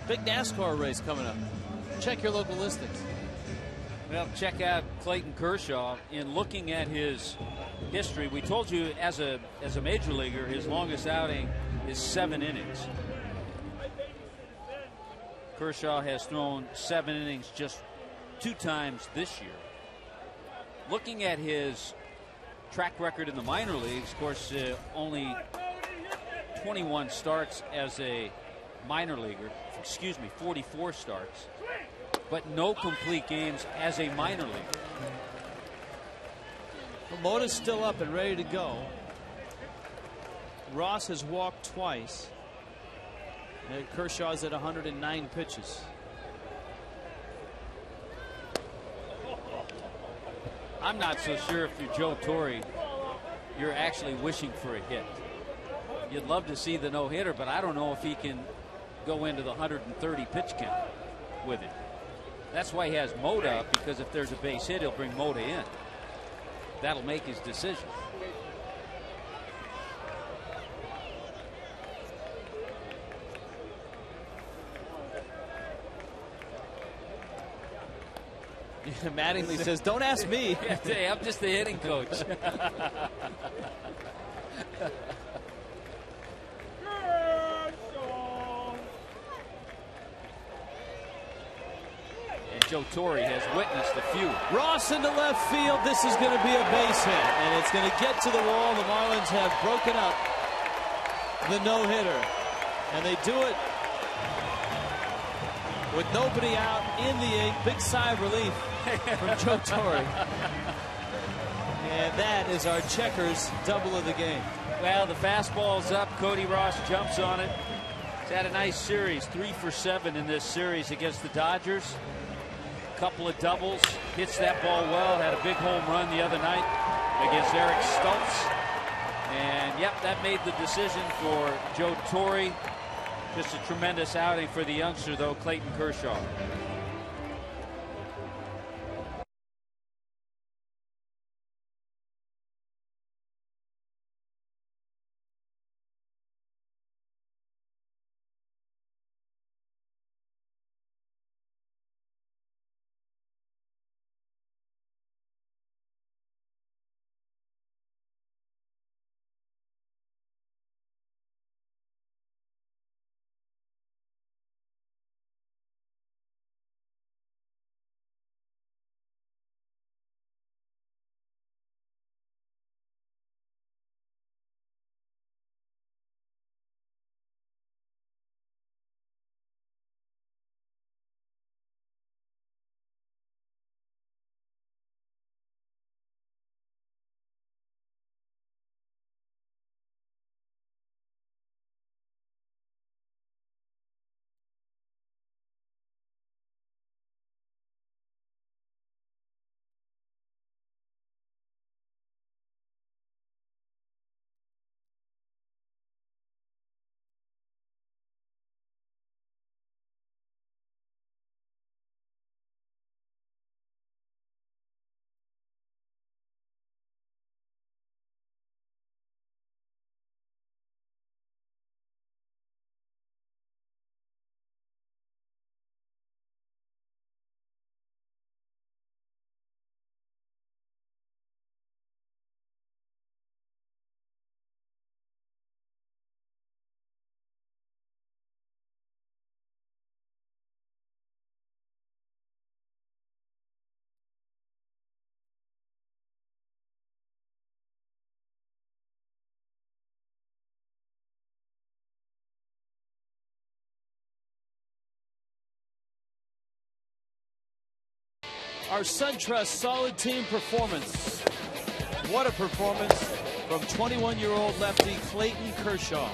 big NASCAR race coming up. Check your local listings.
Well, check out Clayton Kershaw. In looking at his history, we told you as a major leaguer, his longest outing is 7 innings. Kershaw has thrown 7 innings just 2 times this year. Looking at his track record in the minor leagues, of course, only 21 starts as a minor leaguer. Excuse me, 44 starts, but no complete games as a minor leaguer.
Well, Mota's still up and ready to go. Ross has walked twice. And Kershaw's at 109 pitches.
I'm not so sure if you're Joe Torre, you're actually wishing for a hit. You'd love to see the no-hitter, but I don't know if he can go into the 130 pitch count with it. That's why he has Mota up, because if there's a base hit, he'll bring Mota in. That'll make his decision.
Mattingly says, don't ask me.
I'm just the hitting coach.
And
Joe Torre has witnessed a few.
Ross into left field. This is going to be a base hit, and it's going to get to the wall. The Marlins have broken up the no-hitter, and they do it with nobody out in the eighth. Big sigh of relief from Joe Torre. And that is our Checkers double of the game.
Well, the fastball's up. Cody Ross jumps on it. He's had a nice series, 3 for 7 in this series against the Dodgers. Couple of doubles, hits that ball well. Had a big home run the other night against Eric Stultz. And yep, that made the decision for Joe Torre. Just a tremendous outing for the youngster, though, Clayton Kershaw.
Our SunTrust solid team performance. What a performance from 21-year-old lefty Clayton Kershaw.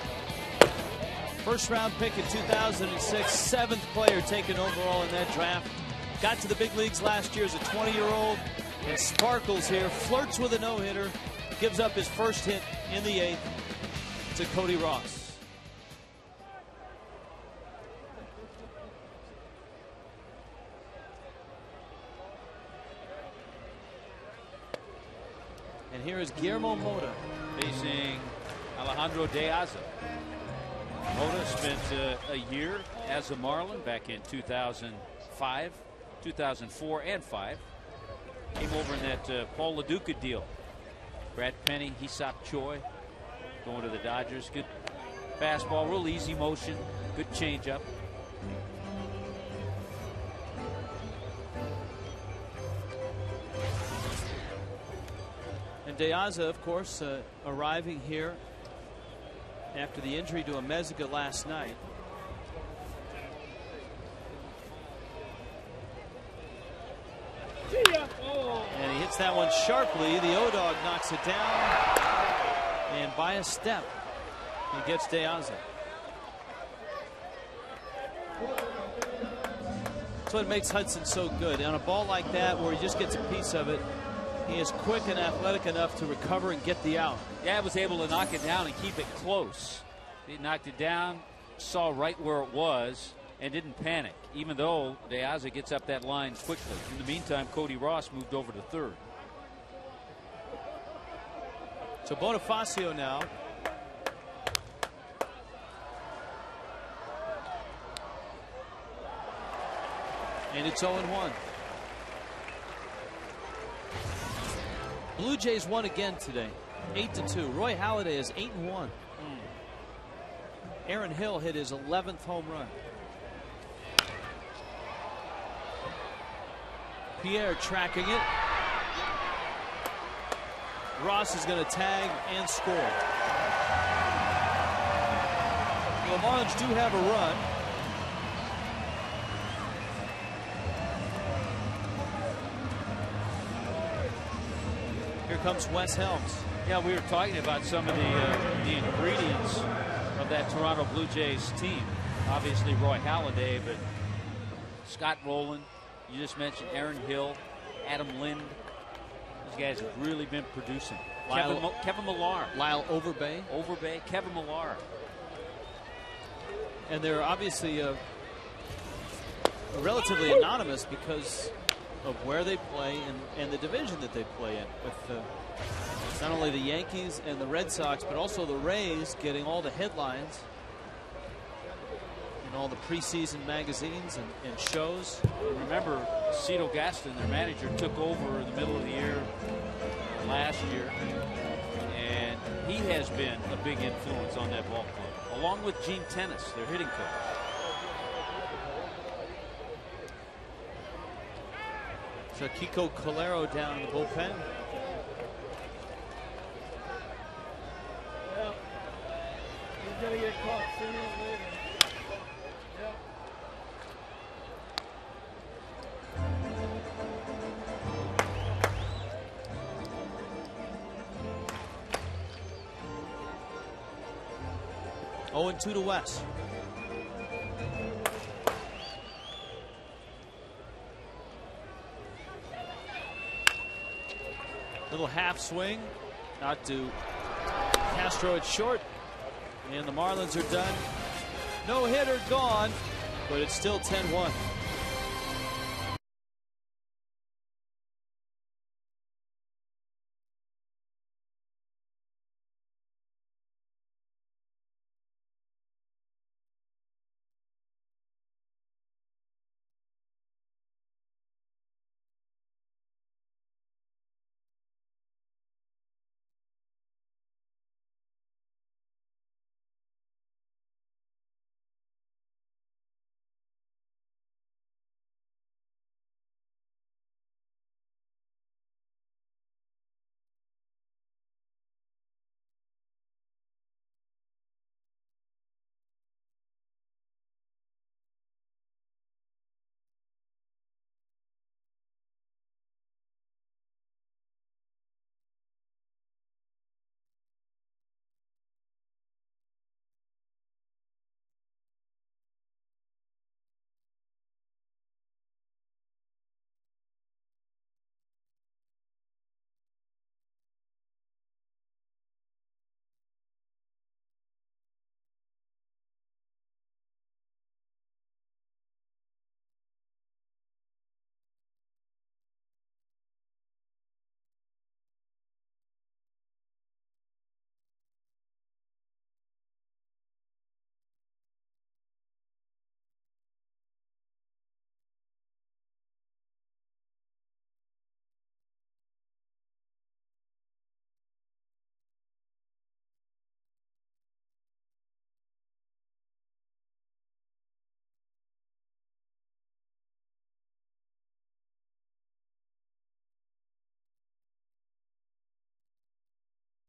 First round pick in 2006, 7th player taken overall in that draft. Got to the big leagues last year as a 20-year-old and sparkles here. Flirts with a no-hitter. Gives up his first hit in the 8th to Cody Ross. And here is Guillermo Mota
facing Alejandro De Aza. Mota spent a year as a Marlin back in 2005, 2004, and 5. Came over in that Paul LaDuca deal. Brad Penny, Hesop Choi going to the Dodgers. Good fastball, real easy motion, good changeup.
And De Aza, of course, arriving here after the injury to Amezaga last night. And he hits that one sharply. The O-Dog knocks it down. And by a step, he gets De Aza. That's what makes Hudson so good. On a ball like that, where he just gets a piece of it, he is quick and athletic enough to recover and get the out.
Yeah, was able to knock it down and keep it close. He knocked it down, saw right where it was, and didn't panic, even though De Aza gets up that line quickly. In the meantime, Cody Ross moved over to third.
So Bonifacio now. And it's 0-1. Blue Jays won again today, 8-2. Roy Halladay is 8-1. Aaron Hill hit his 11th home run. Pierre tracking it. Ross is going to tag and score. The Marlins do have a run. Here comes Wes Helms.
Yeah, we were talking about some of the ingredients of that Toronto Blue Jays team. Obviously Roy Halladay, but Scott Rowland, you just mentioned Aaron Hill, Adam Lind. These guys have really been producing. Kevin Millar.
Lyle Overbay.
Kevin Millar.
And they're obviously relatively anonymous because of where they play and the division that they play in, with not only the Yankees and the Red Sox, but also the Rays getting all the headlines in all the preseason magazines and shows.
Remember, Cito Gaston, their manager, took over in the middle of the year last year, and he has been a big influence on that ball club, along with Gene Tennis, their hitting coach.
So Kiko Calero down in the bullpen.
Yeah. He's going to get caught sooner or later. Yeah.
Oh, 0-2 to West. Little half swing, out to Castro at short, and the Marlins are done. No hitter gone, but it's still 10-1.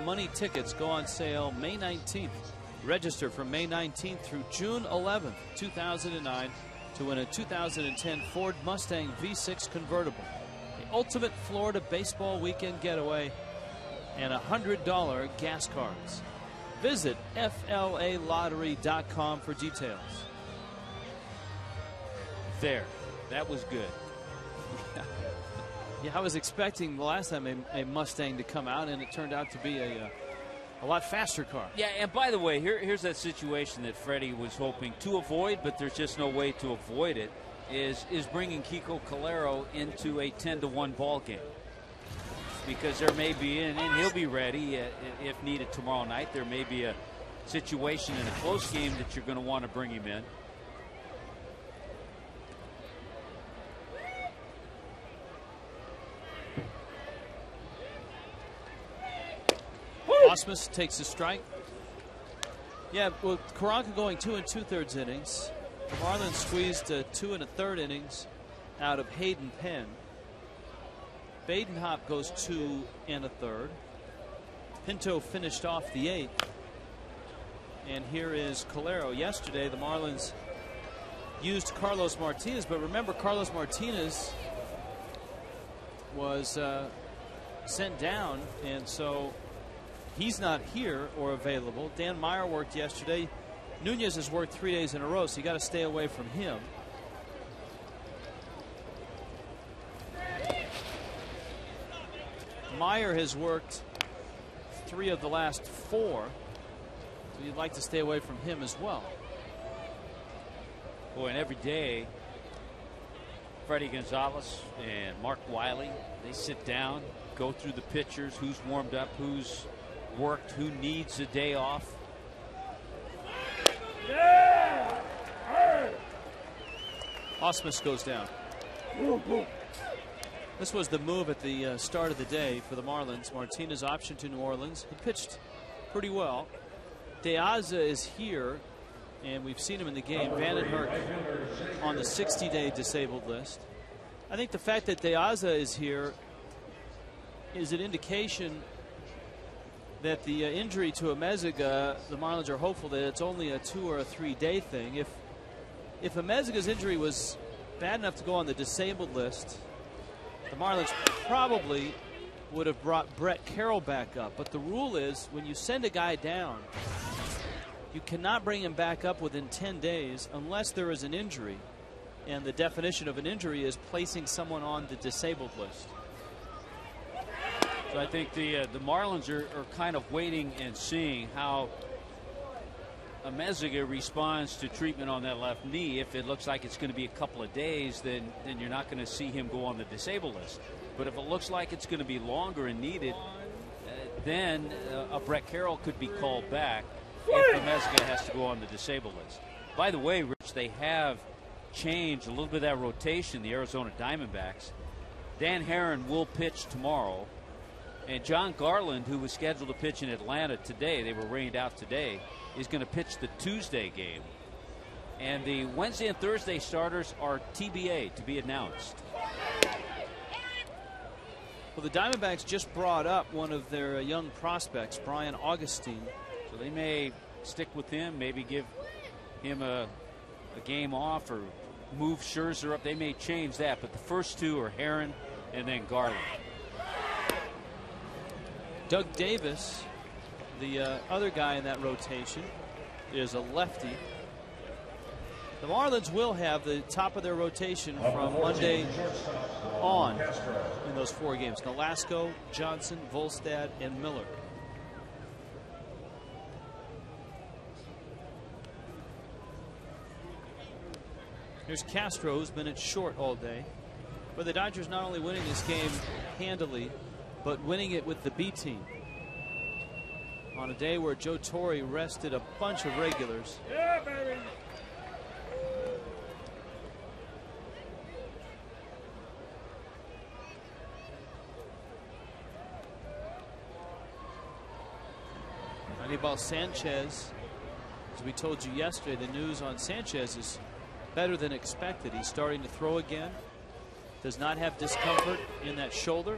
Money tickets go on sale May 19th. Register from May 19th through June 11th, 2009 to win a 2010 Ford Mustang V6 convertible, the ultimate Florida baseball weekend getaway, and $100 gas cards. Visit FLAlottery.com for details.
There. That was good.
Yeah, I was expecting the last time a Mustang to come out, and it turned out to be a lot faster car.
Yeah, and by the way, here's that situation that Freddie was hoping to avoid, but there's just no way to avoid it, is bringing Kiko Calero into a 10-1 ball game. Because there may be, and he'll be ready if needed tomorrow night, there may be a situation in a close game that you're going to want to bring him in.
Osmus takes a strike. Yeah, with Karanka going 2 2/3 innings, the Marlins squeezed 2 1/3 innings out of Hayden Penn. Badenhop goes 2 1/3. Pinto finished off the 8th. And here is Calero. Yesterday, the Marlins used Carlos Martinez, but remember, Carlos Martinez was sent down, and so he's not here or available. Dan Meyer worked yesterday. Nunez has worked 3 days in a row, so you got to stay away from him. Meyer has worked 3 of the last 4, so you'd like to stay away from him as well.
Boy, and every day, Freddie Gonzalez and Mark Wiley, they sit down, go through the pitchers, who's warmed up, who's worked, who needs a day off.
Osmus goes down. This was the move at the start of the day for the Marlins. Martinez option to New Orleans. He pitched pretty well. De Aza is here, and we've seen him in the game. Vandenberg on the 60-day disabled list. I think the fact that De Aza is here is an indication that the injury to Amezaga, the Marlins are hopeful that it's only a 2 or a 3-day thing. If Amezaga's injury was bad enough to go on the disabled list, the Marlins probably would have brought Brett Carroll back up. But the rule is when you send a guy down, you cannot bring him back up within 10 days unless there is an injury. And the definition of an injury is placing someone on the disabled list.
So I think the Marlins are kind of waiting and seeing how Amezaga responds to treatment on that left knee. If it looks like it's going to be a couple of days, then you're not going to see him go on the disabled list. But if it looks like it's going to be longer and needed, then a Brett Carroll could be called back if Amezaga has to go on the disabled list. By the way, Rich, they have changed a little bit of that rotation, the Arizona Diamondbacks. Dan Herron will pitch tomorrow. And John Garland, who was scheduled to pitch in Atlanta today, they were rained out today, is going to pitch the Tuesday game. And the Wednesday and Thursday starters are TBA, to be announced.
Well, the Diamondbacks just brought up one of their young prospects, Brian Augustine.
So they may stick with him, maybe give him a game off or move Scherzer up. They may change that, but the first 2 are Herron and then Garland.
Doug Davis, the other guy in that rotation, is a lefty. The Marlins will have the top of their rotation from Monday on in those 4 games. Nolasco, Johnson, Volstad, and Miller. Here's Castro, who's been at short all day. But the Dodgers not only winning this game handily, but winning it with the B team. On a day where Joe Torre rested a bunch of regulars.
Yeah, baby.
Anibal Sanchez, as we told you yesterday, the news on Sanchez is better than expected. He's starting to throw again. Does not have discomfort in that shoulder.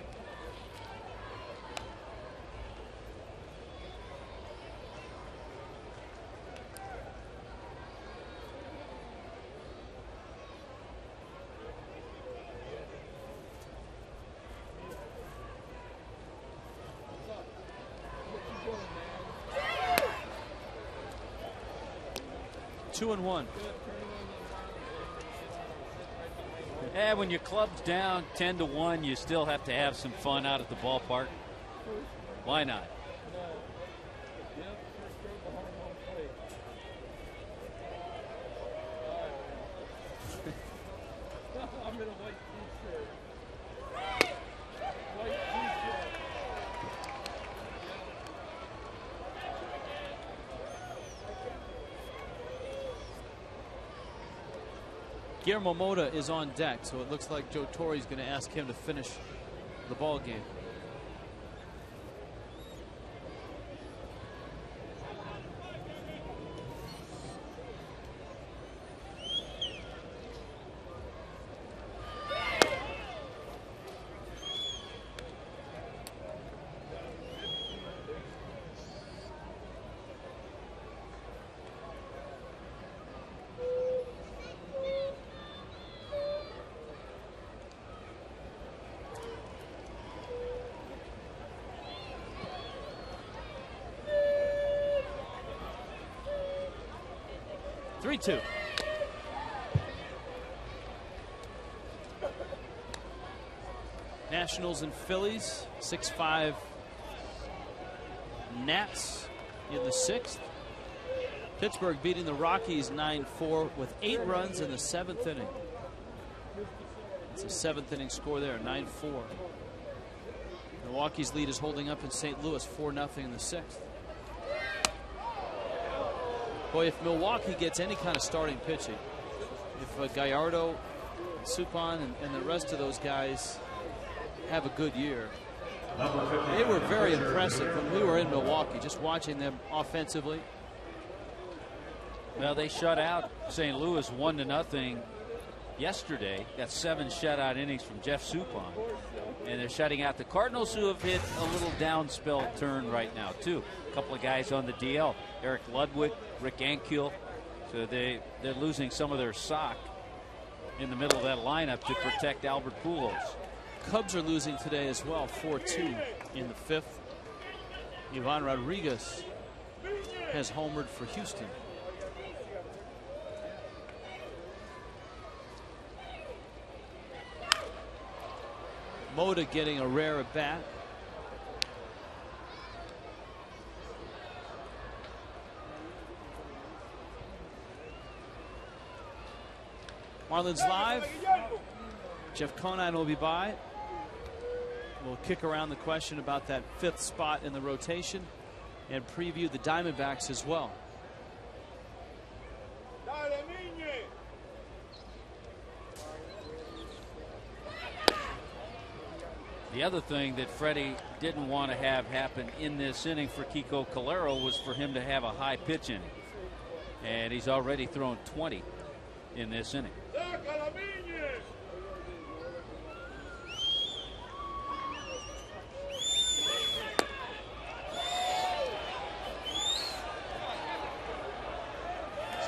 Two and one.
And when your club's down 10-1, you still have to have some fun out at the ballpark. Why not?
I'm in a white t-shirt. White t-shirt.
Guillermo Mota is on deck, so it looks like Joe Torre is going to ask him to finish the ball game. 3-2. Nationals and Phillies, 6-5 Nats in the 6th. Pittsburgh beating the Rockies 9-4 with 8 runs in the 7th inning. It's a 7th inning score there, 9-4. Milwaukee's lead is holding up in St. Louis, 4-0 in the 6th. Boy, if Milwaukee gets any kind of starting pitching, if Gallardo, Suppan, and the rest of those guys have a good year. They were very impressive when we were in Milwaukee, just watching them offensively.
Well, they shut out St. Louis 1-0 yesterday. Got 7 shutout innings from Jeff Suppan. And they're shutting out the Cardinals, who have hit a little down spell turn right now, too. A couple of guys on the DL. Eric Ludwig, Rick Ankiel. So they're losing some of their stock in the middle of that lineup to protect Albert Pujols.
Cubs are losing today as well, 4-2 in the 5th. Ivan Rodriguez has homered for Houston. Moda getting a rare at bat. Marlins Live. Jeff Conine will be by. We'll kick around the question about that 5th spot in the rotation and preview the Diamondbacks as well.
The other thing that Freddie didn't want to have happen in this inning for Kiko Calero was for him to have a high pitch inning. And he's already thrown 20 in this inning.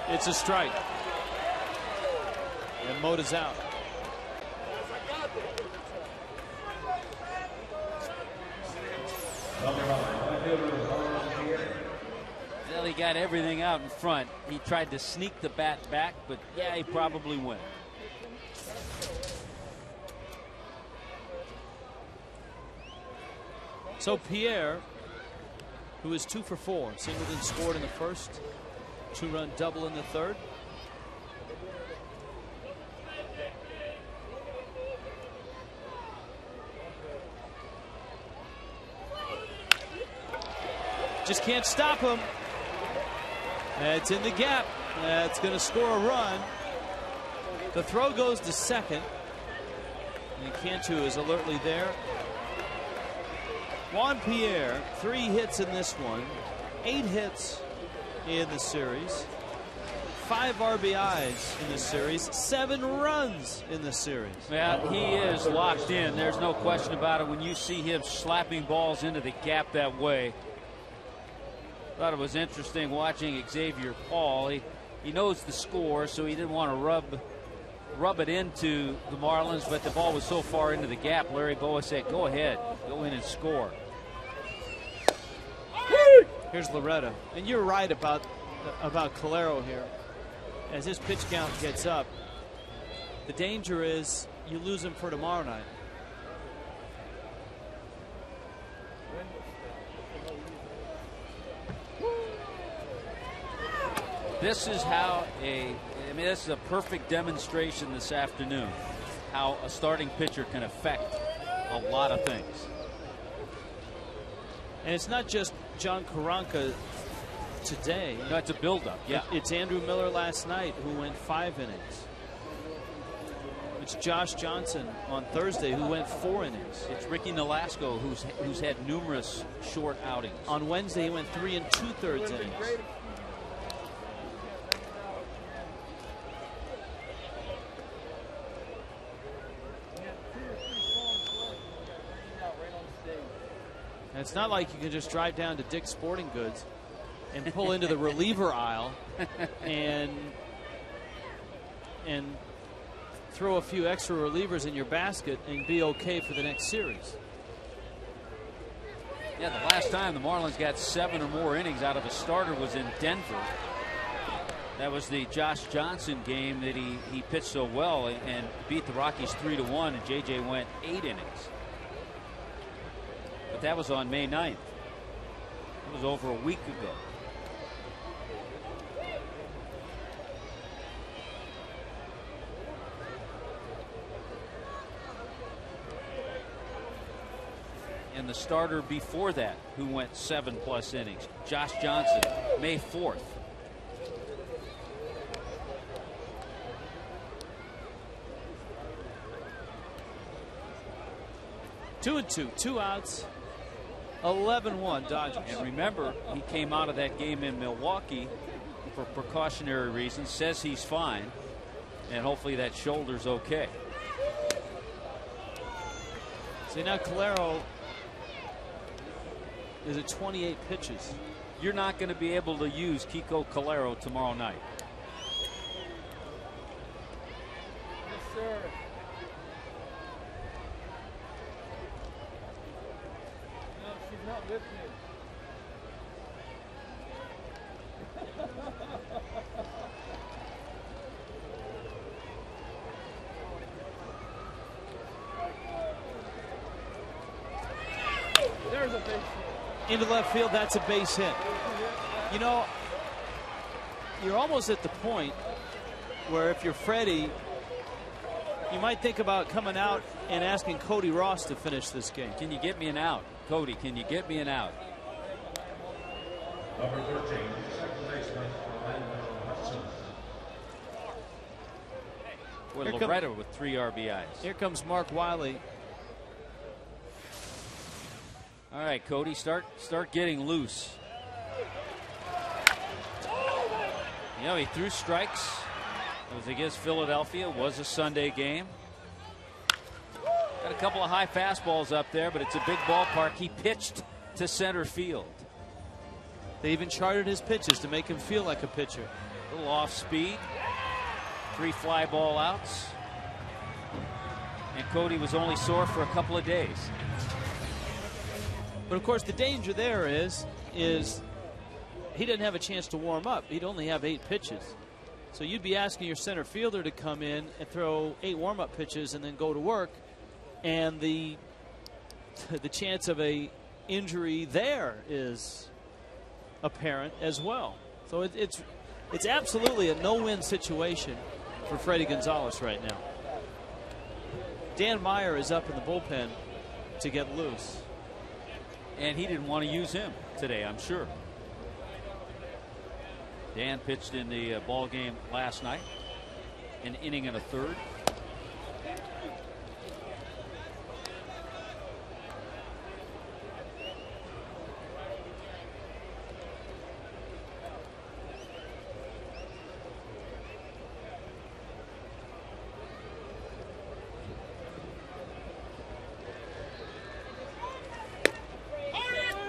It's a strike. And Moda's out.
Well, he got everything out in front. He tried to sneak the bat back, but yeah, he probably went.
So Pierre, who is 2 for 4, Singleton scored in the 1st, 2-run double in the 3rd. Just can't stop him. It's in the gap. It's going to score a run. The throw goes to second. And Cantu is alertly there. Juan Pierre, 3 hits in this one, 8 hits in the series, 5 RBIs in the series, 7 runs in the series.
Yeah, he is locked in. There's no question about it. When you see him slapping balls into the gap that way, thought it was interesting watching Xavier Paul. He knows the score, so he didn't want to rub it into the Marlins, but the ball was so far into the gap. Larry Bowa said, go ahead, go in and score.
Here's Loretta, and you're right about Calero here. As his pitch count gets up, the danger is you lose him for tomorrow night.
This is how this is a perfect demonstration this afternoon how a starting pitcher can affect a lot of things.
And it's not just John Karanka today.
No, it's a buildup. Yeah,
it's Andrew Miller last night who went 5 innings. It's Josh Johnson on Thursday who went 4 innings.
It's Ricky Nolasco who's had numerous short outings.
On Wednesday he went 3 2/3 innings. And it's not like you can just drive down to Dick's Sporting Goods and pull into the reliever aisle and throw a few extra relievers in your basket and be okay for the next series.
Yeah, the last time the Marlins got 7 or more innings out of a starter was in Denver. That was the Josh Johnson game that he pitched so well and beat the Rockies 3-1, and J.J. went 8 innings. But that was on May 9th. It was over a week ago. And the starter before that, who went 7+ innings, Josh Johnson, May 4th.
Two and two, 2 outs, 11-1 Dodgers.
And remember, he came out of that game in Milwaukee for precautionary reasons, says he's fine, and hopefully that shoulder's okay.
See, now Calero is at 28 pitches.
You're not going to be able to use Kiko Calero tomorrow night.
Yes, sir. No, she's not with me. There's a base hit.
Into left field, that's a base hit. You know, you're almost at the point where if you're Freddie, you might think about coming out and asking Cody Ross to finish this game.
Can you get me an out? Cody, can you get me an out?
Number 13, second baseman, Orlando Hudson.
With
Here
Loretta with 3 RBIs.
Here comes Mark Wiley.
All right, Cody, start getting loose. You know, he threw strikes. It was against Philadelphia. It was a Sunday game. Got a couple of high fastballs up there, but it's a big ballpark. He pitched to center field.
They even charted his pitches to make him feel like a pitcher.
A little off speed. 3 fly ball outs. And Cody was only sore for a couple of days.
But of course, the danger there is he didn't have a chance to warm up. He'd only have 8 pitches. So you'd be asking your center fielder to come in and throw 8 warm-up pitches and then go to work. And the chance of a injury there is apparent as well. So it's absolutely a no-win situation for Freddie Gonzalez right now. Dan Meyer is up in the bullpen to get loose.
And he didn't want to use him today, I'm sure. Dan pitched in the ball game last night, an inning and a third.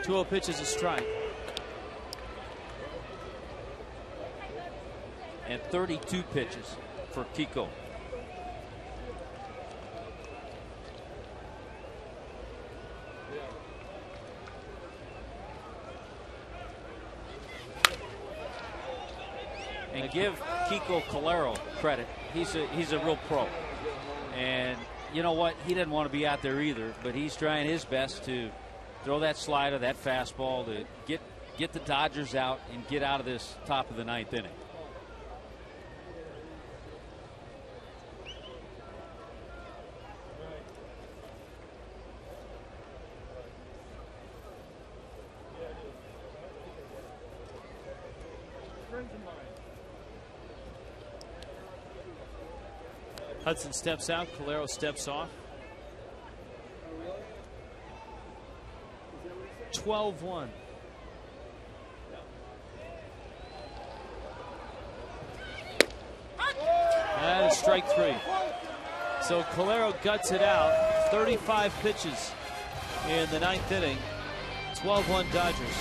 Two pitches a strike.
And 32 pitches for Kiko. And give Kiko Calero credit. He's a real pro. And you know what? He didn't want to be out there either, but he's trying his best to throw that slider, that fastball, to get the Dodgers out and get out of this top of the 9th inning.
Hudson steps out, Calero steps off. 12-1. That is strike 3. So Calero guts it out. 35 pitches in the 9th inning. 12-1 Dodgers.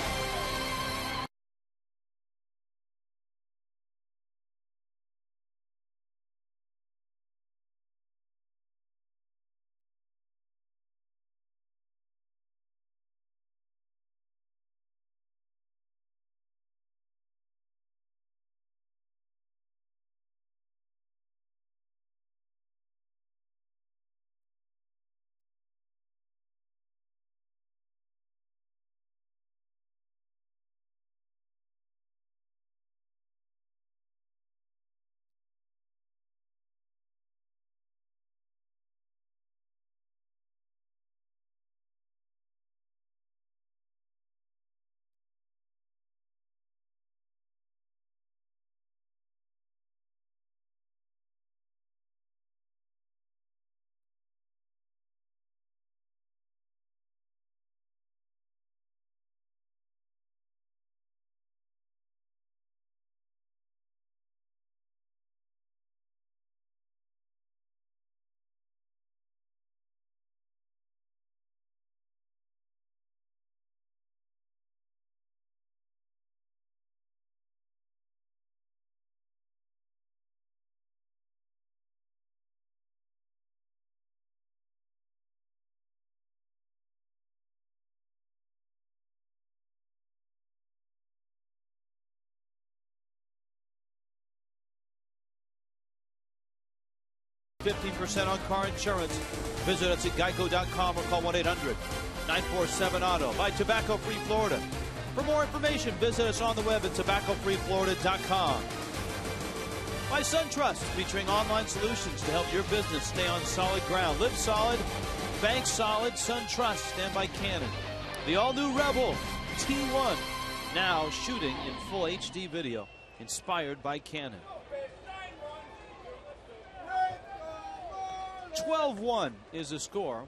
50% on car insurance. Visit us at geico.com or call 1-800-947-AUTO. By Tobacco Free Florida. For more information, visit us on the web at tobaccofreeflorida.com. By SunTrust, featuring online solutions to help your business stay on solid ground. Live solid, bank solid, SunTrust, and by Canon. The all-new Rebel T1, now shooting in full HD video, inspired by Canon. 12-1 is the score.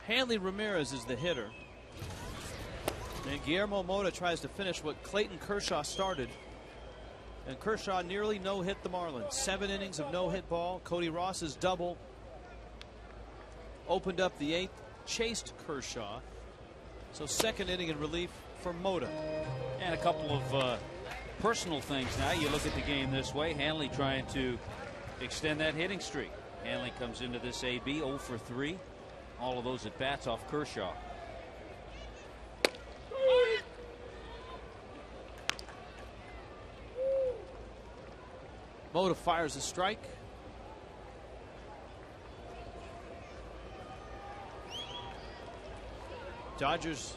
Hanley Ramirez is the hitter. And Guillermo Mota tries to finish what Clayton Kershaw started. And Kershaw nearly no-hit the Marlins. 7 innings of no-hit ball. Cody Ross's double opened up the 8th, chased Kershaw. So second inning in relief for Mota.
And a couple of personal things now. You look at the game this way. Hanley trying to extend that hitting streak. Hanley comes into this AB 0 for 3. All of those at bats off Kershaw.
Mota fires a strike. Dodgers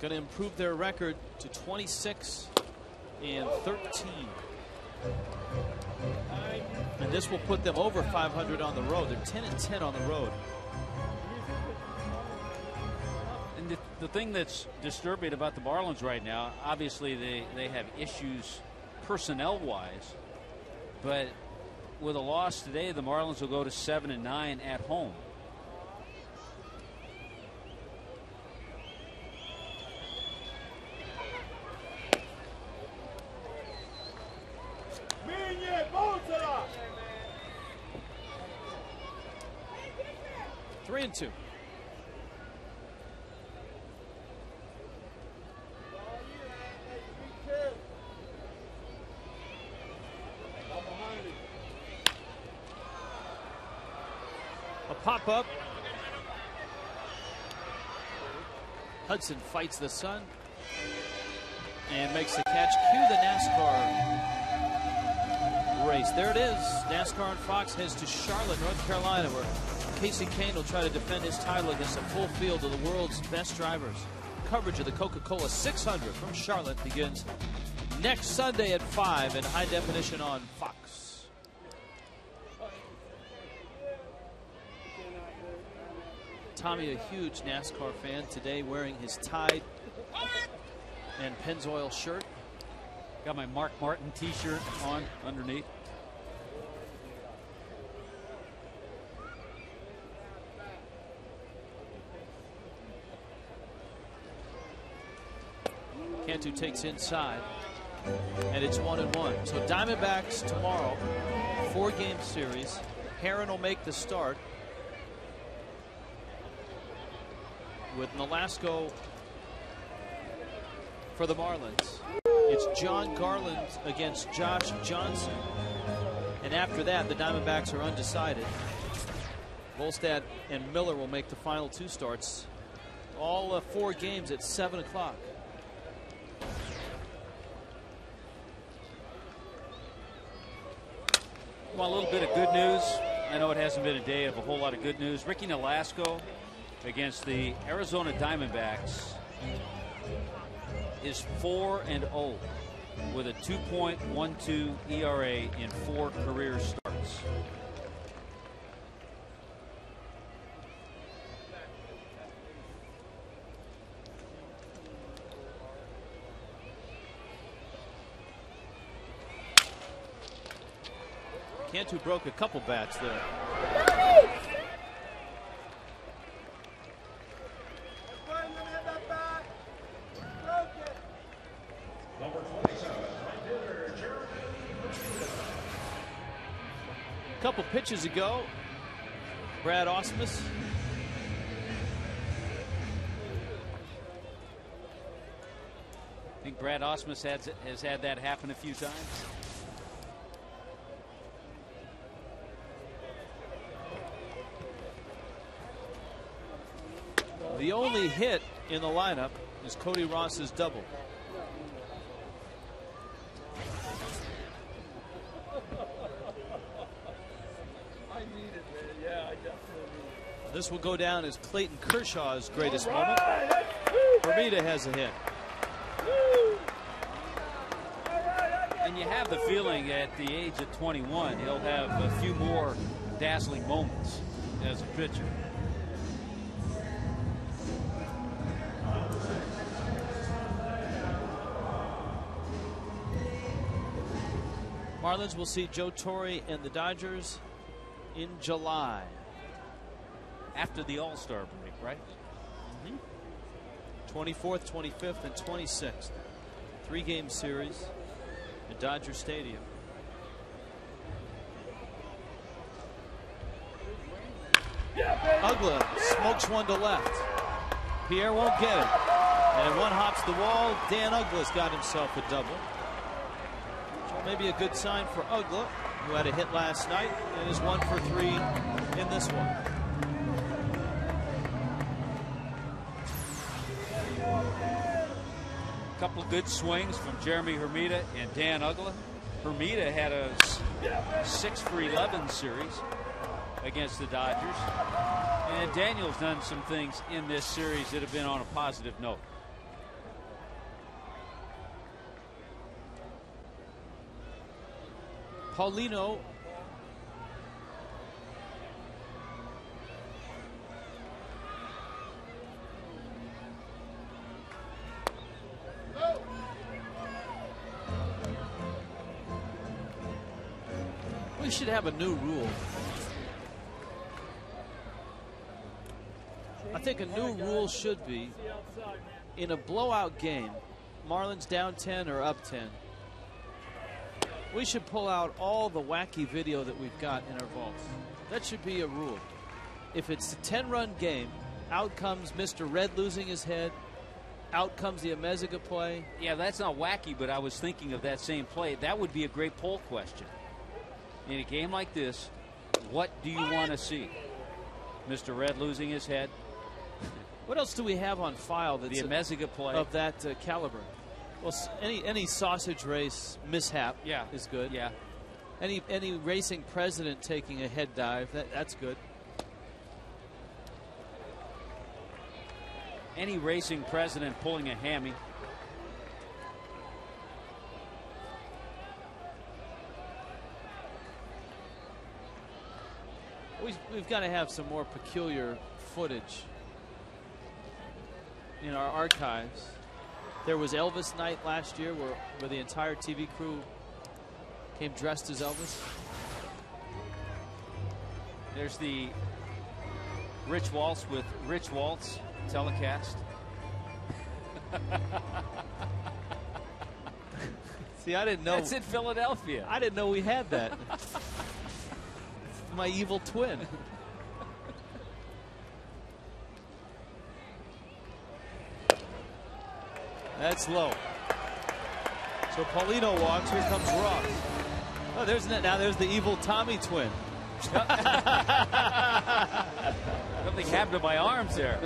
going to improve their record to 26-13. And this will put them over 500 on the road. They're 10-10 on the road.
And the thing that's disturbing about the Marlins right now, obviously they have issues personnel-wise. But with a loss today, the Marlins will go to 7-9 at home.
Three and two. A pop-up. Hudson fights the sun and makes the catch. Cue the NASCAR race. There it is. NASCAR on Fox heads to Charlotte, North Carolina, where Casey Kane will try to defend his title against a full field of the world's best drivers. Coverage of the Coca-Cola 600 from Charlotte begins next Sunday at 5 in high definition on Fox. Tommy, a huge NASCAR fan, today wearing his Tide and Pennzoil shirt.
Got my Mark Martin t-shirt on underneath.
Cantu takes inside, and it's 1-1. So Diamondbacks tomorrow, 4-game series. Herron will make the start, with Nolasco for the Marlins. It's John Garland against Josh Johnson. And after that, the Diamondbacks are undecided. Volstad and Miller will make the final 2 starts. All 4 games at 7 o'clock.
Well, a little bit of good news. I know it hasn't been a day of a whole lot of good news. Ricky Nolasco against the Arizona Diamondbacks is 4-0 with a 2.12 ERA in 4 career starts.
Cantu broke a couple bats there. A couple pitches ago, Brad Ausmus
I think Brad Ausmus has had that happen a few times.
The only hit in the lineup is Cody Ross's double. This will go down as Clayton Kershaw's greatest moment. Hermida has a hit.
And you have the feeling at the age of 21, he'll have a few more dazzling moments as a pitcher.
Marlins will see Joe Torre and the Dodgers in July.
After the All-Star break, right?
24th, 25th, and 26th. 3-game series at Dodger Stadium. Ugla smokes one to left. Pierre won't get it. And one hops the wall. Dan Ugla's got himself a double. So maybe a good sign for Ugla, who had a hit last night and is 1 for 3 in this one.
A couple of good swings from Jeremy Hermida and Dan Ugla. Hermida had a 6 for 11 series against the Dodgers. And Daniel's done some things in this series that have been on a positive note.
Paulino we should have a new rule. I think a new rule should be in a blowout game, Marlins down 10 or up 10, we should pull out all the wacky video that we've got in our vaults. That should be a rule. If it's a 10-run game, out comes Mr. Red losing his head, out comes the Amezaga play.
Yeah, that's not wacky, but I was thinking of that same play. That would be a great poll question. In a game like this, what do you want to see? Mr. Red losing his head?
What else do we have on file that's
the Amezaga play
of that caliber? Well, any sausage race mishap is good.
Yeah.
Any racing president taking a head dive, that's good.
Any racing president pulling a hammy.
We've got to have some more peculiar footage in our archives. There was Elvis night last year where the entire TV crew came dressed as Elvis.
There's the Rich Waltz with Rich Waltz telecast.
See, I didn't know.
That's in Philadelphia.
I didn't know we had that. My evil twin. That's low. So Paulino walks. Here comes Ross. Oh, there's the evil Tommy twin.
Something happened to my arms there.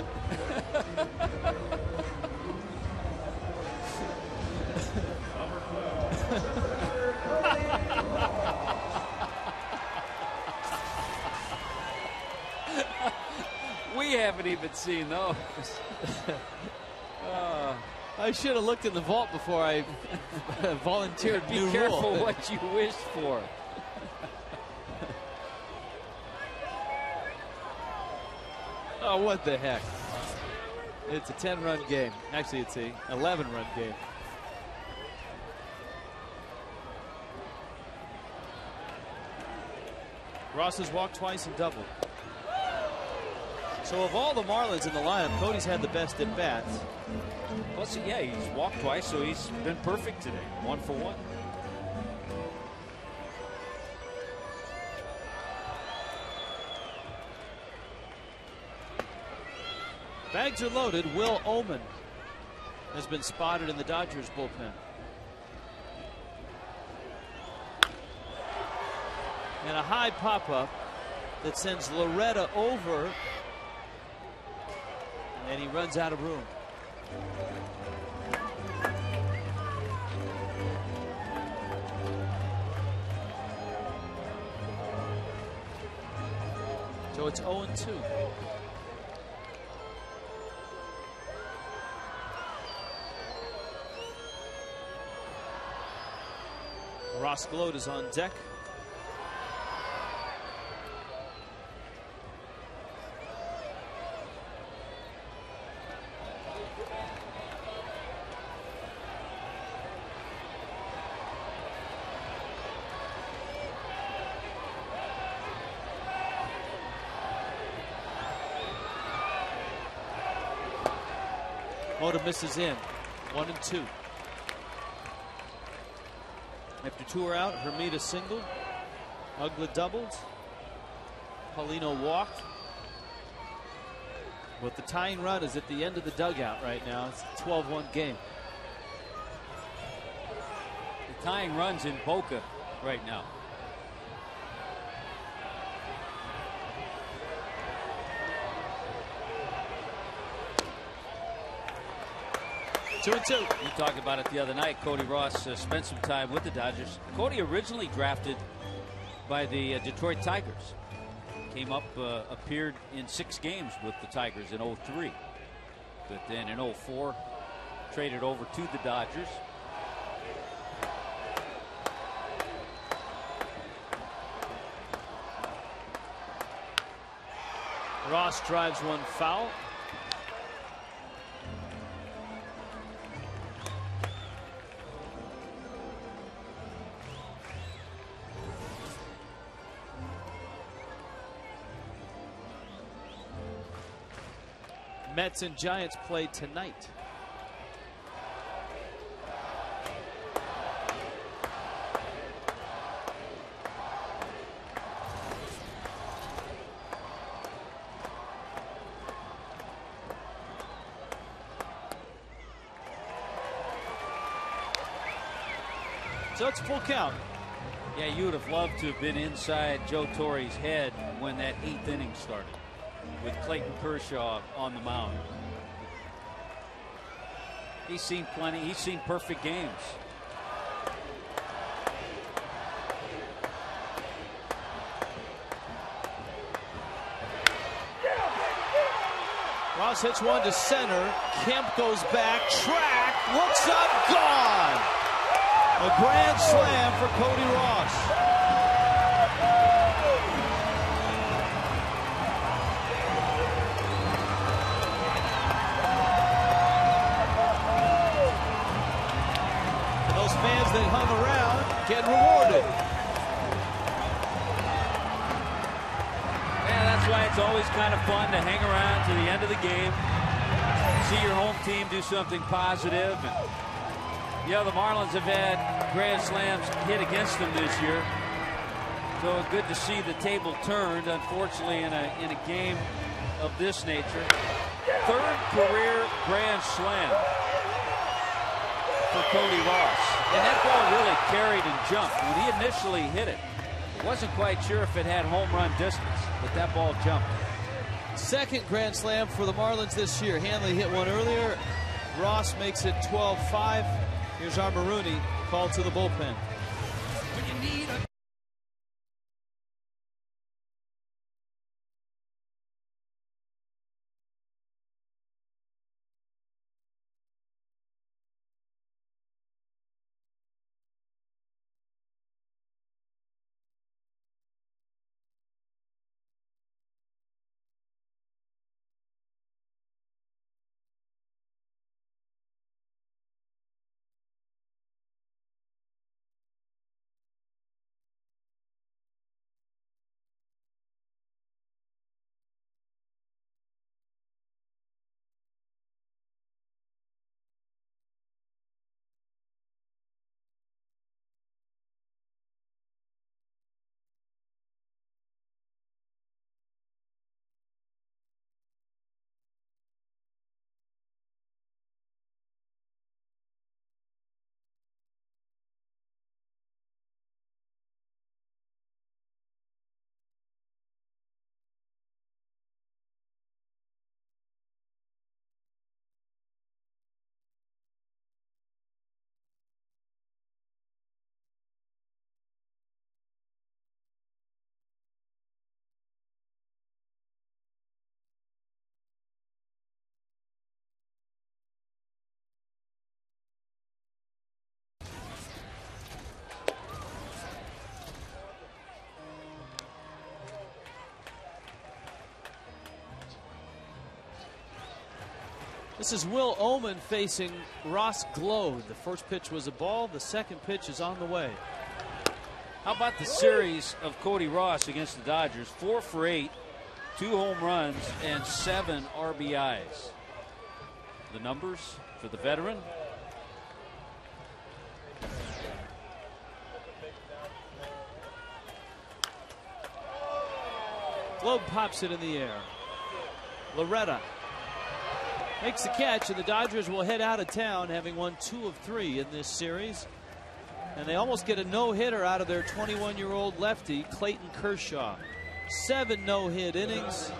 We haven't even seen those.
I should have looked in the vault before I volunteered.
Be careful what you wish for.
Oh, what the heck. It's a 10-run game. Actually, it's a 11-run game. Ross has walked twice and doubled. So of all the Marlins in the lineup, Cody's had the best at bats.
Plus, yeah, he's walked twice, so he's been perfect today. 1 for 1.
Bags are loaded. Will Oman has been spotted in the Dodgers bullpen. And a high pop-up that sends Loretta over. And he runs out of room. So it's 0-2. Ross Gloat is on deck. Moda misses in. 1-2. After 2 are out, Hermida singled. Ugla doubled. Paulino walked. But the tying run is at the end of the dugout right now. It's a 12-1 game.
The tying run's in Boca right now.
Two and two.
You talked about it the other night. Cody Ross spent some time with the Dodgers. Cody originally drafted by the Detroit Tigers. Came up, appeared in 6 games with the Tigers in 03. But then in 04, traded over to the Dodgers.
Ross drives one foul. Mets and Giants play tonight. So it's full count.
Yeah, you would have loved to have been inside Joe Torre's head when that 8th inning started, with Clayton Kershaw on the mound. He's seen plenty. He's seen perfect games.
Ross hits one to center. Kemp goes back, track, looks up, gone. A grand slam for Cody Ross. And those fans that hung around get rewarded.
Yeah, that's why it's always kind of fun to hang around to the end of the game, see your home team do something positive. And yeah, the Marlins have had grand slams hit against them this year. So good to see the table turned, unfortunately, in a game of this nature. 3rd career grand slam for Cody Ross. And that ball really carried and jumped. When he initially hit it, wasn't quite sure if it had home run distance, but that ball jumped.
2nd grand slam for the Marlins this year. Hanley hit one earlier. Ross makes it 12-5. Here's Armoruni called to the bullpen. This is Will Oman facing Ross Glode. The first pitch was a ball. The second pitch is on the way.
How about the series of Cody Ross against the Dodgers? 4 for 8, 2 home runs, and 7 RBIs. The numbers for the veteran.
Glode pops it in the air. Loretta makes the catch, and the Dodgers will head out of town, having won 2 of 3 in this series. And they almost get a no-hitter out of their 21-year-old lefty, Clayton Kershaw. 7 no-hit innings,